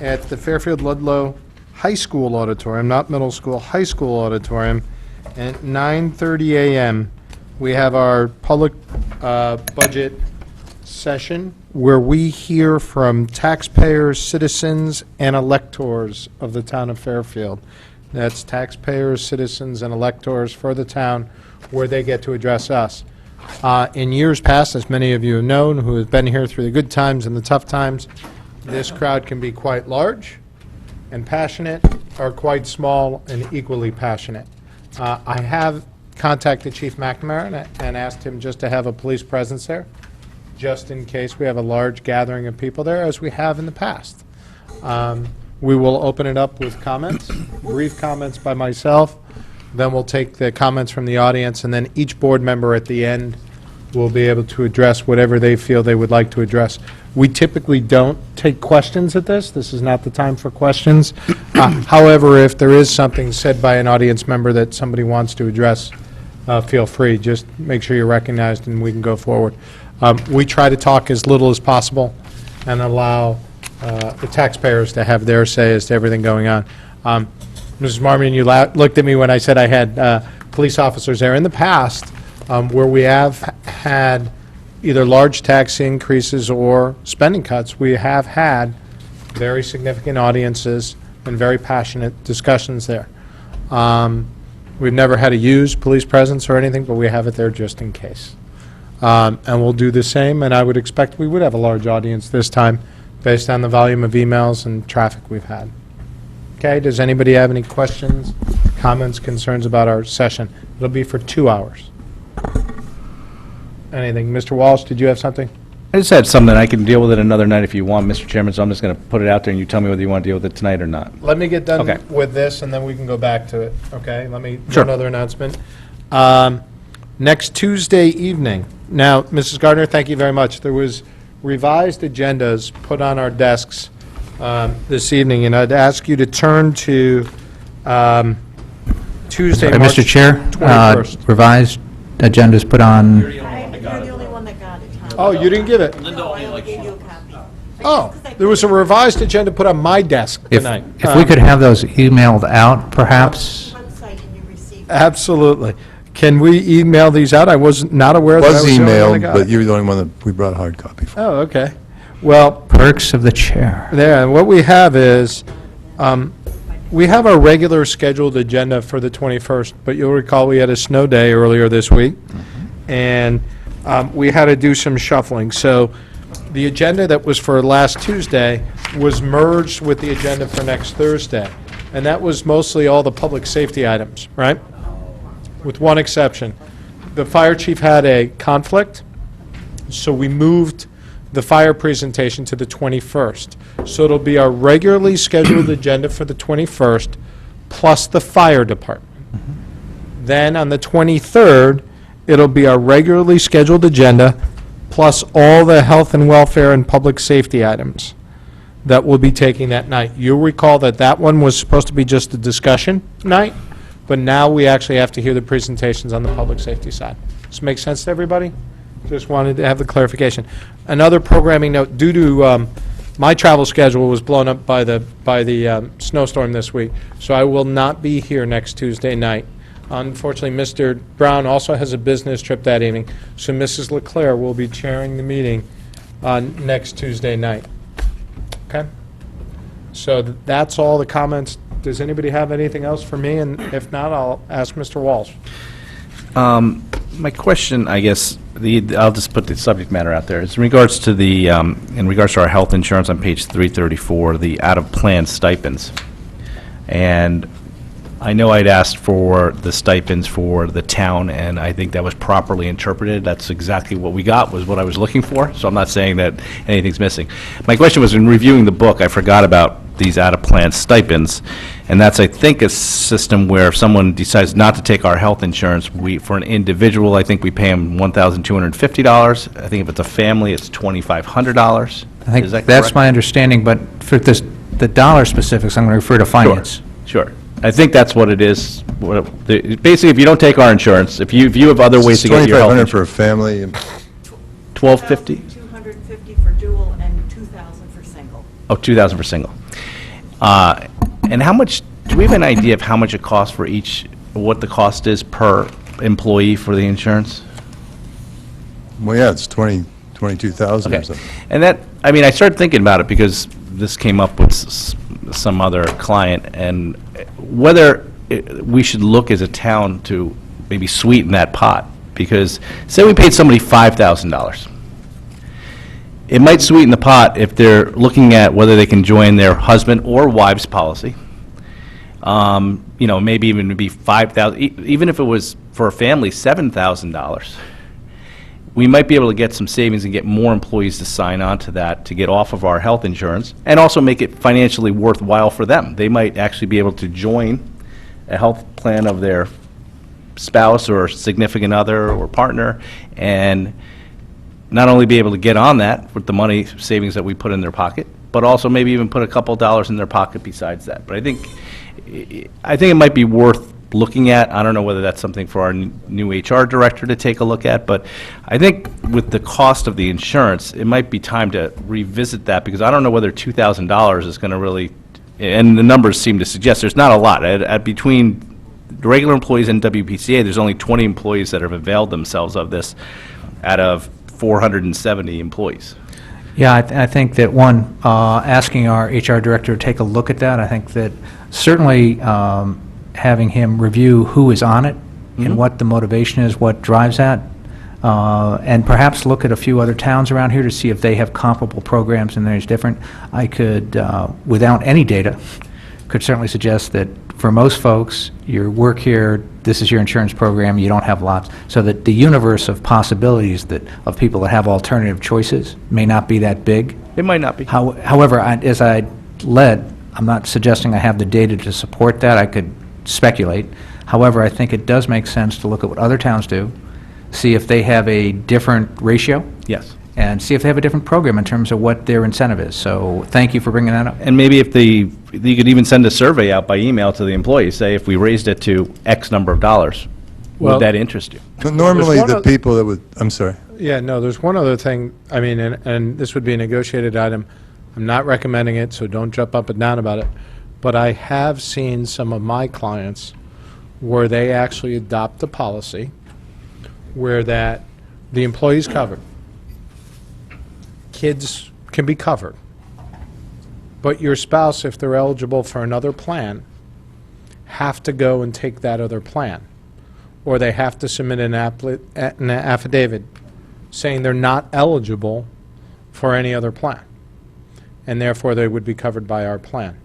at the Fairfield Ludlow High School Auditorium, not middle school, high school auditorium, At 9:30 a.m., we have our public budget session where we hear from taxpayers, citizens, and electors of the town of Fairfield. That's taxpayers, citizens, and electors for the town where they get to address us. In years past, as many of you have known, who have been here through the good times and the tough times, this crowd can be quite large and passionate, or quite small and equally passionate. I have contacted Chief McNamara and asked him just to have a police presence there, just in case we have a large gathering of people there, as we have in the past. We will open it up with comments, brief comments by myself, then we'll take the comments from the audience, and then each board member at the end will be able to address whatever they feel they would like to address. We typically don't take questions at this. This is not the time for questions. However, if there is something said by an audience member that somebody wants to address, feel free. Just make sure you're recognized and we can go forward. We try to talk as little as possible and allow the taxpayers to have their say as to everything going on. Mrs. Marmion, you looked at me when I said I had police officers there. In the past, where we have had either large tax increases or spending cuts, we have had very significant audiences and very passionate discussions there. We've never had a used police presence or anything, but we have it there just in case. And we'll do the same, and I would expect we would have a large audience this time based on the volume of emails and traffic we've had. Okay, does anybody have any questions, comments, concerns about our session? It'll be for 2 hours. Anything? Mr. Walsh, did you have something? I just had something. I can deal with it another night if you want, Mr. Chairman, so I'm just going to put it out there and you tell me whether you want to deal with it tonight or not. Let me get done Okay. with this, and then we can go back to it, okay? Let me do Sure. another announcement. Next Tuesday evening, now, Mrs. Gardner, thank you very much. There was revised agendas put on our desks this evening, and I'd ask you to turn to Tuesday, March Mr. Chair, 21st. revised agendas put on, You're the only one that got it, Tom. Oh, you didn't give it? No, I only gave you a copy. Oh, there was a revised agenda put on my desk if tonight. we could have those emailed out, perhaps? Website and you received. Absolutely. Can we email these out? I was not aware that I Was was the only one that emailed, got but it. you're the only one that we brought a hard copy for. Oh, okay. Well, Perks of the chair. there, and what we have is, we have our regular scheduled agenda for the 21st, but you'll recall we had a snow day earlier this week, and we had to do some shuffling. So the agenda that was for last Tuesday was merged with the agenda for next Thursday, and that was mostly all the public safety items, right? With one exception. The fire chief had a conflict, so we moved the fire presentation to the 21st. So it'll be our regularly scheduled agenda for the 21st, plus the fire department. Then on the 23rd, it'll be our regularly scheduled agenda, plus all the health and welfare and public safety items that we'll be taking that night. You'll recall that that one was supposed to be just a discussion night, but now we actually have to hear the presentations on the public safety side. Does this make sense to everybody? Just wanted to have the clarification. Another programming note, due to my travel schedule was blown up by the snowstorm this week, so I will not be here next Tuesday night. Unfortunately, Mr. Brown also has a business trip that evening, so Mrs. Leclerc will be chairing the meeting on next Tuesday night. Okay? So that's all the comments. Does anybody have anything else for me? And if not, I'll ask Mr. Walsh. My question, I guess, I'll just put the subject matter out there. It's in regards to in regards to our health insurance on page 334, the out-of-plan stipends. And I know I'd asked for the stipends for the town, and I think that was properly interpreted. That's exactly what we got, was what I was looking for, so I'm not saying that anything's missing. My question was, in reviewing the book, I forgot about these out-of-plan stipends, and that's, I think, a system where if someone decides not to take our health insurance, for an individual, I think we pay them $1,250. I think if it's a family, it's $2,500. I think Is that that's correct? my understanding, but for this, the dollar specifics, I'm going to refer to finance. Sure. I think that's what it is. Basically, if you don't take our insurance, if you have other ways to get your health $2,500 for a insurance. family, and $1,250? $250 for dual and $2,000 for single. Oh, $2,000 for single. And how much, do we have an idea of how much it costs for each what the cost is per employee for the insurance? Well, yeah, it's 22,000 or Okay. something. And that, I mean, I started thinking about it because this came up with some other client, and whether we should look as a town to maybe sweeten that pot. Because say we paid somebody $5,000. It might sweeten the pot if they're looking at whether they can join their husband or wife's policy. You know, maybe even be $5,000, even if it was for a family, $7,000. We might be able to get some savings and get more employees to sign on to that, to get off of our health insurance, and also make it financially worthwhile for them. They might actually be able to join a health plan of their spouse or significant other or partner, and not only be able to get on that with the money savings that we put in their pocket, but also maybe even put a couple dollars in their pocket besides that. But I think it might be worth looking at. I don't know whether that's something for our new HR director to take a look at, but I think with the cost of the insurance, it might be time to revisit that, because I don't know whether $2,000 is going to really, and the numbers seem to suggest there's not a lot. At between the regular employees and WPCA, there's only 20 employees that have availed themselves of this out of 470 employees. Yeah, I think that, one, asking our HR director to take a look at that, I think that certainly having him review who is on it and what the motivation is, what drives that, and perhaps look at a few other towns around here to see if they have comparable programs and there's different. I could, without any data, could certainly suggest that for most folks, your work here, this is your insurance program, you don't have lots, so that the universe of possibilities of people that have alternative choices may not be that big. It might not be. However, as I led, I'm not suggesting I have the data to support that. I could speculate. However, I think it does make sense to look at what other towns do, see if they have a different ratio. Yes. And see if they have a different program in terms of what their incentive is. So thank you for bringing that up. And maybe you could even send a survey out by email to the employees, say if we raised it to X number of dollars, Well- would that interest you? But normally, There's the one people that would, I'm sorry. Yeah, no, there's one other thing, I mean, and this would be a negotiated item. I'm not recommending it, so don't jump up and down about it. But I have seen some of my clients where they actually adopt a policy where that the employee's covered. Kids can be covered. But your spouse, if they're eligible for another plan, have to go and take that other plan. Or they have to submit an affidavit saying they're not eligible for any other plan. And therefore, they would be covered by our plan.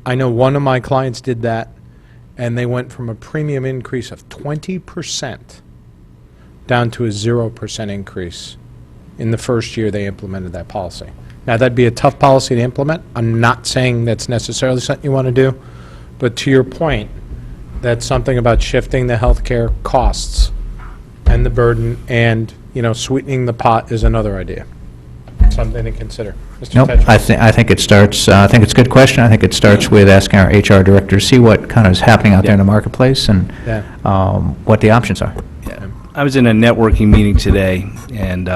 I know one of my clients did that, and they went from a premium increase of 20% down to a 0% increase in the first year they implemented that policy. Now, that'd be a tough policy to implement. I'm not saying that's necessarily something you want to do, but to your point, that's something about shifting the healthcare costs and the burden, and, sweetening the pot is another idea. Something to consider. Mr. Nope, Tetra. I think it starts, I think it's a good question. I think it starts with asking our HR director to see what kind of is happening out there in the marketplace and Yeah. what the options are. I was in a networking meeting today, and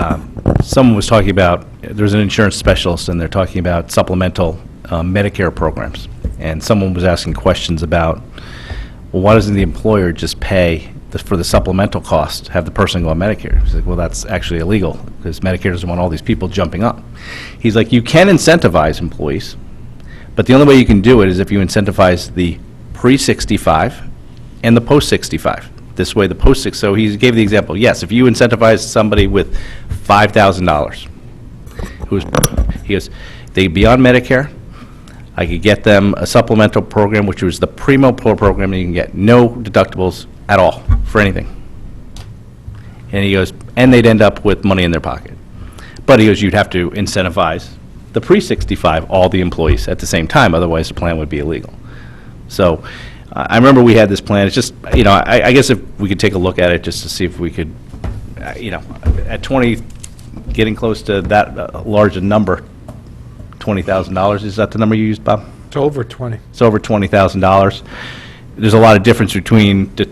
someone was talking about, there's an insurance specialist, and they're talking about supplemental Medicare programs. And someone was asking questions about, well, why doesn't the employer just pay for the supplemental cost, have the person go on Medicare? He's like, well, that's actually illegal, because Medicare doesn't want all these people jumping on. He's like, you can incentivize employees, but the only way you can do it is if you incentivize the pre-65 and the post-65. This way, the post-6, so he gave the example, yes, if you incentivize somebody with $5,000, he goes, they'd be on Medicare, I could get them a supplemental program, which was the Primo Pro program, and you can get no deductibles at all for anything. And he goes, and they'd end up with money in their pocket. But he goes, you'd have to incentivize the pre-65, all the employees at the same time, otherwise the plan would be illegal. So I remember we had this plan. It's just, I guess if we could take a look at it just to see if we could, at 20, getting close to that large a number, $20,000, is that the number you used, Bob? It's over 20. It's over $20,000. There's a lot of difference between the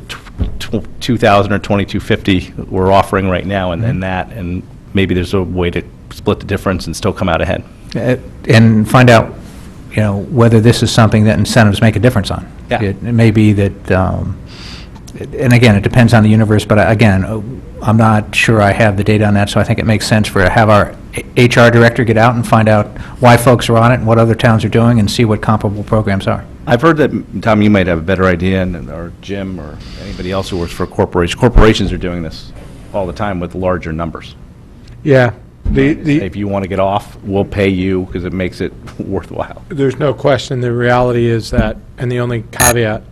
2,000 or 2,250 we're offering right now and that, and maybe there's a way to split the difference and still come out ahead. And find out, whether this is something that incentives make a difference on. Yeah. It may be that and again, it depends on the universe, but again, I'm not sure I have the data on that, so I think it makes sense to have our HR director get out and find out why folks are on it and what other towns are doing and see what comparable programs are. I've heard that, Tom, you might have a better idea, or Jim, or anybody else who works for a corporation. Corporations are doing this all the time with larger numbers. Yeah. If you want to get off, we'll pay you because it makes it worthwhile. There's no question, the reality is that, and the only caveat,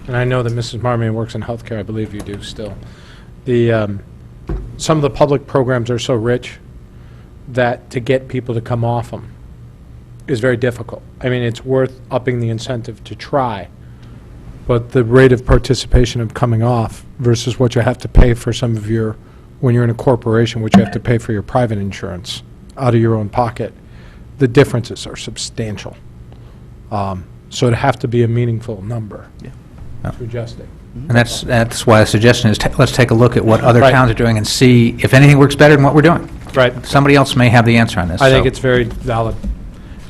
and I know that Mrs. Marmion works in healthcare, I believe you do still, some of the public programs are so rich that to get people to come off them is very difficult. I mean, it's worth upping the incentive to try, but the rate of participation of coming off versus what you have to pay for some of your, when you're in a corporation, what you have to pay for your private insurance out of your own pocket, the differences are substantial. So it'd have to be a meaningful number to adjust it. And that's why the suggestion is, let's take a look at what other Right. towns are doing and see if anything works better than what we're doing. Right. Somebody else may have the answer on this. I think so. it's very valid.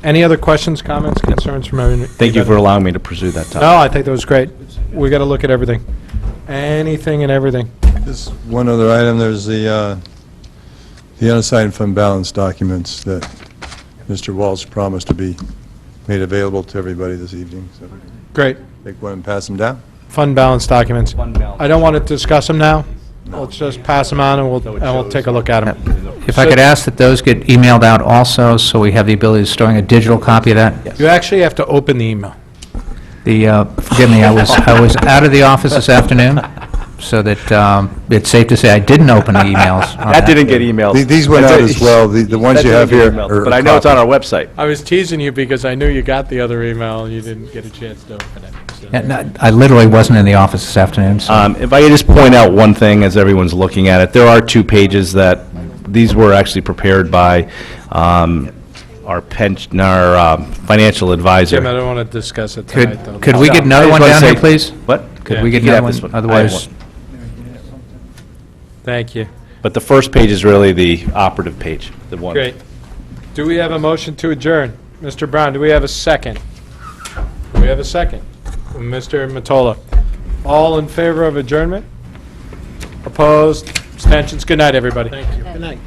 Any other questions, comments, concerns from everyone? Thank you for allowing me to pursue that topic. No, I think that was great. We got to look at everything. Anything and everything. Just one other item, there's the unassigned fund balance documents that Mr. Walsh promised to be made available to everybody this evening, so Great. take one and pass them down. Fund balance documents. I don't want to discuss them now. Let's just pass them on and we'll take a look at them. If I could ask that those get emailed out also, so we have the ability of storing a digital copy of that. You actually have to open the email. Forgive me, I was out of the office this afternoon, so that it's safe to say I didn't open the emails. on That didn't get emailed. These went out as well, the ones That you didn't have get here emailed, are but I know it's on our copies. website. I was teasing you because I knew you got the other email and you didn't get a chance to open it. So. Yeah, no, I literally wasn't in the office this afternoon, so. If I could just point out one thing as everyone's looking at it, there are 2 pages that, these were actually prepared by our financial advisor. Jim, I don't want to discuss it tonight, though. Could we get another I one just wanna down here, say- please? What? Could Yeah, we get you can another have this one? one. I have Otherwise, Thank you. But the first page is really the operative page, the one. Great. Do we have a motion to adjourn? Mr. Brown, do we have a second? Do we have a second? Mr. Matola. All in favor of adjournment? Opposed? Abstentions? Good night, everybody. Thank you. Good night.